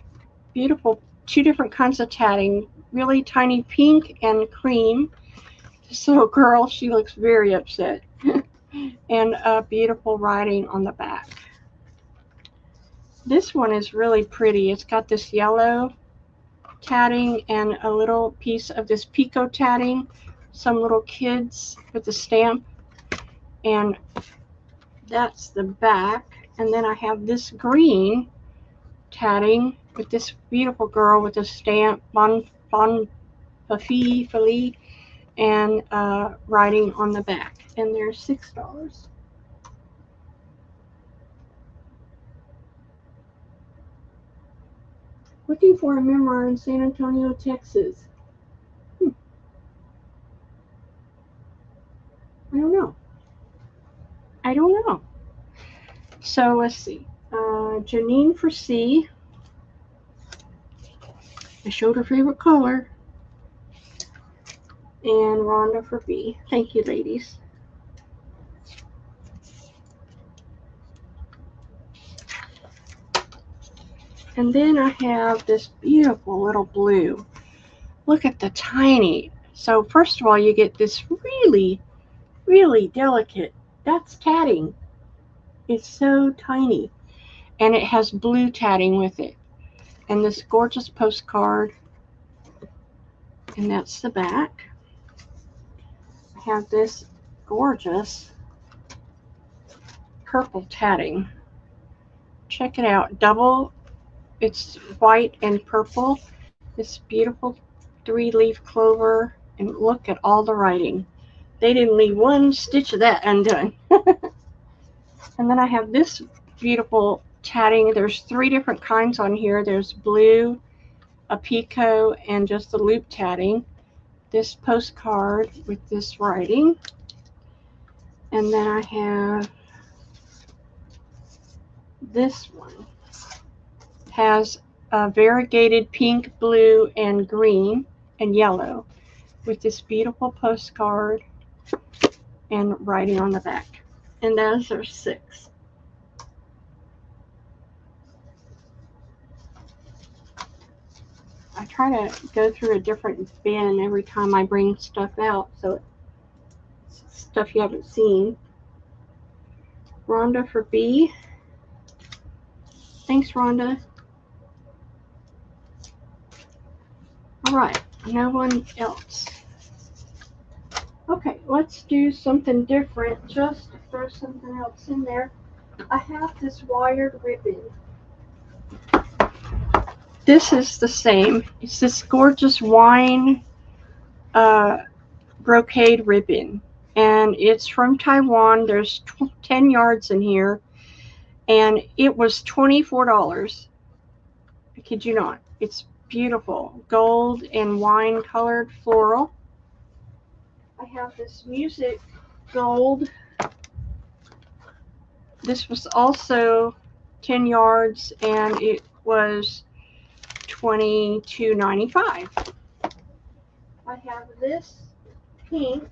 Speaker 1: beautiful, two different kinds of tatting, really tiny pink and cream. This little girl, she looks very upset. And a beautiful writing on the back. This one is really pretty. It's got this yellow tatting and a little piece of this picot tatting, some little kids with the stamp, and that's the back. And then I have this green tatting with this beautiful girl with a stamp, Bon Fili, and writing on the back. And they're $6. Looking for a memoir in San Antonio, Texas. I don't know. So let's see. Janine for C. I showed her favorite color. And Rhonda for B. Thank you, ladies. And then I have this beautiful little blue. Look at the tiny. So first of all, you get this really, really delicate. That's tatting. It's so tiny. And it has blue tatting with it. And this gorgeous postcard. And that's the back. I have this gorgeous purple tatting. Check it out. Double. It's white and purple. This beautiful 3-leaf clover. And look at all the writing. They didn't leave one stitch of that undone. And then I have this beautiful tatting. There's 3 different kinds on here. There's blue, a picot, and just the loop tatting. This postcard with this writing. And then I have this one. Has a variegated pink, blue, and green, and yellow with this beautiful postcard and writing on the back. And those are $6. I try to go through a different bin every time I bring stuff out, so it's stuff you haven't seen. Rhonda for B. Thanks, Rhonda. All right, no one else. Okay, let's do something different, just to throw something else in there. I have this wired ribbon. This is the same. It's this gorgeous wine brocade ribbon. And it's from Taiwan. There's 10 yards in here. And it was $24. I kid you not. It's beautiful. Gold and wine colored floral. I have this music gold. This was also 10 yards and it was $22.95. I have this pink.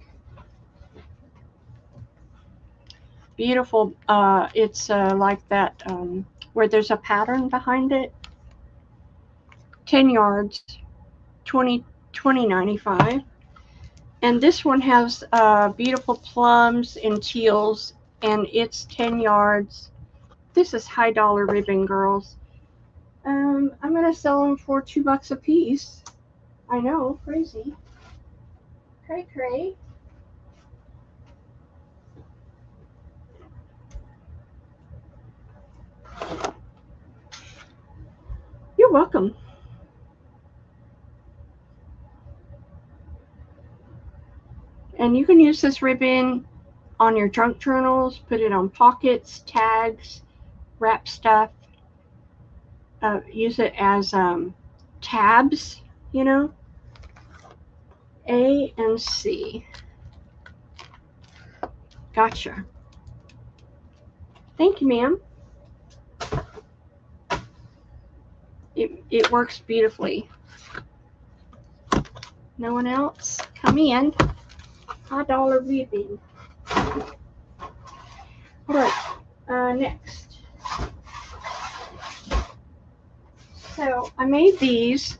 Speaker 1: Beautiful. It's like that where there's a pattern behind it. 10 yards, $20.95. And this one has beautiful plums and teals, and it's 10 yards. This is high dollar ribbon, girls. I'm gonna sell them for $2 a piece. I know, crazy. Cray. You're welcome. And you can use this ribbon on your junk journals, put it on pockets, tags, wrap stuff. Use it as tabs, you know. A and C. Gotcha. Thank you, ma'am. It works beautifully. No one else? Come in. $5 ribbon. Alright, next. So I made these.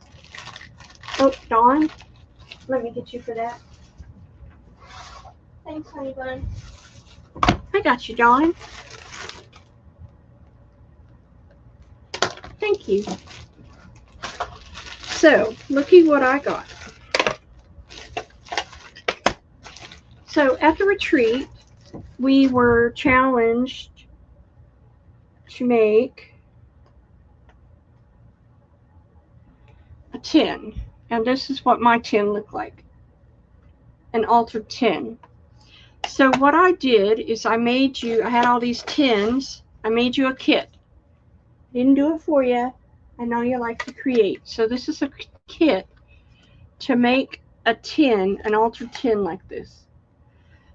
Speaker 1: Oh, Dawn, let me get you for that. Thanks, honey bun. I got you, Dawn. Thank you. So, looky what I got. So, at the retreat, we were challenged to make a tin. And this is what my tin looked like. An altered tin. So what I did is I had all these tins. I made you a kit. Didn't do it for you. I know you like to create. So this is a kit to make a tin, an altered tin like this.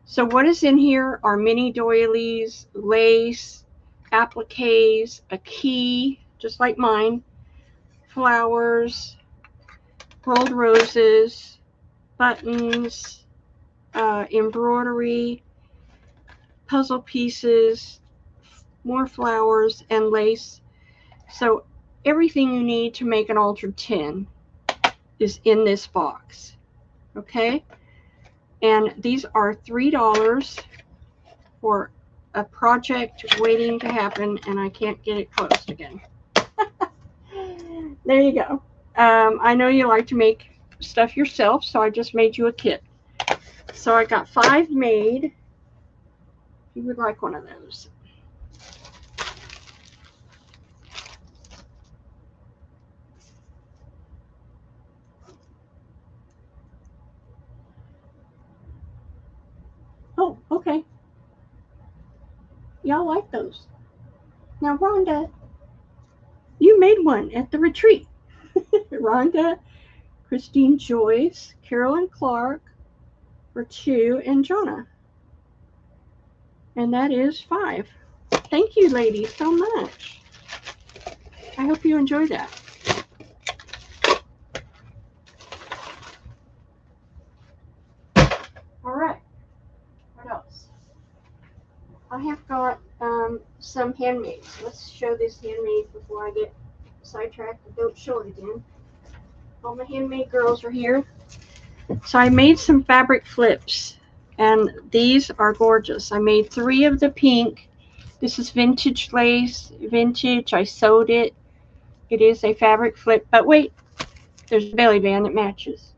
Speaker 1: So what is in here are mini doilies, lace, appliques, a key, just like mine, flowers, gold roses, buttons, embroidery, puzzle pieces, more flowers, and lace. So everything you need to make an altered tin is in this box. Okay? And these are $3 for a project waiting to happen, and I can't get it closed again. There you go. I know you like to make stuff yourself, so I just made you a kit. So I got 5 made. If you would like one of those. Oh, okay. Y'all like those. Now, Rhonda, you made one at the retreat. Rhonda, Christine Joyce, Carolyn Clark for 2, and Jonah. And that is 5. Thank you, ladies, so much. I hope you enjoy that. All right. What else? I have got some handmade. Let's show this handmade before I get sidetracked and don't show it again. All my handmade girls are here. So I made some fabric flips, and these are gorgeous. I made 3 of the pink. This is vintage lace, vintage. I sewed it. It is a fabric flip, but wait, there's a belly band that matches.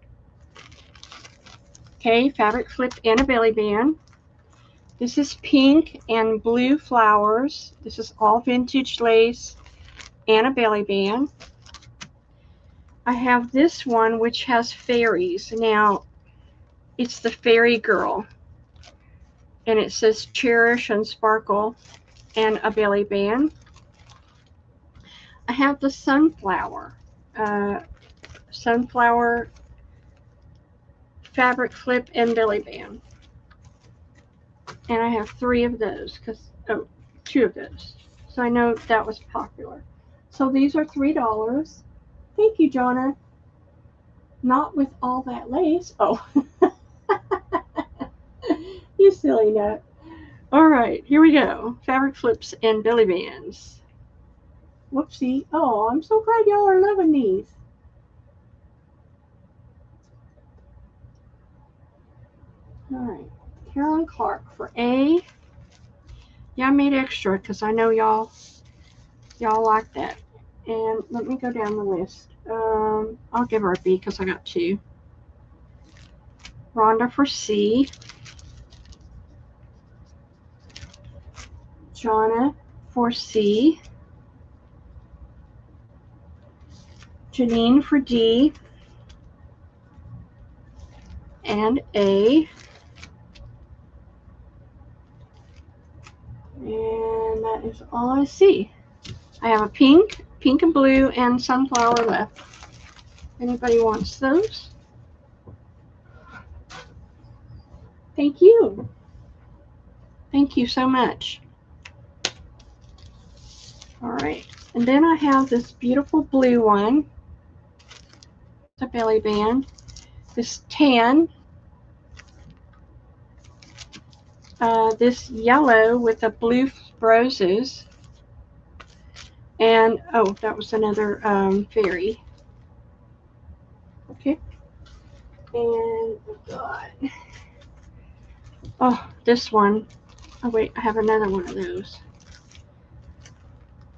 Speaker 1: Okay, fabric flip and a belly band. This is pink and blue flowers. This is all vintage lace and a belly band. I have this one which has fairies. Now, it's the fairy girl. And it says cherish and sparkle and a belly band. I have the sunflower. Sunflower fabric flip and belly band. And I have 3 of those, 2 of those. So I know that was popular. So these are $3. Thank you, Jonah. Not with all that lace. Oh. You silly nut. All right, here we go. Fabric flips and belly bands. Whoopsie. Oh, I'm so glad y'all are loving these. All right. Carolyn Clark for A. Yeah, I made extra because I know y'all like that. And let me go down the list. I'll give her a B because I got 2. Rhonda for C. Jonna for C. Janine for D. And A. that is all I see. I have a pink, pink and blue, and sunflower left. Anybody wants those? Thank you. Thank you so much. All right. And then I have this beautiful blue one. It's a belly band. This tan. This yellow with the blue roses. And, oh, that was another fairy. Okay. And, oh, God. Oh, this one. Oh, wait, I have another one of those.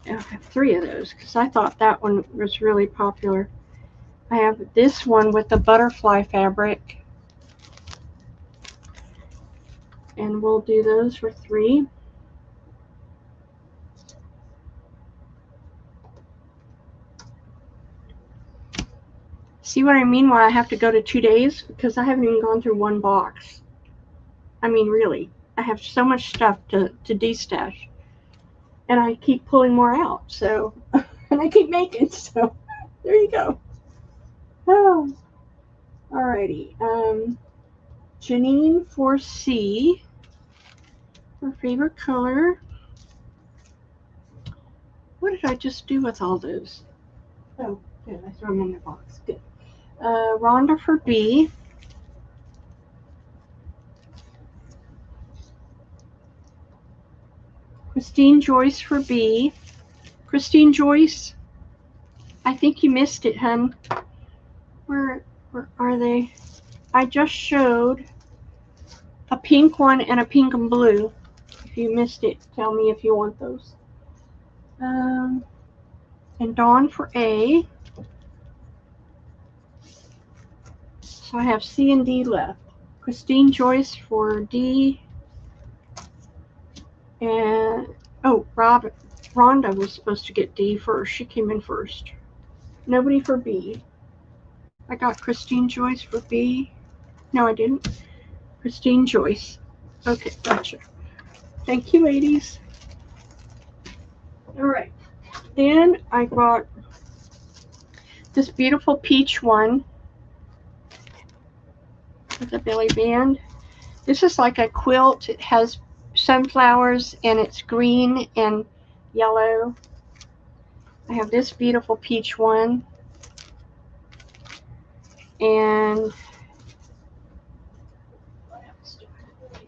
Speaker 1: I have 3 of those because I thought that one was really popular. I have this one with the butterfly fabric. And we'll do those for 3. See what I mean why I have to go to 2 days? Because I haven't even gone through 1 box. I mean, really. I have so much stuff to de-stash. And I keep pulling more out. So, and I keep making. So, there you go. Oh. Alrighty. Janine 4C. Her favorite color. What did I just do with all those? Oh, good. I threw them in the box. Good. Rhonda for B. Christine Joyce for B. Christine Joyce, I think you missed it, hun. Where are they? I just showed a pink one and a pink and blue. If you missed it, tell me if you want those. And Dawn for A. So I have C and D left. Christine Joyce for D. And, oh, Rhonda was supposed to get D first. She came in first. Nobody for B. I got Christine Joyce for B. No, I didn't. Christine Joyce. Okay, gotcha. Thank you, ladies. All right. Then I got this beautiful peach one with a belly band. This is like a quilt. It has sunflowers and it's green and yellow. I have this beautiful peach one. And what else do I have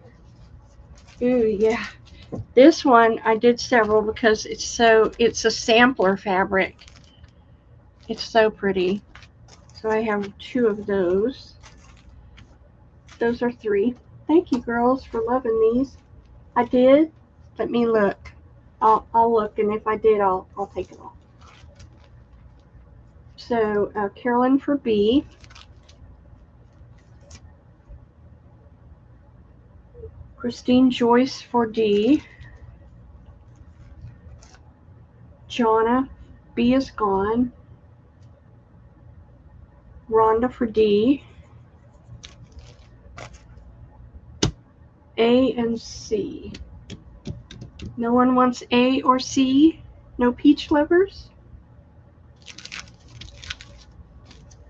Speaker 1: here? Ooh, yeah. This one I did several because it's a sampler fabric. It's so pretty. So I have 2 of those. Those are 3. Thank you, girls, for loving these. I did. Let me look. I'll look, and if I did, I'll take it off. So Carolyn for B. Christine Joyce for D. Jonna, B is gone. Rhonda for D. A and C. No one wants A or C? No peach lovers?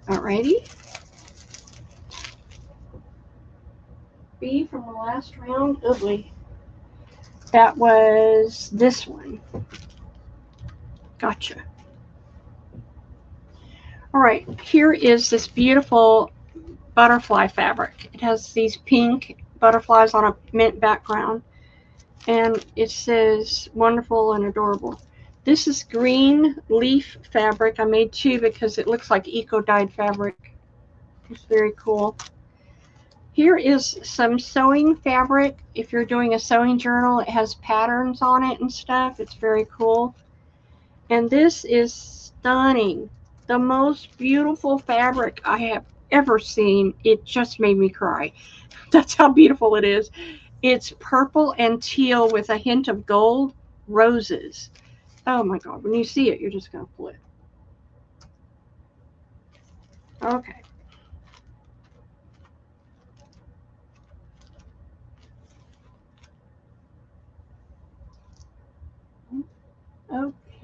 Speaker 1: Alrighty. B from the last round. Oh boy. That was this one. Gotcha. All right, here is this beautiful butterfly fabric. It has these pink butterflies on a mint background, and it says wonderful and adorable. This is green leaf fabric. I made 2 because it looks like eco-dyed fabric. It's very cool. Here is some sewing fabric. If you're doing a sewing journal, it has patterns on it and stuff. It's very cool. And this is stunning. The most beautiful fabric I have ever seen. It just made me cry. That's how beautiful it is. It's purple and teal with a hint of gold roses. Oh my God, when you see it, you're just going to flip. Okay.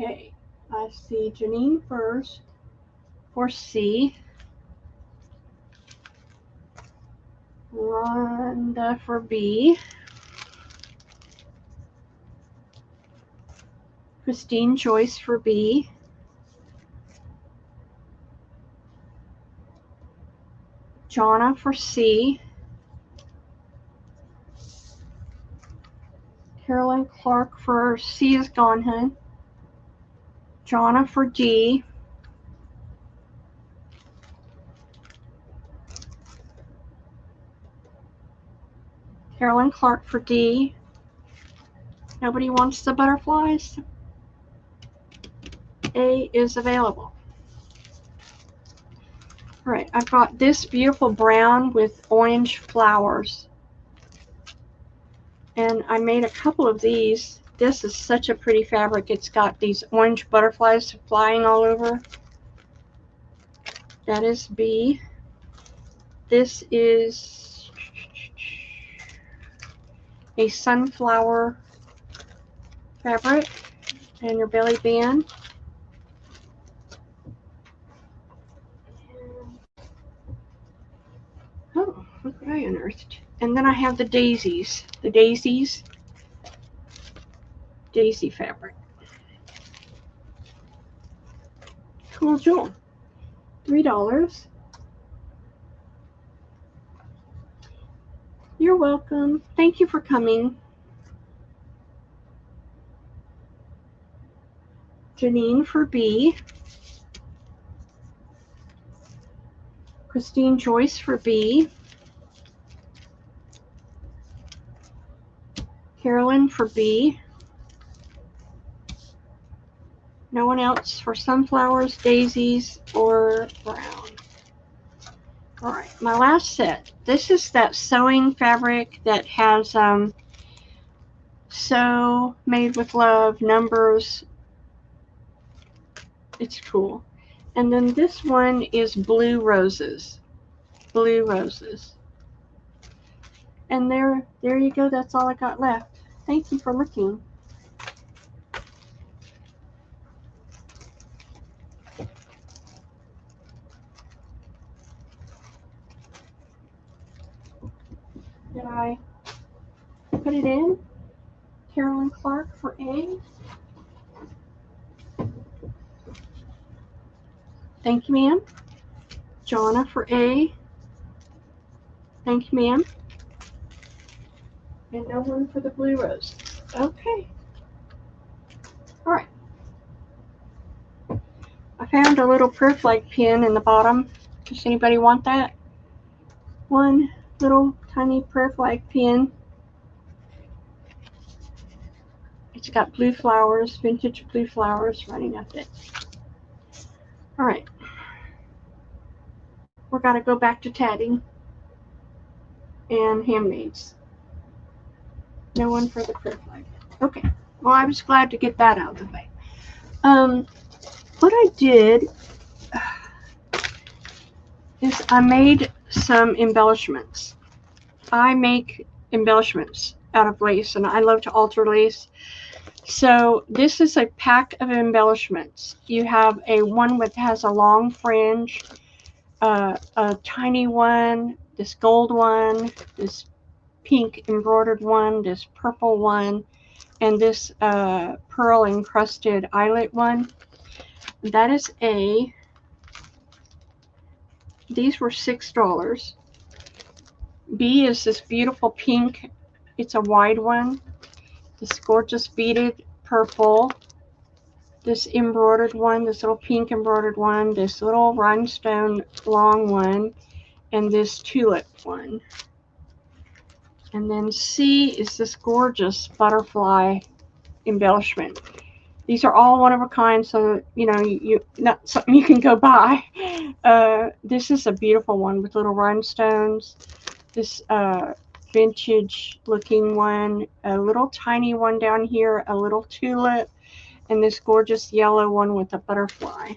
Speaker 1: Okay, I see Janine first for C, Rhonda for B, Christine Joyce for B, Jonna for C, Carolyn Clark for C is gone, hun. Jonna for D, Carolyn Clark for D. Nobody wants the butterflies? A is available. All right, I've got this beautiful brown with orange flowers. And I made a couple of these. This is such a pretty fabric. It's got these orange butterflies flying all over. That is B. This is a sunflower fabric and your belly band. Oh, look what I unearthed. And then I have the daisies. The daisy fabric. Cool jewel. $3. You're welcome. Thank you for coming. Janine for B. Christine Joyce for B. Carolyn for B. No one else for sunflowers, daisies, or brown. All right, my last set. This is that sewing fabric that has sew, made with love, numbers. It's cool. And then this one is blue roses. Blue roses. And there you go. That's all I got left. Thank you for looking. Did I put it in? Carolyn Clark for A. Thank you, ma'am. Jonna for A. Thank you, ma'am. And no one for the blue rose. Okay. All right. I found a little prayer flag pin in the bottom. Does anybody want that? One little tiny prayer flag pin. It's got blue flowers, vintage blue flowers running up it. All right. We're going to go back to tatting and handmaids. No one for the prayer flag. Okay. Well, I was glad to get that out of the way. What I did is I made some embellishments. I make embellishments out of lace, and I love to alter lace. So this is a pack of embellishments. You have a one that has a long fringe, a tiny one, this gold one, this pink embroidered one, this purple one, and this pearl encrusted eyelet one. That is A. These were $6. B is this beautiful pink. It's a wide one. This gorgeous beaded purple. This embroidered one, this little pink embroidered one, this little rhinestone long one, and this tulip one. And then C is this gorgeous butterfly embellishment. These are all one of a kind, so you know, not something you can go buy. This is a beautiful one with little rhinestones. This vintage looking one, a little tiny one down here, a little tulip, and this gorgeous yellow one with a butterfly.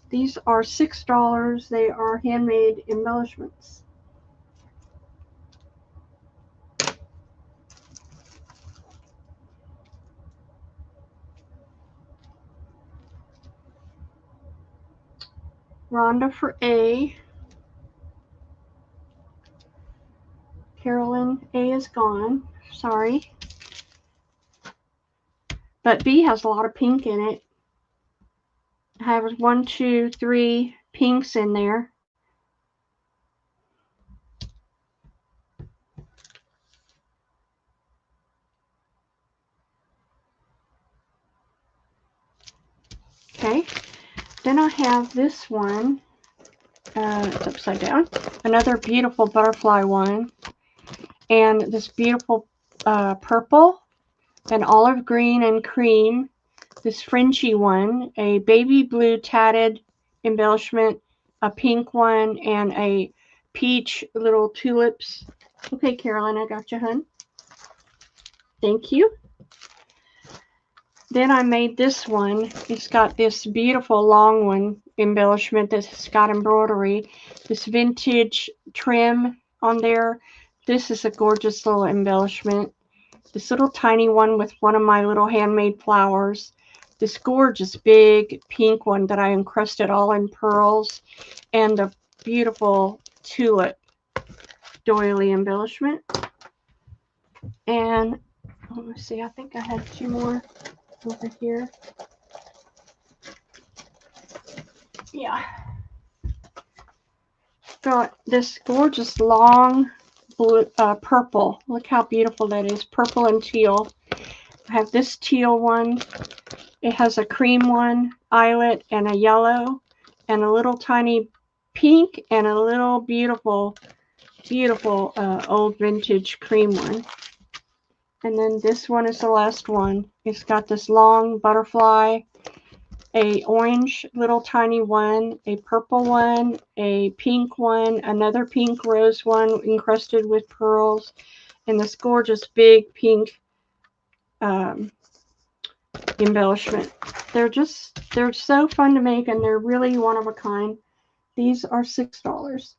Speaker 1: These are $6. They are handmade embellishments. Rhonda for A. Carolyn, A is gone. Sorry. But B has a lot of pink in it. I have 1, 2, 3 pinks in there. Okay. Then I have this one. It's upside down. Another beautiful butterfly one. And this beautiful purple and olive green and cream. This fringy one, a baby blue tatted embellishment, a pink one, and a peach little tulips. Okay, Carolyn, I got you, hun. Thank you. Then I made this one. It's got this beautiful long one embellishment that's got embroidery. This vintage trim on there. This is a gorgeous little embellishment. This little tiny one with one of my little handmade flowers. This gorgeous big pink one that I encrusted all in pearls. And the beautiful tulip doily embellishment. And let me see, I think I had 2 more over here. Yeah. Got this gorgeous long blue, purple. Look how beautiful that is. Purple and teal. I have this teal one. It has a cream one, eyelet, and a yellow, and a little tiny pink, and a little beautiful, beautiful old vintage cream one. And then this one is the last one. It's got this long butterfly, a orange little tiny one, a purple one, a pink one, another pink rose one encrusted with pearls, and this gorgeous big pink embellishment. They're so fun to make, and they're really one of a kind. These are $6.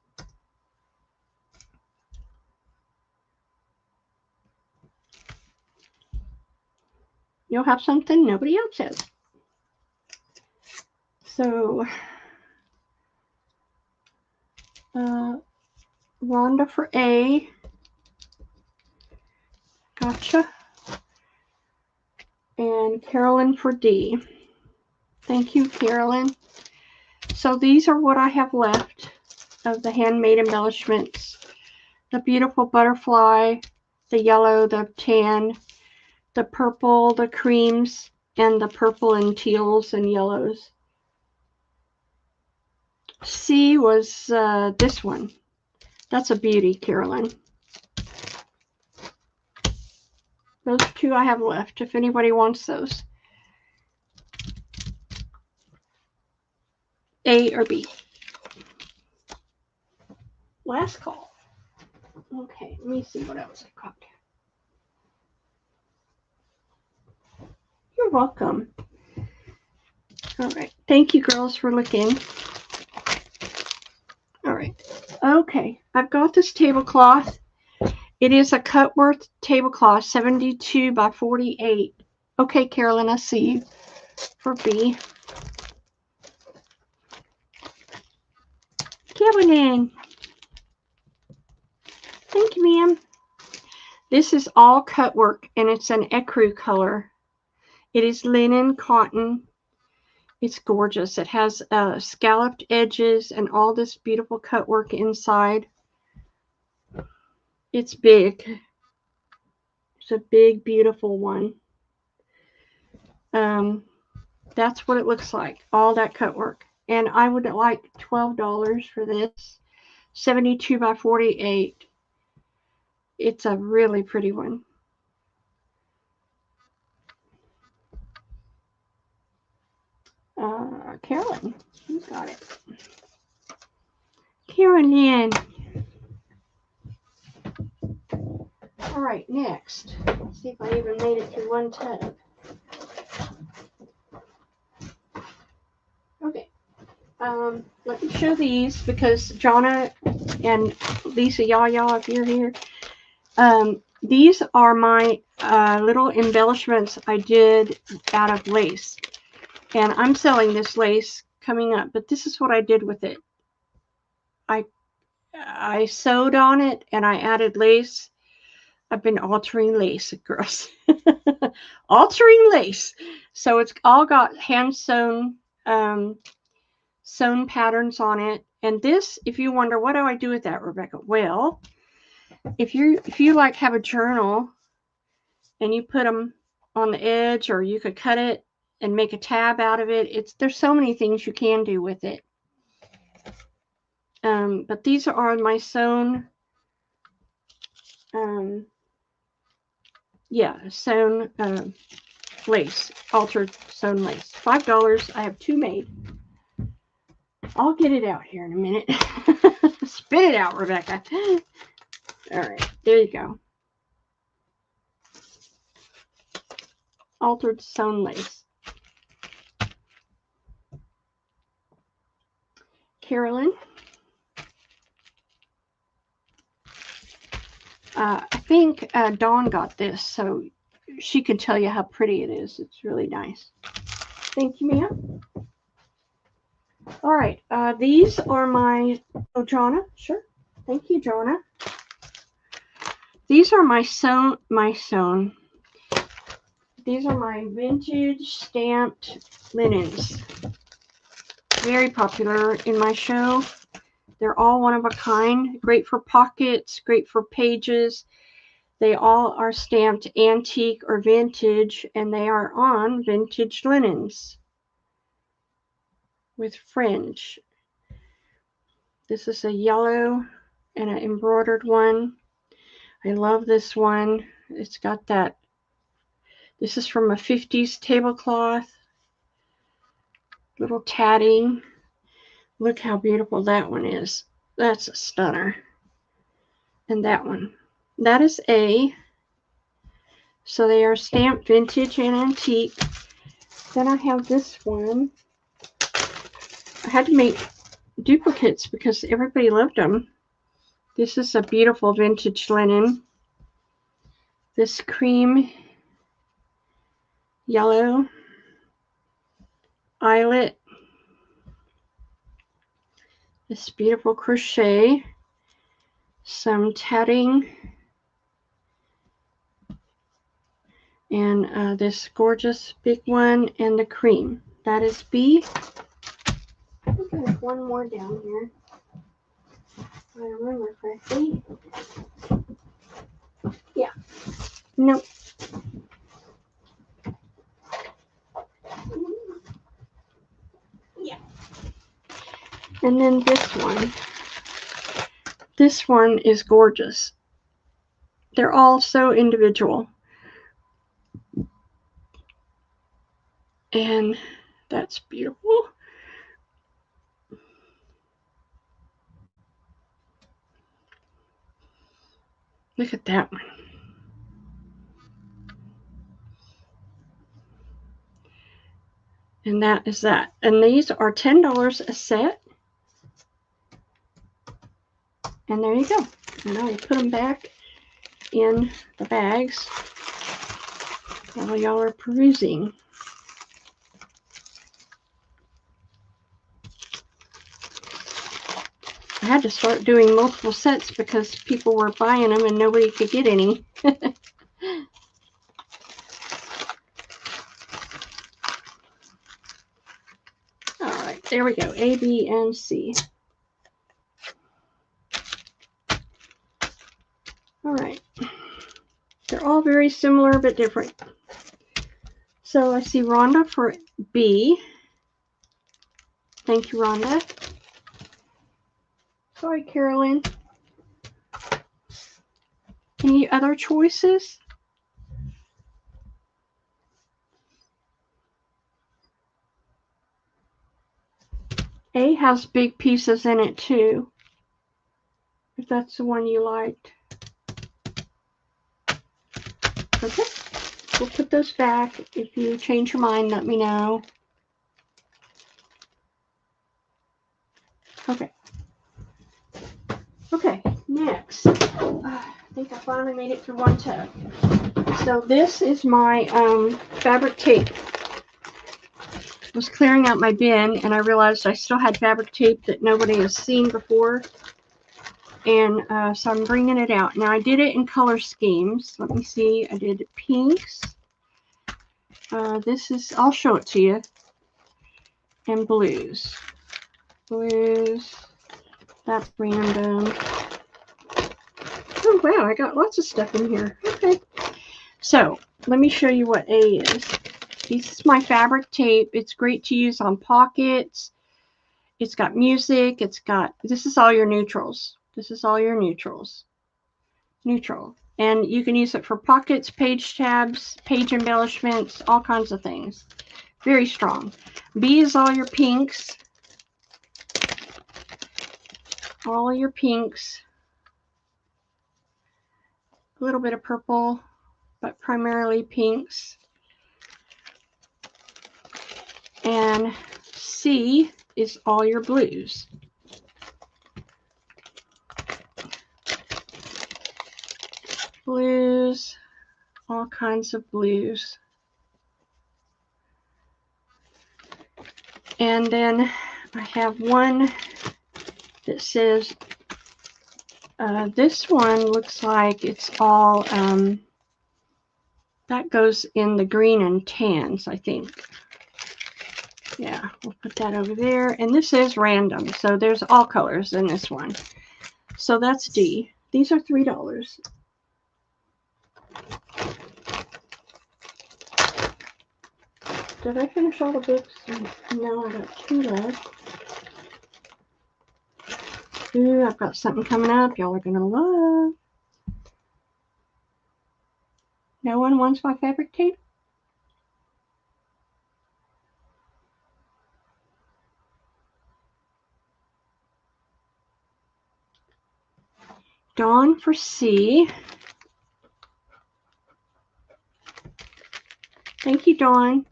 Speaker 1: You'll have something nobody else has. So, Rhonda for A. Gotcha. And Carolyn for D. Thank you, Carolyn. So these are what I have left of the handmade embellishments. The beautiful butterfly, the yellow, the tan, the purple, the creams, and the purple and teals and yellows. C was this one. That's a beauty, Carolyn. Those 2 I have left, if anybody wants those. A or B. Last call. Okay, let me see what else I got. You're welcome. All right. Thank you, girls, for looking. All right. Okay. I've got this tablecloth. It is a Cutworth tablecloth, 72 by 48. Okay, Carolyn, I see you for B. Carolyn. Thank you, ma'am. This is all cut work, and it's an ecru color. It is linen cotton. It's gorgeous. It has scalloped edges and all this beautiful cut work inside. It's big. It's a big, beautiful one. That's what it looks like. All that cut work. And I would like $12 for this. 72 by 48. It's a really pretty one. Carolyn, you got it. Carolyn. All right, next. Let's see if I even made it through one tub. Okay. Let me show these because Jonna and Lisa Yaya, if you're here. These are my little embellishments I did out of lace. And I'm selling this lace coming up, but this is what I did with it. I sewed on it and I added lace. I've been altering lace, girls. Altering lace. So it's all got hand sewn sewn patterns on it. And this, if you wonder, what do I do with that, Rebecca? Well, if you like have a journal and you put them on the edge, or you could cut it and make a tab out of it. There's so many things you can do with it. But these are my sewn, sewn lace, altered sewn lace. $5. I have 2 made. I'll get it out here in a minute. Spit it out, Rebecca. All right, there you go. Altered sewn lace. Carolyn. I think Dawn got this, so she can tell you how pretty it is. It's really nice. Thank you, ma'am. All right, these are my, oh, Jonna, sure. Thank you, Jonna. These are my these are my vintage stamped linens. Very popular in my show. They're all one of a kind. Great for pockets, great for pages. They all are stamped antique or vintage, and they are on vintage linens with fringe. This is a yellow and an embroidered one. I love this one. It's got that. This is from a 50s tablecloth. Little tatting. Look how beautiful that one is. That's a stunner. And that one. That is A. So they are stamped vintage and antique. Then I have this one. I had to make duplicates because everybody loved them. This is a beautiful vintage linen. This cream yellow eyelet. This beautiful crochet. Some tatting. And this gorgeous big one and the cream. That is B. I think there's one more down here. If I remember correctly. Yeah. Nope. Yeah. And then this one. This one is gorgeous. They're all so individual. And that's beautiful. Look at that one. And that is that. And these are $10 a set. And there you go. And I will put them back in the bags while y'all are perusing. I had to start doing multiple sets because people were buying them and nobody could get any. All right, there we go. A, B, and C. All right. They're all very similar but different. So I see Rhonda for B. Thank you, Rhonda. Sorry, Carolyn. Any other choices? A has big pieces in it too, if that's the one you liked. Okay, we'll put those back. If you change your mind, let me know. Okay. Okay, next. I think I finally made it through one tub. So this is my fabric tape. was clearing out my bin and I realized I still had fabric tape that nobody has seen before. And so I'm bringing it out. Now I did it in color schemes. Let me see. I did pinks. This is, I'll show it to you. And blues. Blues. That's random. Oh wow, I got lots of stuff in here. Okay. So let me show you what A is. This is my fabric tape. It's great to use on pockets. It's got music. It's got, this is all your neutrals. This is all your neutrals. Neutral. And you can use it for pockets, page tabs, page embellishments, all kinds of things. Very strong. B is all your pinks. All your pinks. A little bit of purple, but primarily pinks. And C is all your blues. Blues, all kinds of blues. And then I have one that says, this one looks like it's all, that goes in the green and tans, I think. Yeah, we'll put that over there. And this is random, so there's all colors in this one. So that's D. These are $3. Did I finish all the books? No, I got 2 left. Ooh, I've got something coming up y'all are going to love. No one wants my fabric tape? Dawn for C. Thank you, Dawn.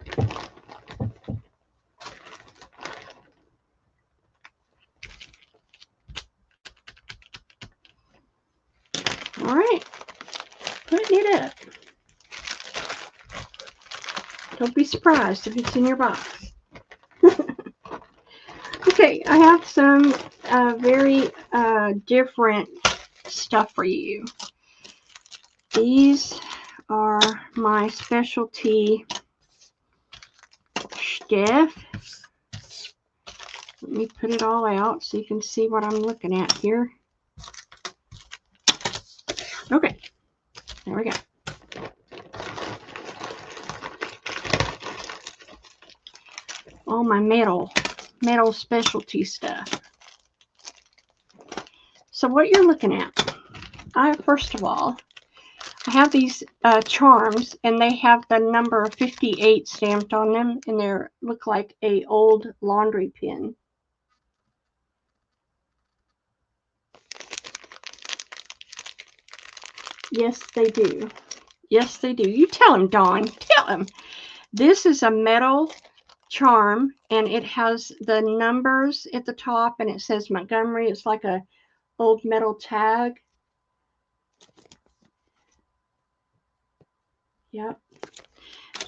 Speaker 1: All right, putting it up. Don't be surprised if it's in your box. Okay, I have some very different stuff for you. These are my specialty stuff. Let me put it all out so you can see what I'm looking at here. Okay, there we go. All my metal specialty stuff. So what you're looking at, first of all, I have these charms, and they have the number 58 stamped on them, and they look like a old laundry pin. Yes, they do. Yes, they do. You tell him, Dawn. Tell him. This is a metal charm, and it has the numbers at the top, and it says Montgomery. It's like a old metal tag. Yep.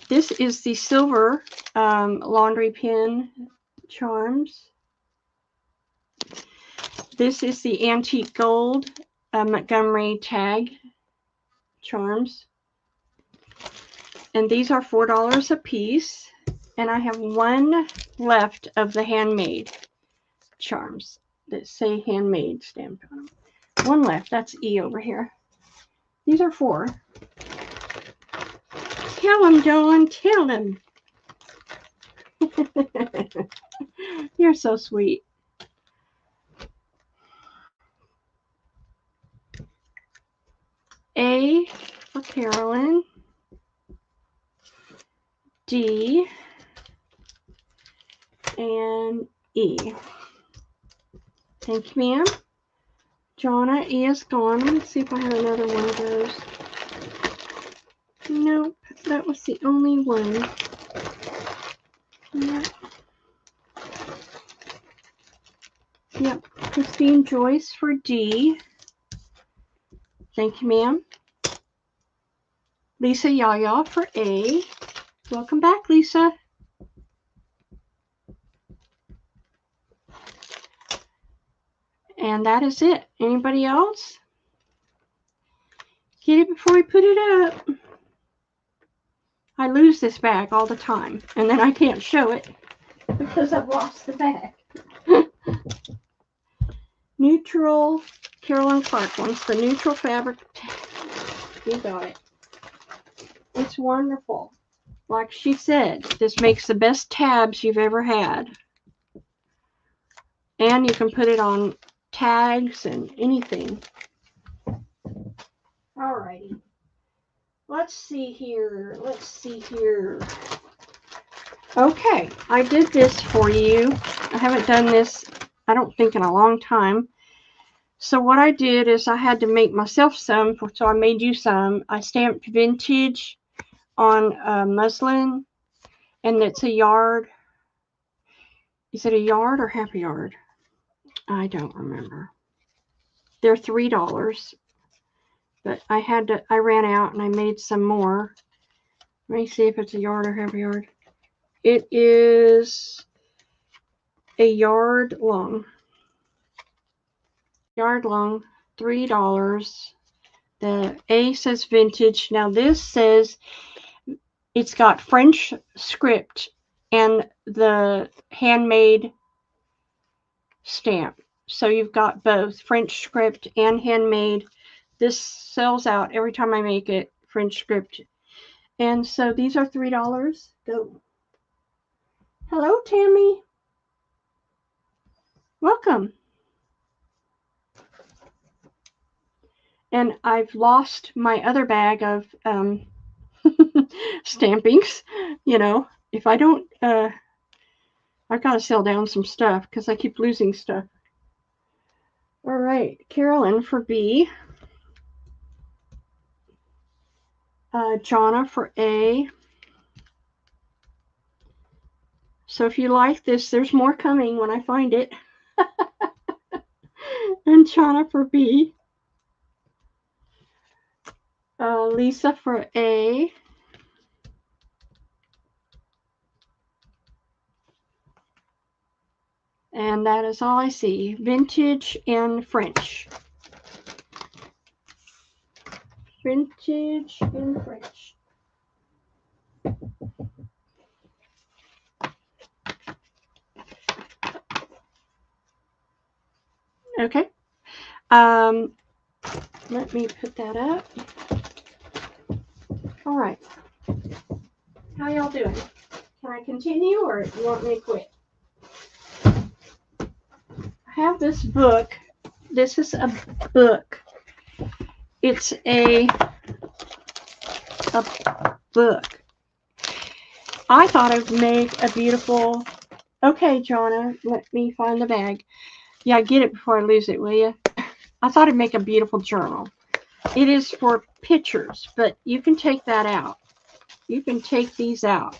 Speaker 1: This is the silver laundry pin charms. This is the antique gold Montgomery tag charms. And these are $4 a piece. And I have one left of the handmade charms that say handmade stamped on them. One left. That's E over here. These are 4. Tell them, Dawn. Tell them. You're so sweet. A for Carolyn. D. And E. Thank you, ma'am. Jonna, E is gone. Let's see if I have another one of those. Nope, that was the only one. Yep, Christine Joyce for D. Thank you, ma'am. Lisa Yaya for A. Welcome back, Lisa. And that is it. Anybody else? Get it before we put it up. I lose this bag all the time, and then I can't show it because I've lost the bag. Neutral, Carolyn Clark wants the neutral fabric. You got it. It's wonderful. Like she said, this makes the best tabs you've ever had. And you can put it on tags and anything. Alrighty. Let's see here. Okay, I did this for you. I haven't done this, I don't think, in a long time. So what I did is I had to make myself some, so I made you some. I stamped vintage on muslin, and it's a yard. Is it a yard or half a yard? I don't remember. They're $3, but I ran out and I made some more. Let me see if it's a yard or half a yard. It is a yard long. $3. The A says vintage. Now this says it's got French script and the handmade stamp. So you've got both French script and handmade. This sells out every time I make it, French script. And so these are $3. Go. Hello, Tammy. Welcome. And I've lost my other bag of stampings. You know, if I don't, I've got to sell down some stuff because I keep losing stuff. All right, Carolyn for B. Jonna for A. So if you like this, there's more coming when I find it. And Jonna for B. Lisa for A. And that is all I see. Vintage and French. Vintage and French. Okay. Let me put that up. All right. How y'all doing? Can I continue or do you want me to quit? I have this book. This is a book. It's a book. I thought I'd make a beautiful... Okay, Jonna, let me find the bag. Yeah, get it before I lose it, will you? I thought I'd make a beautiful journal. It is for pictures, but you can take that out. You can take these out.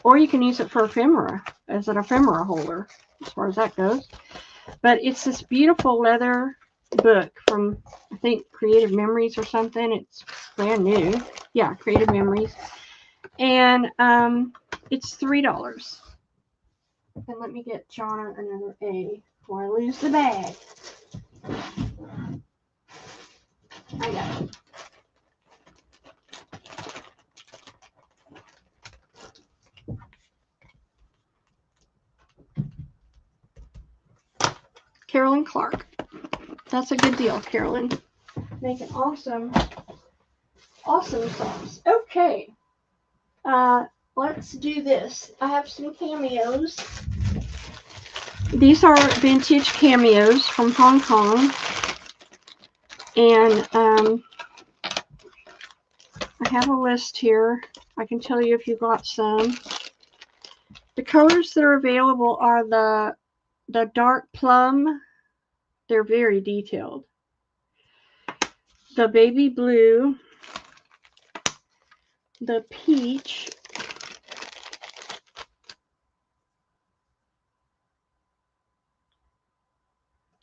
Speaker 1: Or you can use it for ephemera, as an ephemera holder, as far as that goes. But it's this beautiful leather book from, I think, Creative Memories or something. It's brand new. Yeah, Creative Memories. And it's $3. And let me get Jonna another A before I lose the bag. I got it. Carolyn Clark. That's a good deal, Carolyn. Making awesome songs. Okay. Let's do this. I have some cameos. These are vintage cameos from Hong Kong. And I have a list here. I can tell you if you got some. The colors that are available are the dark plum. They're very detailed. The baby blue. The peach.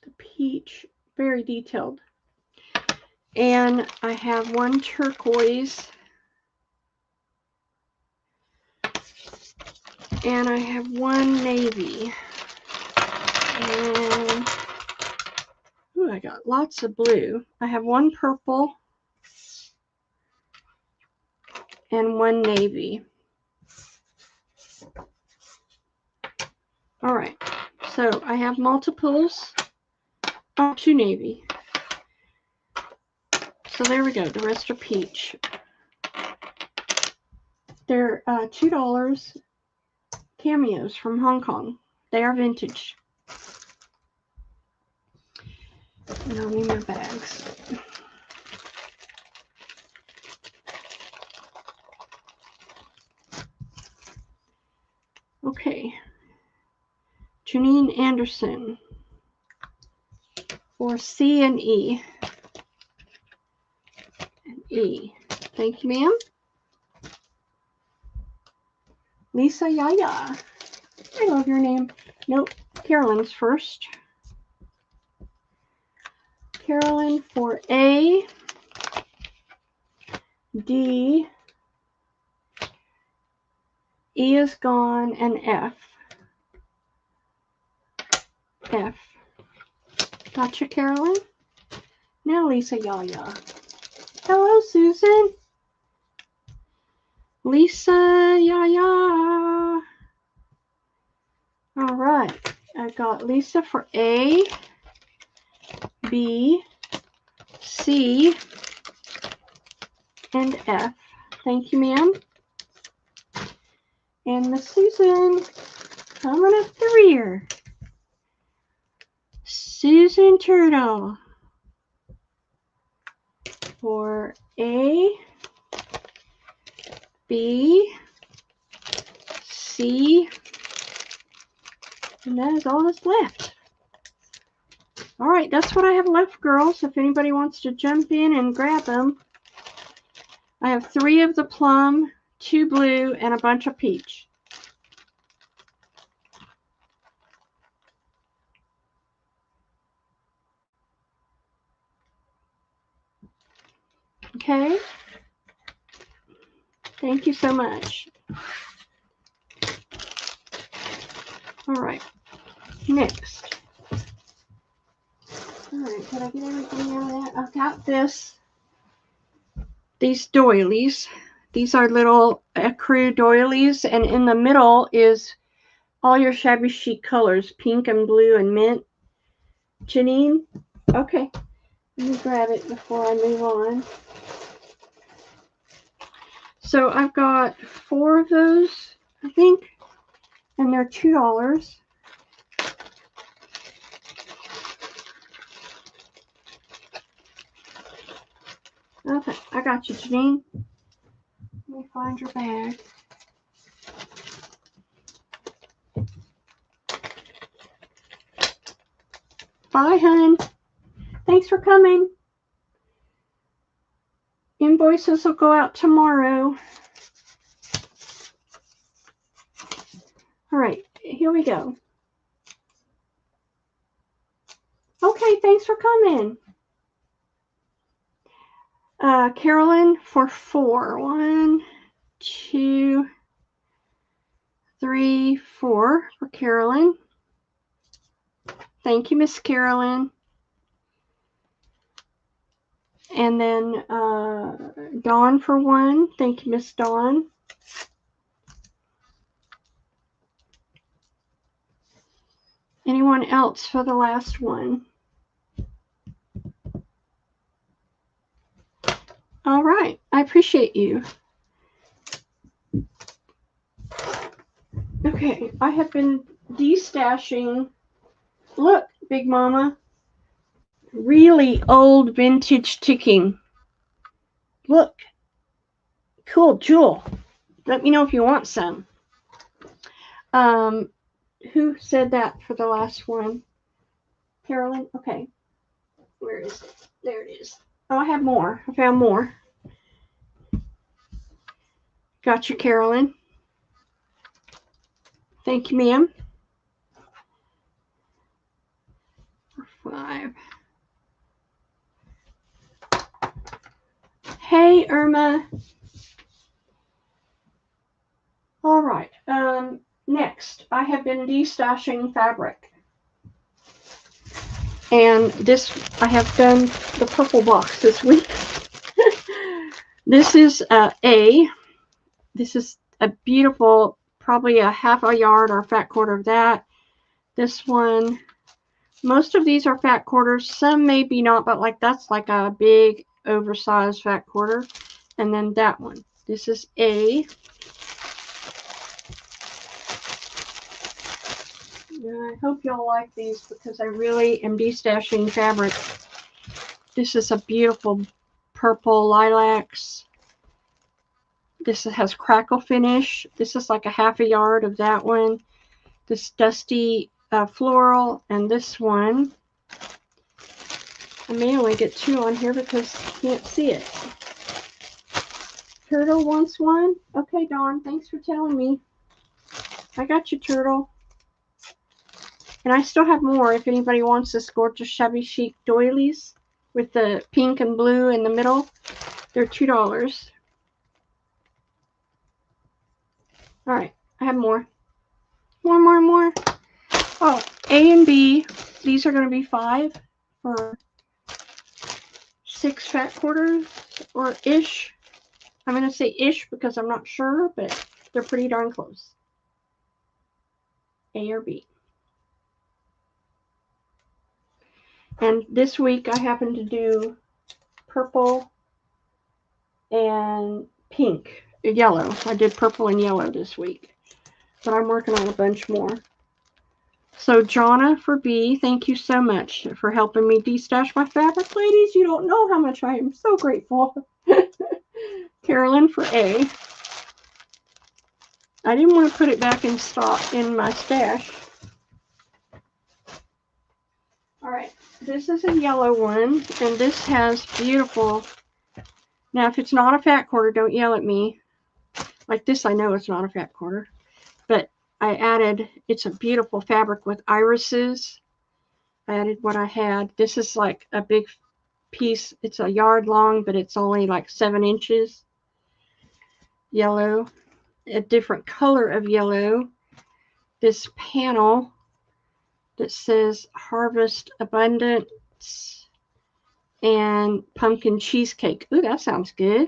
Speaker 1: The peach. Very detailed. And I have one turquoise. And I have one navy. And I got? Lots of blue. I have one purple and one navy. All right, so I have multiples. Oh, 2 navy. So there we go. The rest are peach. They're $2 cameos from Hong Kong. They are vintage. And I'll need my bags. Okay. Janine Anderson for C and E. And E. Thank you, ma'am. Lisa Yaya. I love your name. Nope. Carolyn's first. Carolyn for A, D, E is gone, and F. F. Gotcha, Carolyn. Now Lisa Yaya. Hello, Susan. Lisa Yaya. All right. I got Lisa for A, B, C, and F. Thank you, ma'am. And Miss Susan coming up the rear. Susan Turtle for A, B, C, and that is all that's left. All right, that's what I have left, girls. If anybody wants to jump in and grab them. I have 3 of the plum, 2 blue, and a bunch of peach. Okay. Thank you so much. All right. Next. All right. Did I get everything out of that? I've got this. These doilies. These are little ecru doilies, and in the middle is all your shabby chic colors, pink and blue and mint. Janine? Okay. Let me grab it before I move on. So I've got 4 of those, I think, and they're $2. Okay, I got you, Janine. Let me find your bag. Bye, hun. Thanks for coming. Invoices will go out tomorrow. All right, here we go. Okay, thanks for coming. Carolyn for 4. 1, 2, 3, 4 for Carolyn. Thank you, Miss Carolyn. And then Dawn for 1. Thank you, Miss Dawn. Anyone else for the last one? All right, I appreciate you. Okay, I have been destashing. Look, Big Mama. Really old vintage ticking. Look. Cool, Jewel. Let me know if you want some. Who said that for the last one? Carolyn? Okay. Where is it? There it is. Oh, I have more. I found more. Gotcha, Carolyn. Thank you, ma'am. 5. Hey, Irma. All right. Next, I have been destashing fabric. And this, I have done the purple box this week. This is this is a beautiful, probably a half a yard or a fat quarter of that. This one, most of these are fat quarters. Some maybe not, but like that's like a big oversized fat quarter. And then that one. This is A. I hope y'all like these because I really am destashing fabric. This is a beautiful purple lilacs. This has crackle finish. This is like a half a yard of that one. This dusty floral, and this one. I may only get 2 on here because I can't see it. Turtle wants one. Okay, Dawn, thanks for telling me. I got you, Turtle. And I still have more if anybody wants this gorgeous shabby chic doilies with the pink and blue in the middle. They're $2. All right, I have more. More. Oh, A and B. These are going to be 5 for 6 fat quarters or ish. I'm going to say ish because I'm not sure, but they're pretty darn close. A or B. And this week I happen to do purple and pink, yellow. I did purple and yellow this week, but I'm working on a bunch more. So Jonna for B, thank you so much for helping me destash my fabric, ladies. You don't know how much I am so grateful. Carolyn for A. I didn't want to put it back in stock in my stash. All right, this is a yellow one, and this has beautiful. Now, if it's not a fat quarter, don't yell at me. Like this, I know it's not a fat quarter, but I added, it's a beautiful fabric with irises. I added what I had. This is like a big piece. It's a yard long, but it's only like 7 inches. Yellow, a different color of yellow. This panel that says Harvest Abundance and Pumpkin Cheesecake. Ooh, that sounds good.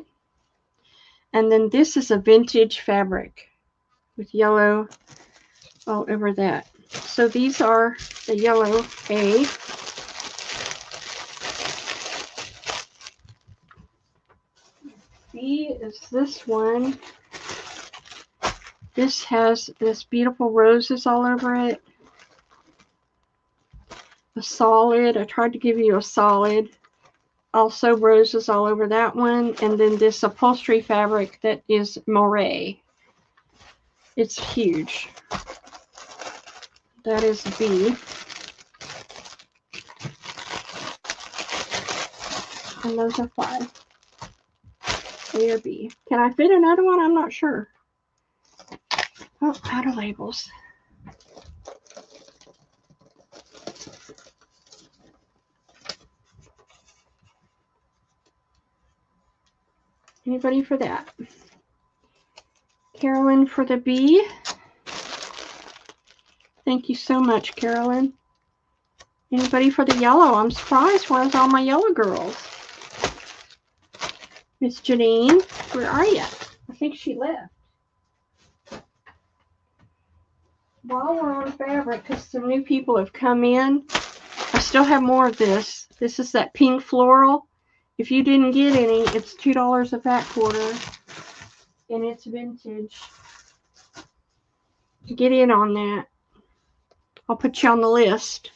Speaker 1: And then this is a vintage fabric with yellow all over that. So these are the yellow A. B is this one. This has this beautiful roses all over it. A solid. I tried to give you a solid. Also roses all over that one. And then this upholstery fabric that is moire. It's huge. That is B. And those are 5. A or B. Can I fit another one? I'm not sure. Oh, out of labels. Anybody for that? Carolyn for the B. Thank you so much, Carolyn. Anybody for the yellow? I'm surprised. Where's all my yellow girls? Miss Janine, where are you? I think she left. While we're on fabric, because some new people have come in, I still have more of this. This is that pink floral. If you didn't get any, it's $2 a fat quarter, and it's vintage. Get in on that. I'll put you on the list.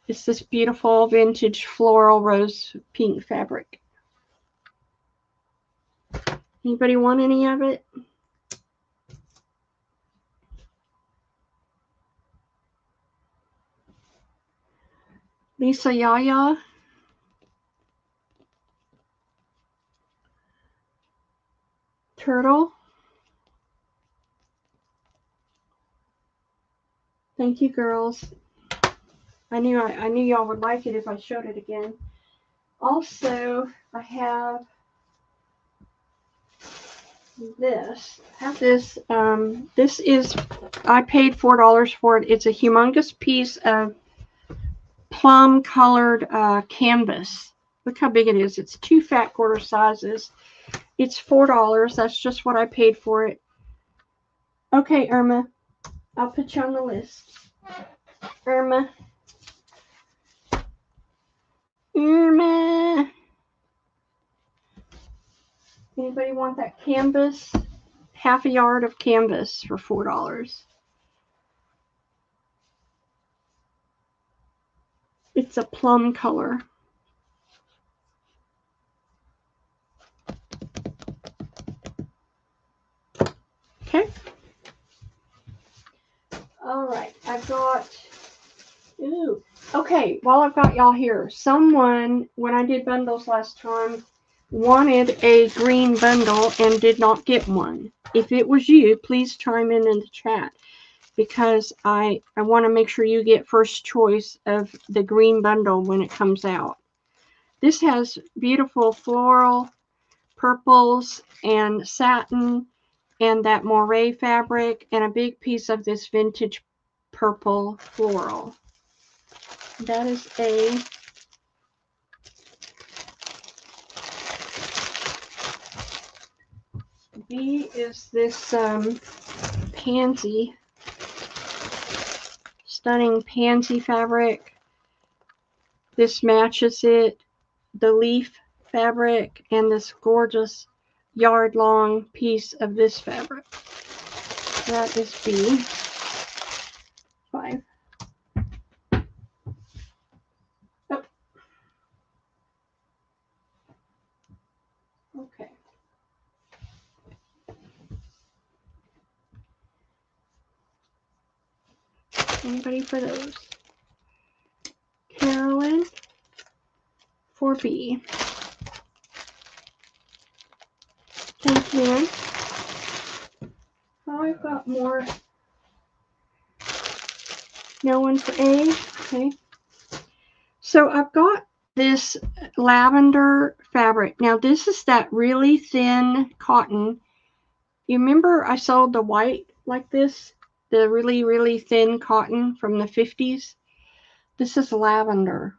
Speaker 1: It's this beautiful vintage floral rose pink fabric. Anybody want any of it? Lisa Yaya. Turtle. Thank you, girls. I knew y'all would like it if I showed it again. Also, I have this. This is, I paid $4 for it. It's a humongous piece of plum colored canvas. Look how big it is. It's 2 fat quarter sizes. It's $4. That's just what I paid for it. Okay, Irma. I'll put you on the list. Irma. Irma. Anybody want that canvas? Half a yard of canvas for $4. It's a plum color. Okay. All right. I've got, ooh. Okay. While I've got y'all here, someone, when I did bundles last time, wanted a green bundle and did not get one. If it was you, please chime in the chat, because I want to make sure you get first choice of the green bundle when it comes out. This has beautiful floral purples and satin and that moire fabric and a big piece of this vintage purple floral. That is A. B is this pansy, stunning pansy fabric. This matches it, the leaf fabric, and this gorgeous yard-long piece of this fabric. That is B. 5. Oh. Okay. Anybody for those? Carolyn for B. Thank you. Oh, I've got more. No one for A. Okay. So I've got this lavender fabric. Now this is that really thin cotton. You remember I sold the white like this? The really, really thin cotton from the 50s? This is lavender.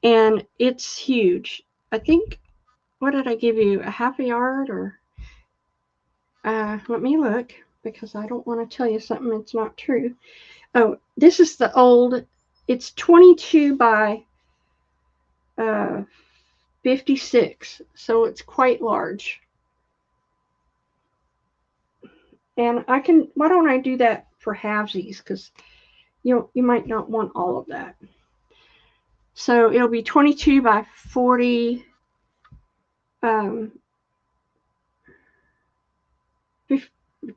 Speaker 1: And it's huge. I think, what did I give you? A half a yard or? Let me look, because I don't want to tell you something that's not true. Oh, this is the old, it's 22 by 56, so it's quite large. And I can, why don't I do that for halvesies, because you might not want all of that. So it'll be 22 by 40,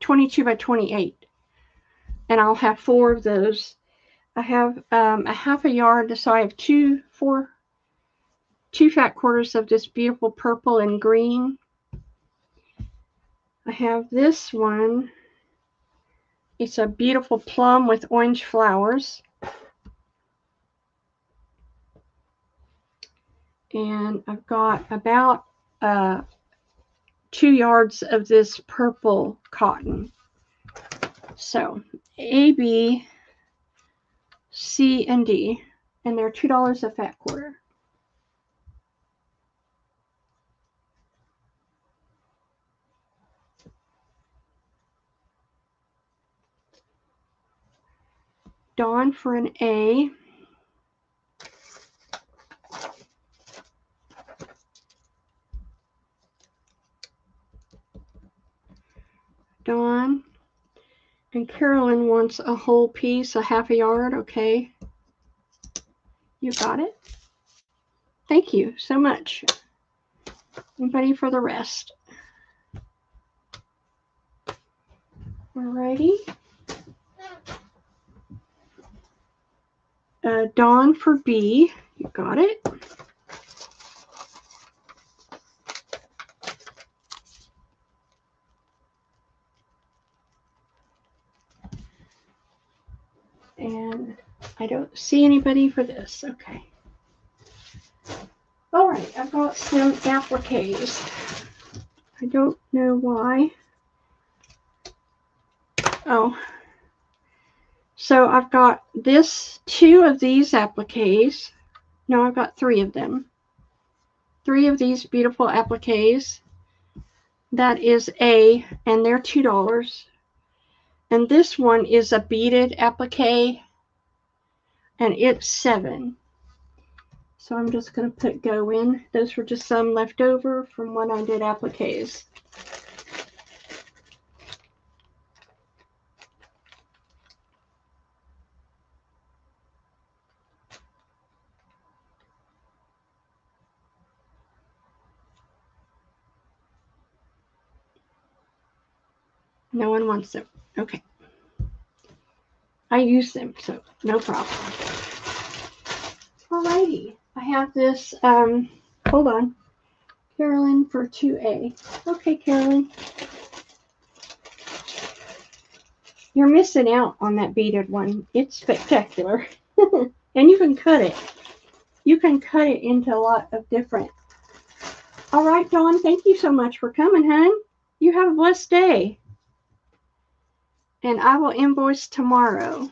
Speaker 1: 22 by 28. And I'll have 4 of those. I have a half a yard, so I have 2 fat quarters of this beautiful purple and green. I have this one. It's a beautiful plum with orange flowers. And I've got about 2 yards of this purple cotton. So A, B, C, and D. And they're $2 a fat quarter. Dawn for an A. Dawn. And Carolyn wants a whole piece, a half a yard. Okay. You got it. Thank you so much. Anybody for the rest? Alrighty. Dawn for B. You got it. And I don't see anybody for this. Okay. All right. I've got some appliques. I don't know why. Oh. So I've got two of these appliques. No, I've got three of them. Three of these beautiful appliques. That is and they're $2. And this one is a beaded applique, and it's $7. So I'm just going to put go in. Those were just some left over from when I did appliques. No one wants them. Okay. I use them, so no problem. Alrighty. I have this, hold on. Carolyn for 2A. Okay, Carolyn. You're missing out on that beaded one. It's spectacular. And you can cut it. You can cut it into a lot of different. All right, Dawn, thank you so much for coming, hon. You have a blessed day. And I will invoice tomorrow.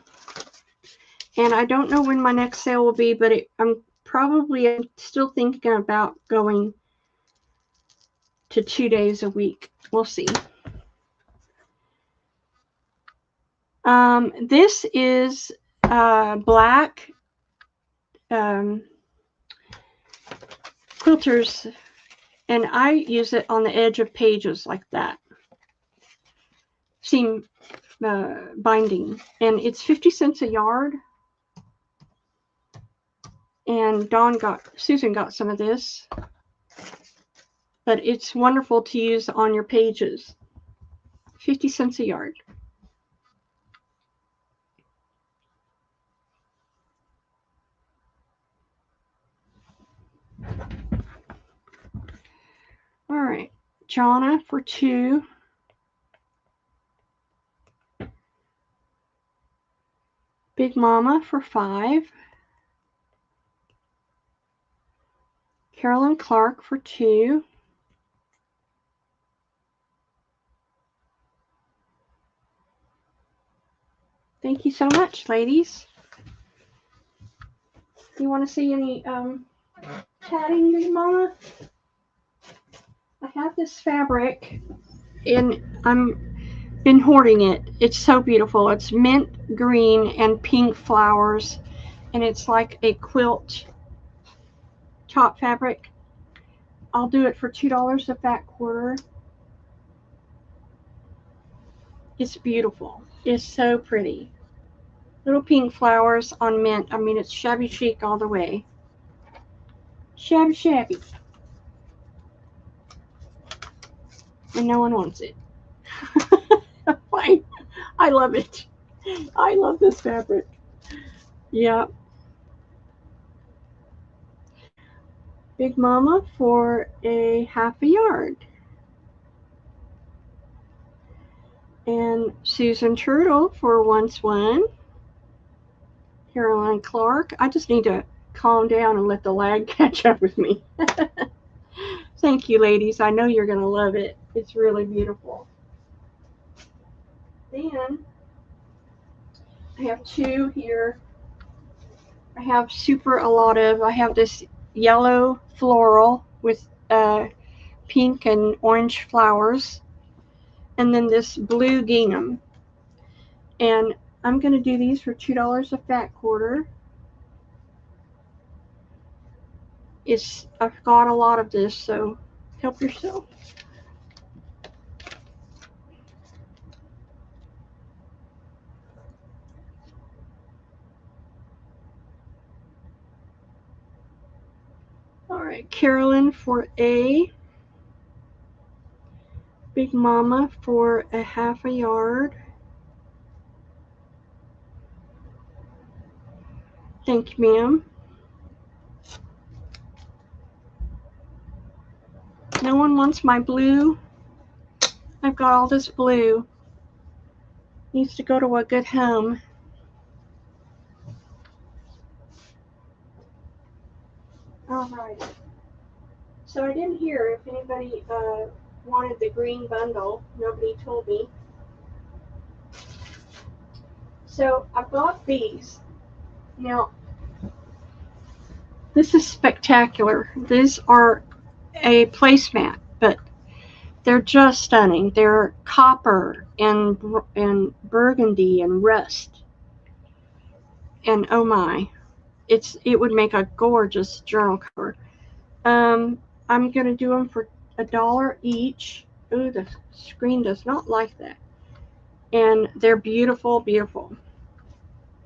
Speaker 1: And I don't know when my next sale will be, but I'm still thinking about going to 2 days a week. We'll see. This is black quilters, and I use it on the edge of pages like that. Seam binding, and it's 50 cents a yard. And Susan got some of this, but it's wonderful to use on your pages. 50 cents a yard. All right, Jonna for 2. Big Mama for 5. Carolyn Clark for 2. Thank you so much, ladies. You want to see any tatting, Big Mama? I have this fabric, and I'm been hoarding it. It's so beautiful. It's mint green and pink flowers, and it's like a quilt top fabric. I'll do it for $2 a fat quarter. It's beautiful. It's so pretty. Little pink flowers on mint. I mean, it's shabby chic all the way. Shabby shabby. And no one wants it. Fine. I love it. I love this fabric. Yeah. Big Mama for a half a yard. And Susan Turtle for once one. Caroline Clark. I just need to calm down and let the lag catch up with me. Thank you, ladies. I know you're going to love it. It's really beautiful. Then I have 2 here. I have Super Elotive. I have this yellow floral with pink and orange flowers, and then this blue gingham. And I'm going to do these for $2 a fat quarter. I've got a lot of this, so help yourself. All right, Carolyn for A. Big Mama for a half a yard. Thank you, ma'am. No one wants my blue. I've got all this blue. Needs to go to a good home. All right. So I didn't hear if anybody wanted the green bundle. Nobody told me. So I bought these. Now, this is spectacular. These are a placemat, but they're just stunning. They're copper and burgundy and rust. And oh my, it would make a gorgeous journal cover. I'm gonna do them for $1 each. Ooh, the screen does not like that. And they're beautiful, beautiful.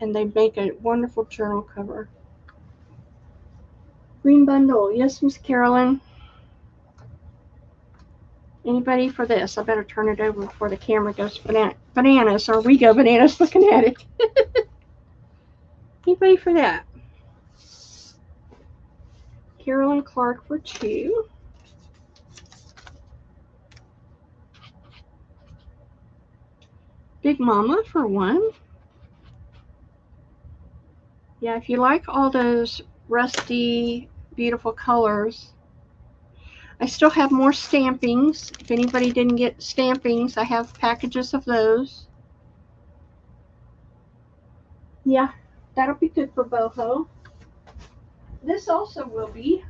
Speaker 1: And they make a wonderful journal cover. Green bundle. Yes, Miss Carolyn. Anybody for this? I better turn it over before the camera goes bananas, or we go bananas looking at it. Anybody for that? Carolyn Clark for 2. Big Mama for 1. Yeah, if you like all those rusty, beautiful colors, I still have more stampings. If anybody didn't get stampings, I have packages of those. Yeah, that'll be good for boho. This also will be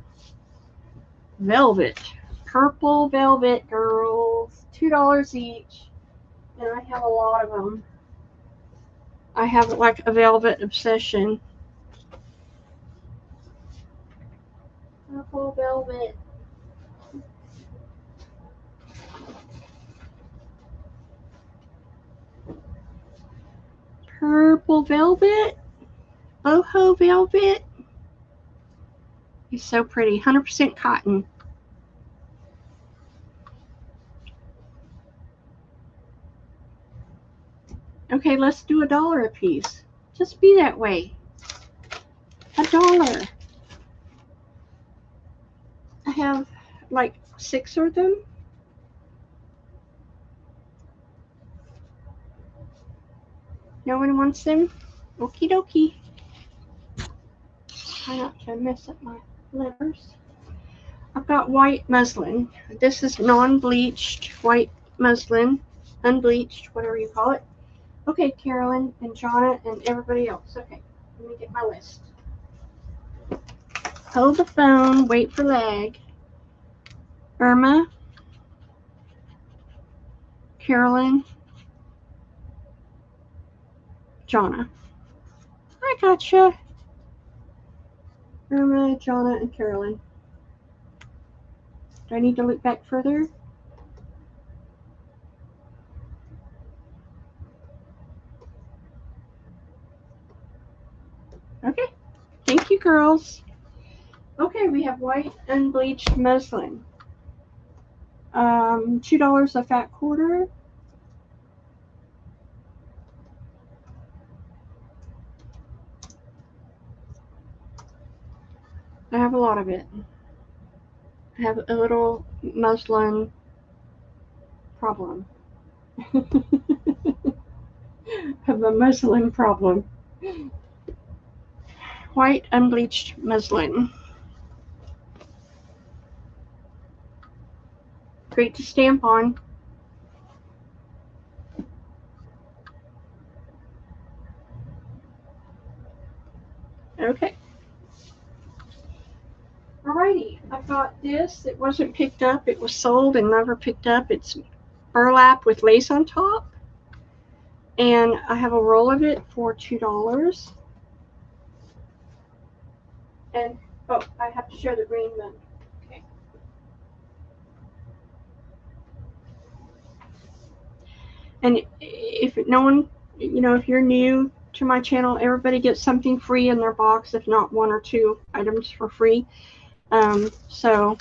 Speaker 1: velvet. Purple velvet, girls. $2 each. And I have a lot of them. I have like a velvet obsession. Purple velvet. Purple velvet. Boho velvet. It's so pretty. 100% cotton. Okay, let's do $1 a piece. Just be that way. $1. I have like 6 of them. No one wants them? Okie dokie. Try not to mess up my letters. I've got white muslin. This is non-bleached white muslin. Unbleached, whatever you call it. Okay, Carolyn and Jonna and everybody else. Okay, let me get my list. Hold the phone, wait for lag. Irma, Carolyn, Jonna. I gotcha. Irma, Jonna, and Carolyn. Do I need to look back further? Okay. Thank you, girls. Okay, we have white unbleached muslin. $2 a fat quarter. I have a lot of it. I have a little muslin problem. I have a muslin problem. White unbleached muslin. Great to stamp on. Okay. Alrighty, I got this. It wasn't picked up. It was sold and never picked up. It's burlap with lace on top. And I have a roll of it for $2. And, oh, I have to show the green one. Okay. And if no one, if you're new to my channel, everybody gets something free in their box, if not 1 or 2 items for free. So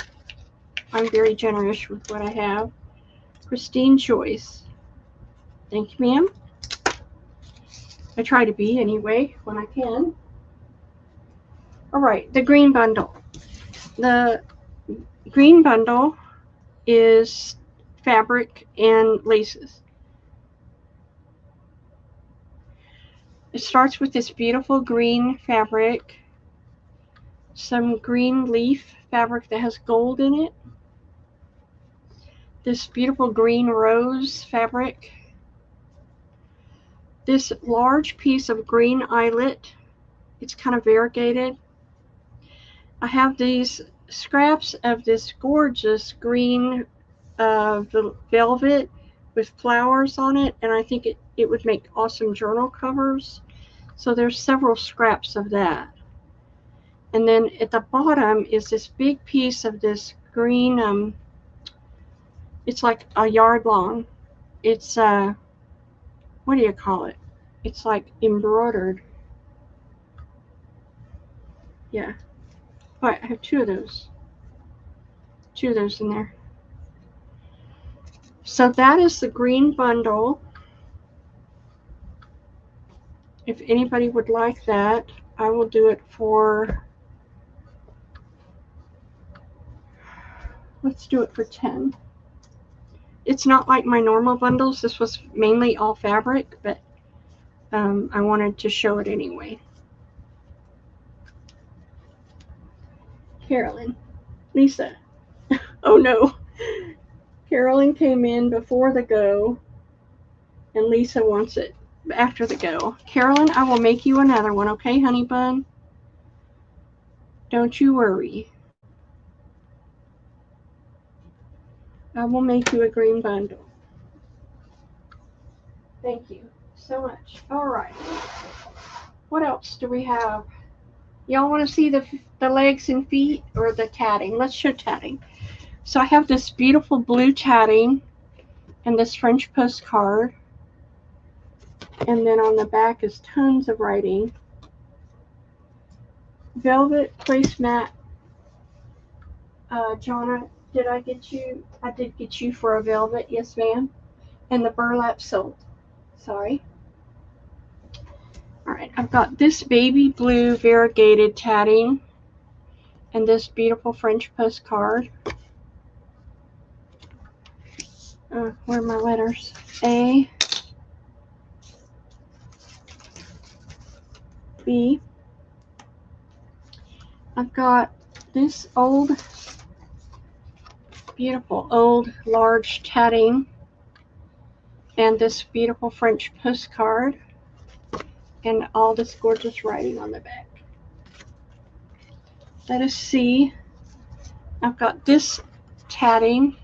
Speaker 1: I'm very generous with what I have. Christine Joyce. Thank you, ma'am. I try to be anyway when I can. All right, the green bundle. The green bundle is fabric and laces. It starts with this beautiful green fabric, some green leaf fabric that has gold in it, this beautiful green rose fabric, this large piece of green eyelet. It's kind of variegated. I have these scraps of this gorgeous green velvet with flowers on it, and I think it would make awesome journal covers. So there's several scraps of that. And then at the bottom is this big piece of this green, it's like a yard long. It's, what do you call it? It's like embroidered. Yeah. Oh, I have two of those in there. So that is the green bundle. If anybody would like that, I will do it for, let's do it for 10. It's not like my normal bundles. This was mainly all fabric, but I wanted to show it anyway. Carolyn. Lisa. Oh no. Carolyn came in before the go, and Lisa wants it after the go. Carolyn, I will make you another one, okay, honey bun? Don't you worry. I will make you a green bundle. Thank you so much. All right. What else do we have? Y'all want to see the legs and feet or the tatting? Let's show tatting. So I have this beautiful blue tatting and this French postcard. And then on the back is tons of writing. Velvet placemat. Jonna, did I get you? I did get you for a velvet. Yes, ma'am. And the burlap sold. Sorry. All right, I've got this baby blue variegated tatting and this beautiful French postcard. Where are my letters? A, B. I've got this old, beautiful old large tatting and this beautiful French postcard and all this gorgeous writing on the back. Let us see. I've got this tatting.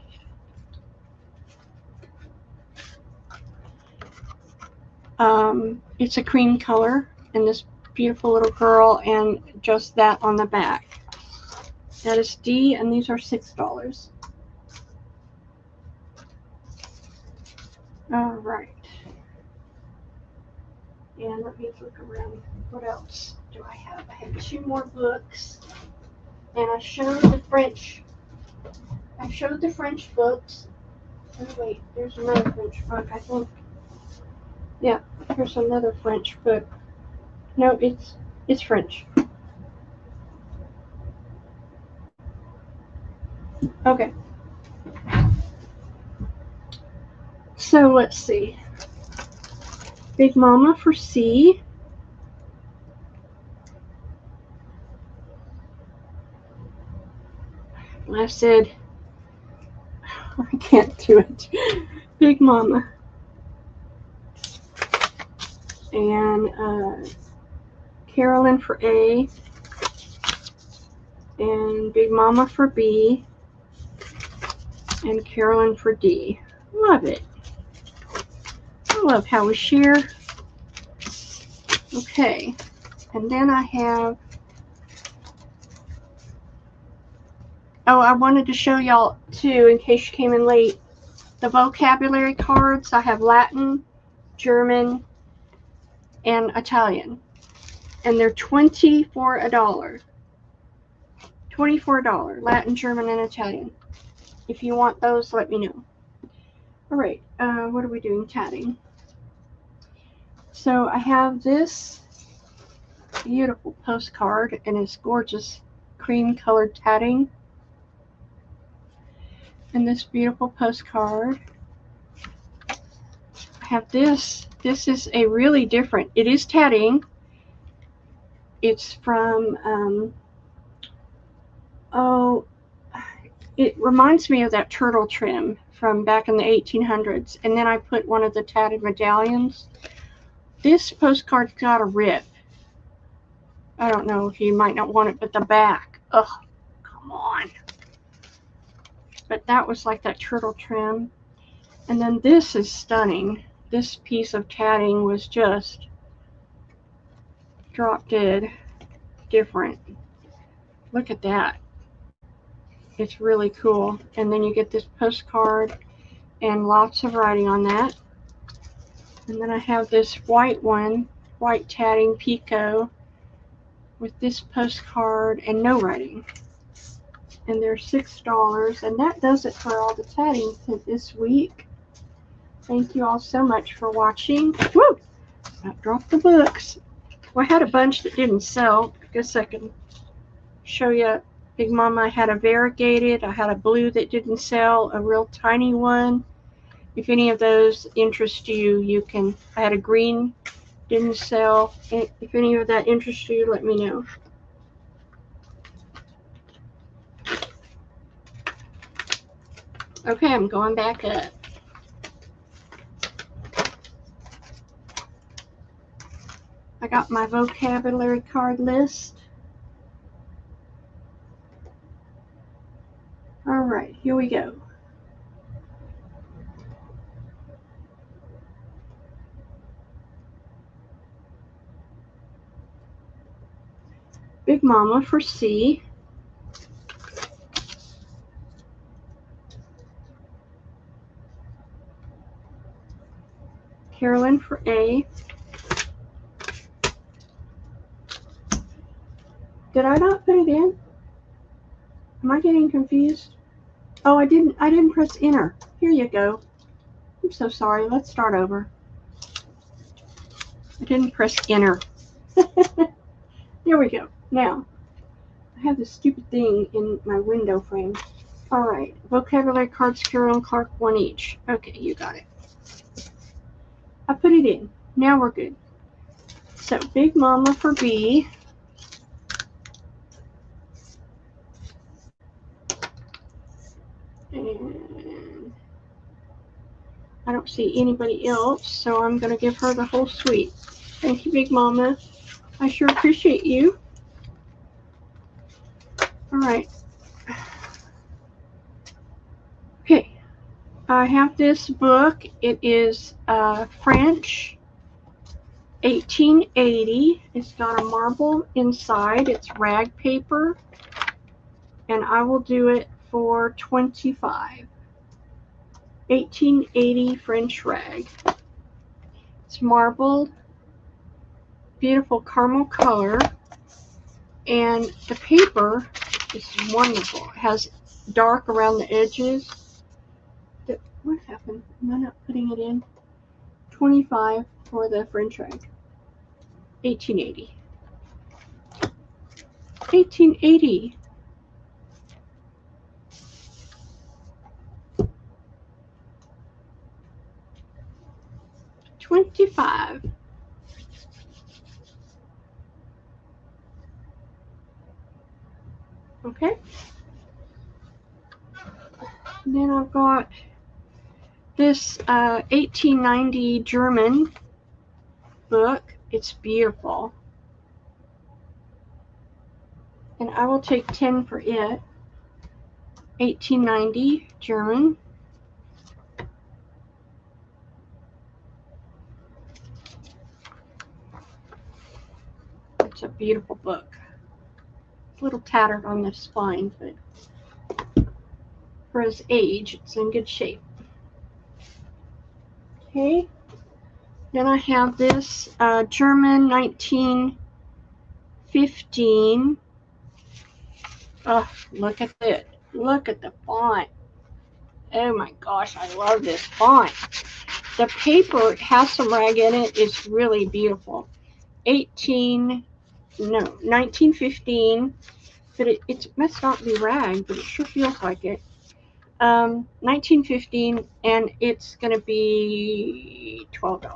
Speaker 1: It's a cream color and this beautiful little girl and just that on the back. That is D, and these are $6. All right. And let me look around. What else do I have? I have 2 more books. And I showed the French books. Oh wait, there's another French book, I think. Yeah, here's another French book. No, it's French. Okay. So let's see. Big Mama for C. I said, I can't do it. Big Mama. And Carolyn for A. And Big Mama for B. And Carolyn for D. Love it. I love how we share. Okay. And then I have, oh, I wanted to show y'all too, in case you came in late, the vocabulary cards. I have Latin, German, and Italian. And they're $20 for $1. $24, Latin, German, and Italian. If you want those, let me know. All right, what are we doing? Tatting. So I have this beautiful postcard and it's gorgeous cream colored tatting. And this beautiful postcard. I have this. This is a really different, it is tatting. It's from, it reminds me of that turtle trim from back in the 1800s. And then I put one of the tatted medallions. this postcard's got a rip. I don't know if you might not want it, but the back. Ugh, come on. But that was like that turtle trim. And then this is stunning. This piece of tatting was just drop dead different. Look at that. It's really cool. And then you get this postcard and lots of writing on that. And then I have this white one, white tatting Pico with this postcard and no writing. And they're $6. And that does it for all the tatting this week. Thank you all so much for watching. Woo! I dropped the books. Well, I had a bunch that didn't sell. I guess I can show you. Big Mama had a variegated. I had a blue that didn't sell, a real tiny one. If any of those interest you, you can. I had a green, didn't sell. If any of that interests you, let me know. Okay, I'm going back up. I got my vocabulary card list. All right, here we go. Big Mama for C. Carolyn for A. Did I not put it in? Am I getting confused? Oh, I didn't press enter. Here you go. I'm so sorry. Let's start over. I didn't press enter. Here we go. Now, I have this stupid thing in my window frame. All right. Vocabulary cards, Carolyn Clark, one each. Okay, you got it. I put it in. Now we're good. So, Big Mama for B. And I don't see anybody else, so I'm going to give her the whole suite. Thank you, Big Mama. I sure appreciate you. All right. Okay. I have this book. It is French, 1880. It's got a marble inside. It's rag paper. And I will do it for $25. 1880 French rag. It's marbled, beautiful caramel color, and the paper is wonderful. It has dark around the edges. What happened? Am I not putting it in? 25 for the French rag. 1880. 1880. $25. Okay. And then I've got this 1890 German book. It's beautiful. And I will take 10 for it. 1890 German. It's a beautiful book. It's a little tattered on the spine, but for his age, it's in good shape. Okay. Then I have this German 1915. Oh, look at it. Look at the font. Oh my gosh, I love this font. The paper has some rag in it. It's really beautiful. 1915. But it must not be rag, but it sure feels like it. 1915, and it's going to be $12.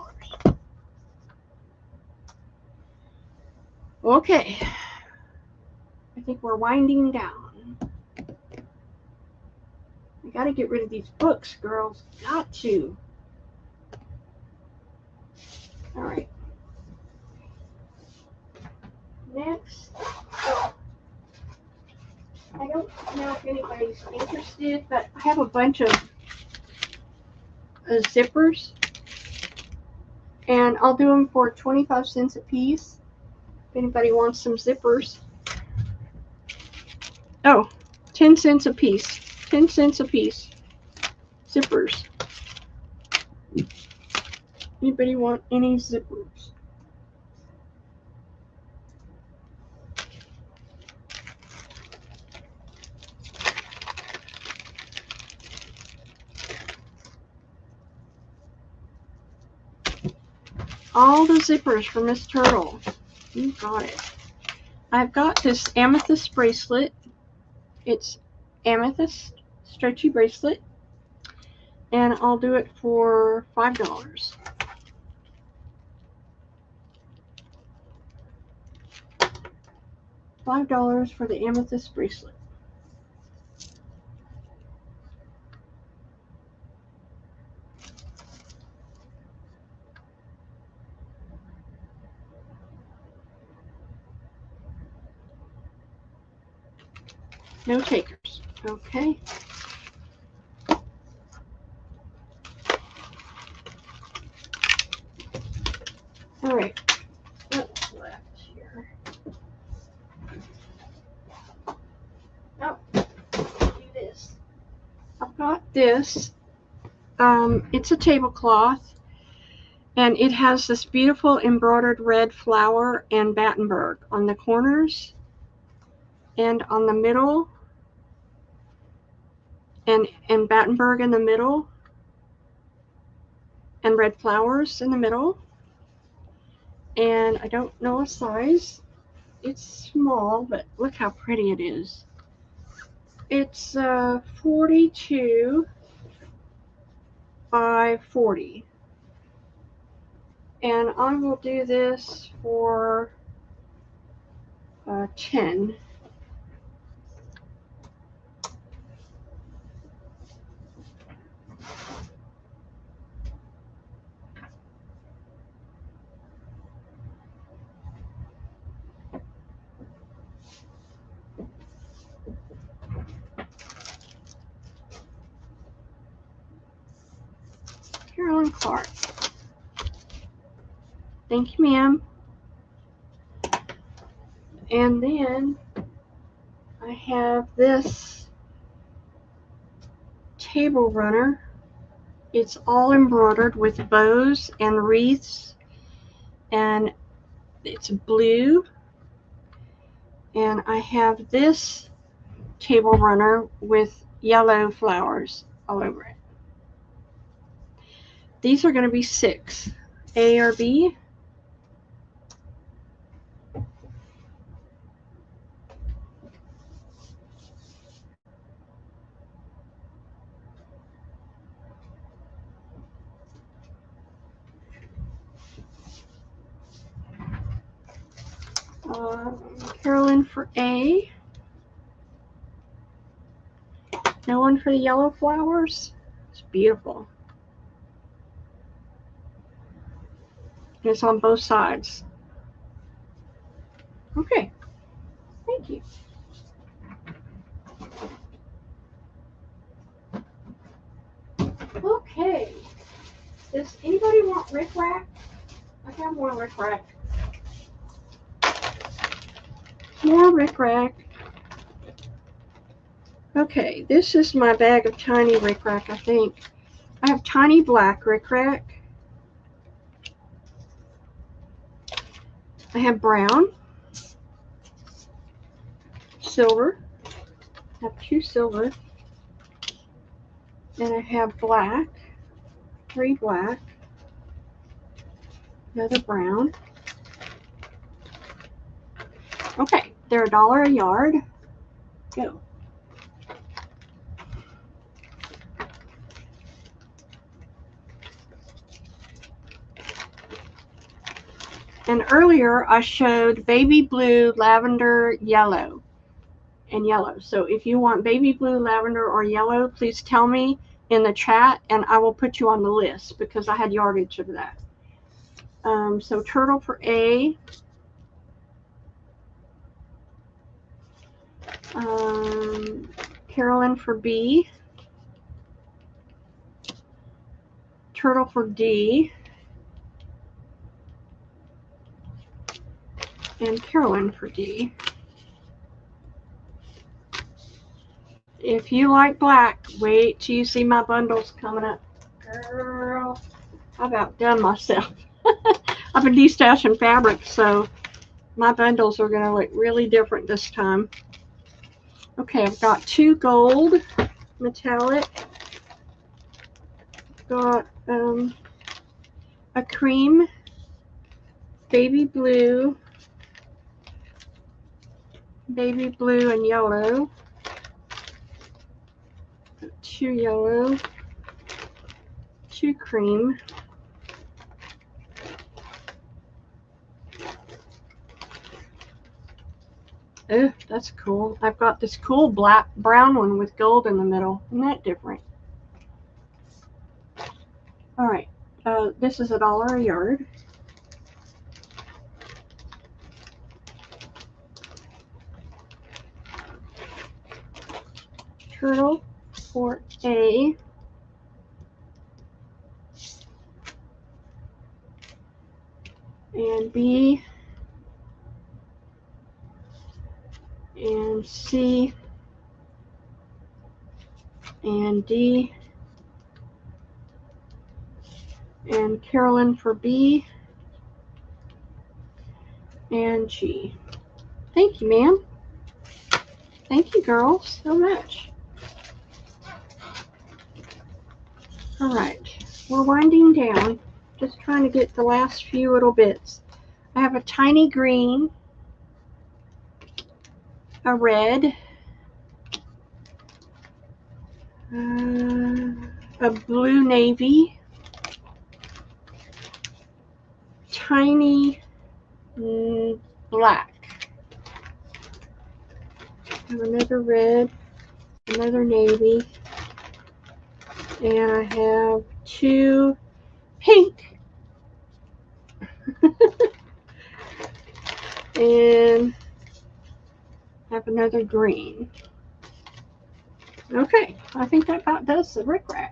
Speaker 1: Okay. I think we're winding down. I got to get rid of these books, girls. Got to. All right. Next, I don't know if anybody's interested, but I have a bunch of zippers, and I'll do them for 25 cents a piece. If anybody wants some zippers. Oh, 10 cents a piece. 10 cents a piece. Zippers. Anybody want any zippers? All the zippers for Miss Turtle. You got it. I've got this amethyst bracelet. It's amethyst stretchy bracelet. And I'll do it for $5. $5 for the amethyst bracelet. No takers. Okay. All right. What's left here? Oh, do this. I've got this. It's a tablecloth, and it has this beautiful embroidered red flower and Battenberg on the corners and on the middle, and Battenberg in the middle, and red flowers in the middle. And I don't know a size. It's small, but look how pretty it is. It's 42 by 40. And I will do this for 10. Carolyn Clark. Thank you, ma'am. And then I have this table runner. It's all embroidered with bows and wreaths, and it's blue. And I have this table runner with yellow flowers all over it. These are going to be 6. A or B? Carolyn for A. No one for the yellow flowers? It's beautiful. And it's on both sides. Okay. Thank you. Okay. Does anybody want rickrack? I have more rickrack. More rickrack. Okay, this is my bag of tiny rickrack, I think. I have tiny black rickrack. I have brown, silver. I have 2 silver. And I have black, 3 black, another brown. Okay, they're $1 a yard. Go. And earlier I showed baby blue, lavender, yellow, and yellow. So if you want baby blue, lavender, or yellow, please tell me in the chat and I will put you on the list because I had yardage of that. So turtle for A. Carolyn for B, Turtle for D, and Carolyn for D. If you like black, wait till you see my bundles coming up. Girl, I've outdone myself. I've been destashing fabric, so my bundles are going to look really different this time. Okay, I've got 2 gold metallic. Got a cream, baby blue and yellow. 2 yellow, 2 cream, oh, that's cool. I've got this cool brown one with gold in the middle. Isn't that different? All right, this is $1 a yard. Turtle for A, and B, and C, and D, and Carolyn for B, and G. Thank you, ma'am. Thank you, girls, so much. All right, we're winding down. Just trying to get the last few little bits. I have a tiny green, a red, a blue navy, tiny black. I have another red, another navy, and I have 2 pink. And I have another green. Okay, I think that about does the rickrack.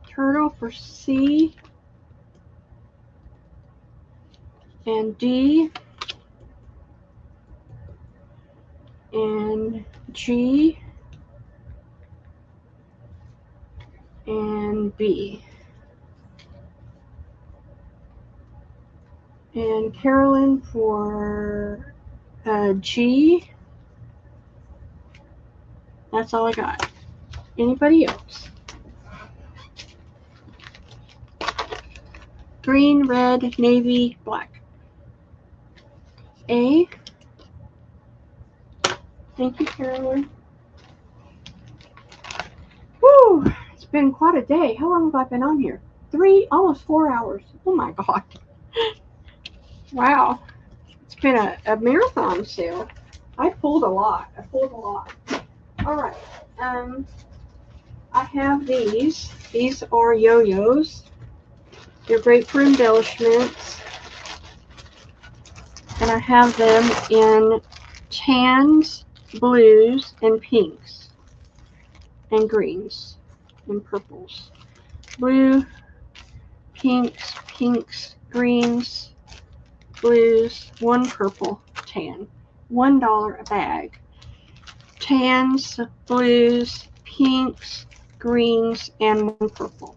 Speaker 1: Turtle for C and D and G and B. And Carolyn for G. That's all I got. Anybody else? Green, red, navy, black. A. Thank you, Carolyn. Woo! It's been quite a day. How long have I been on here? 3, almost 4 hours. Oh my God. Wow. It's been a marathon sale. I pulled a lot. All right. I have these. These are yo-yos. They're great for embellishments. And I have them in tans, blues, and pinks, and greens, and purples. Blue, pinks, greens, blues, 1 purple, tan. $1 a bag. Tans, blues, pinks, greens, and 1 purple.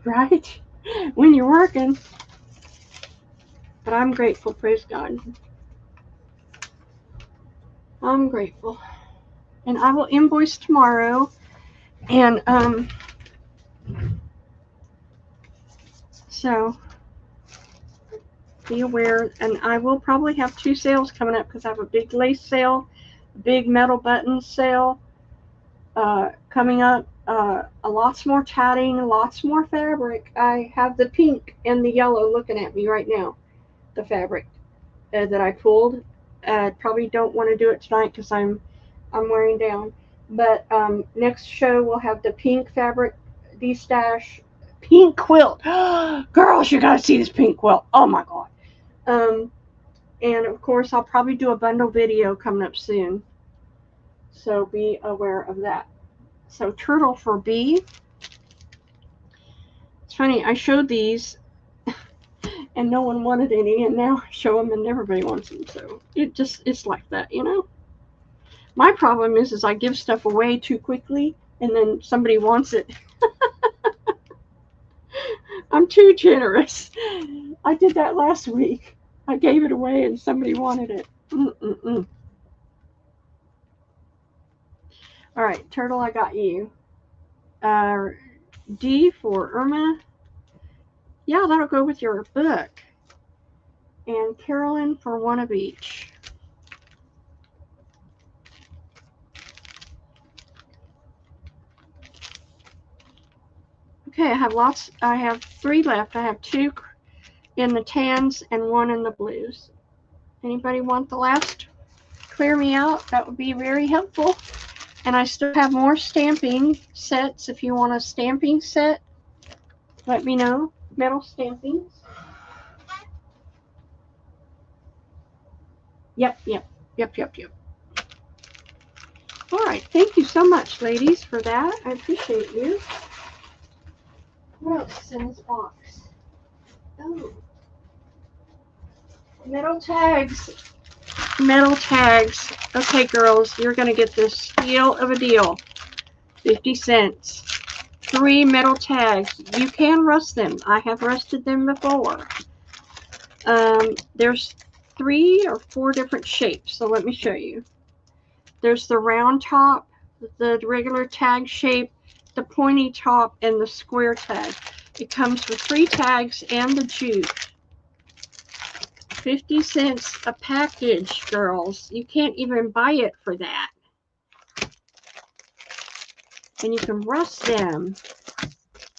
Speaker 1: Right? When you're working. But I'm grateful, praise God. I'm grateful. And I will invoice tomorrow. And so be aware. And I will probably have 2 sales coming up because I have a big lace sale, a big metal buttons sale coming up. Lots more tatting, lots more fabric. I have the pink and the yellow looking at me right now. The fabric that I pulled. Probably don't want to do it tonight because I'm I'm wearing down. But next show we'll have the pink fabric de-stash pink quilt. Girls, you gotta see this pink quilt. Oh my god. And of course I'll probably do a bundle video coming up soon. So be aware of that. So turtle for B. It's funny, I showed these and no one wanted any, and now I show them and everybody wants them. So it's like that, you know. My problem is I give stuff away too quickly and then somebody wants it. I'm too generous. I did that last week. I gave it away and somebody wanted it. Mm-mm-mm. All right, Turtle, I got you. D for Irma. Yeah, that'll go with your book. And Carolyn for one of each. Okay, I have 3 left. I have 2 in the tans and 1 in the blues. Anybody want the last? Clear me out. That would be very helpful. And I still have more stamping sets. If you want a stamping set, let me know. Metal stampings. Yep. All right. Thank you so much, ladies, for that. I appreciate you. What else is in this box? Oh. Metal tags. Metal tags. Okay, girls, you're going to get this steal of a deal. 50 cents. 3 metal tags. You can rust them. I have rusted them before. There's 3 or 4 different shapes, so let me show you. There's the round top, the regular tag shape, the pointy top, and the square tag. It comes with 3 tags and the jute. 50 cents a package, girls. You can't even buy it for that. And you can rust them.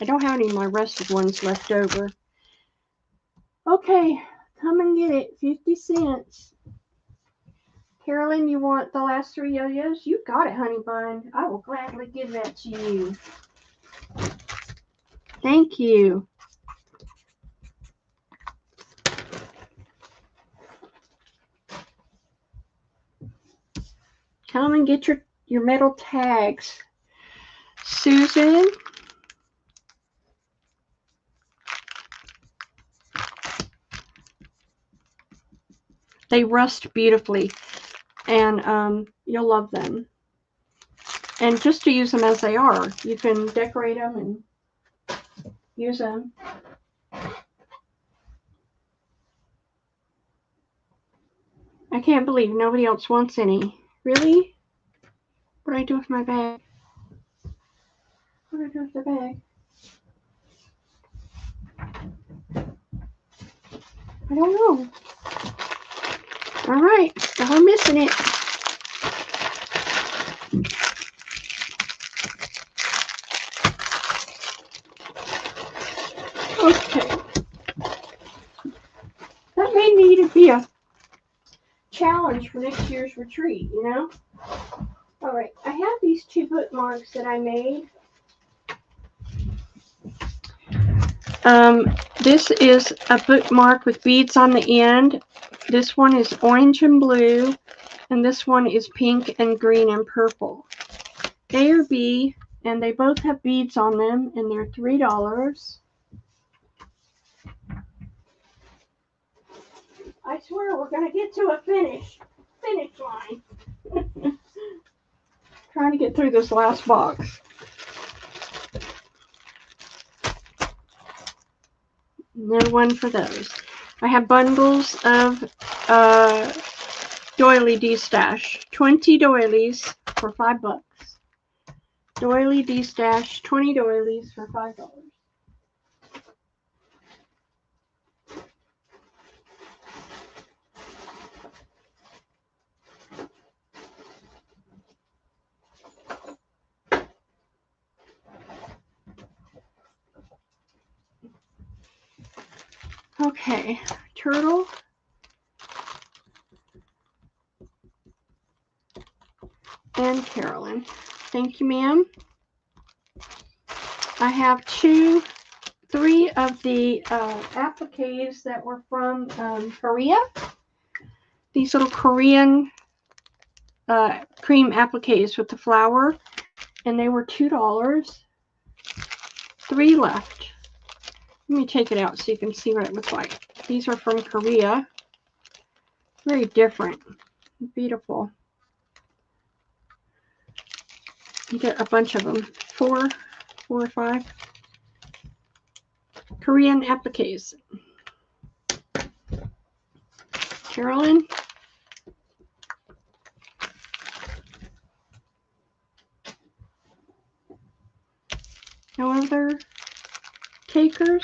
Speaker 1: I don't have any of my rusted ones left over. Okay, come and get it. 50 cents. Carolyn, you want the last 3 yo-yos? You got it, honey bun. I will gladly give that to you. Thank you. Come and get your metal tags. Susan. They rust beautifully, and you'll love them. And just to use them as they are, you can decorate them and use them. I can't believe nobody else wants any. Really? What do I do with my bag? What do I do with the bag? I don't know. All right, y'all are missing it. Okay. That may need to be a challenge for next year's retreat, you know? All right, I have these 2 bookmarks that I made. This is a bookmark with beads on the end. This one is orange and blue, and this one is pink and green and purple. A or B, and they both have beads on them, and they're $3. I swear we're gonna get to a finish line. Trying to get through this last box. No one for those. I have bundles of doily de-stash. 20 doilies for $5. Doily de-stash, 20 doilies for $5. Okay, turtle. and Carolyn. Thank you, ma'am. I have 3 of the appliques that were from Korea. These little Korean cream appliques with the flower, and they were $2. 3 left. Let me take it out so you can see what it looks like. These are from Korea. Very different. Beautiful. You get a bunch of them. 4 or 5. Korean appliques. Carolyn. No other takers?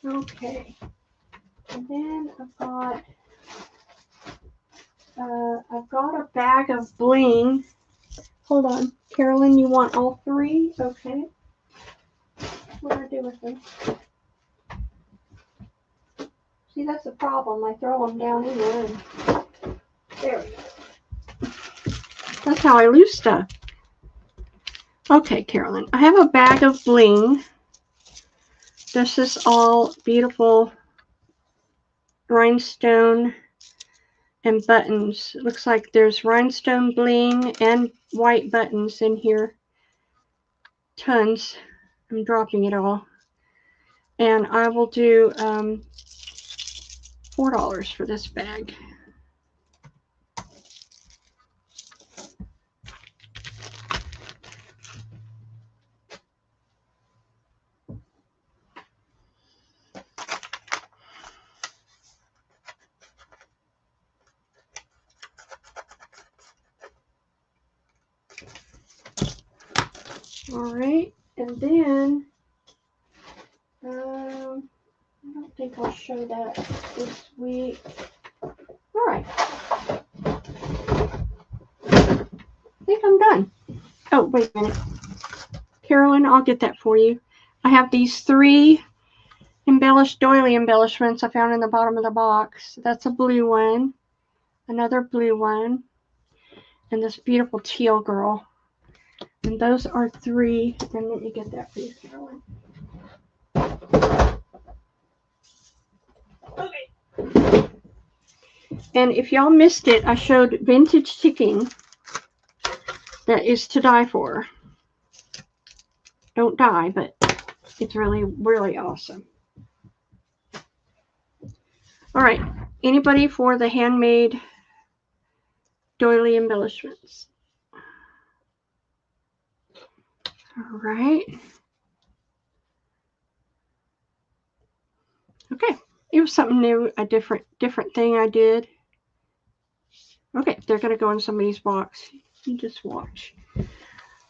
Speaker 1: Okay. And then I've got a bag of bling. Hold on. Carolyn, you want all 3? Okay. What do I do with them? See, that's the problem. I throw them down in there and there we go. That's how I lose stuff. Okay, Carolyn. I have a bag of bling. This is all beautiful rhinestone and buttons. It looks like there's rhinestone bling and white buttons in here. Tons. I'm dropping it all. And I will do $4 for this bag. All right, and then I don't think I'll show that this week. All right, I think I'm done. Oh, wait a minute. Carolyn, I'll get that for you. I have these 3 embellished doily embellishments I found in the bottom of the box. That's a blue one, another blue one, and this beautiful teal girl. And those are 3. And let me get that for you, Carolyn. Okay. And if y'all missed it, I showed vintage ticking that is to die for. Don't die, but it's really, really awesome. All right. Anybody for the handmade doily embellishments? All right. Okay. It was something new, a different thing I did. Okay, they're going to go in somebody's box. You just watch.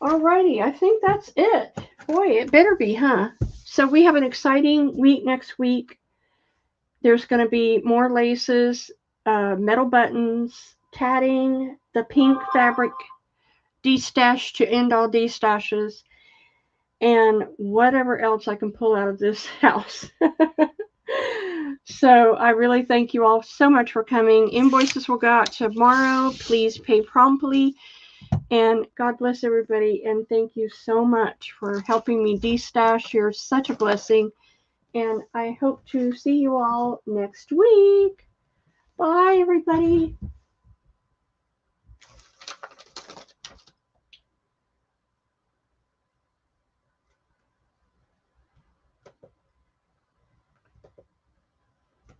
Speaker 1: Alrighty, I think that's it. Boy, it better be, huh? So we have an exciting week next week. There's going to be more laces, metal buttons, tatting, the pink fabric destash to end all destashes, and whatever else I can pull out of this house. So I really thank you all so much for coming. Invoices will go out tomorrow. Please pay promptly. And God bless everybody. And thank you so much for helping me destash. You're such a blessing. And I hope to see you all next week. Bye, everybody.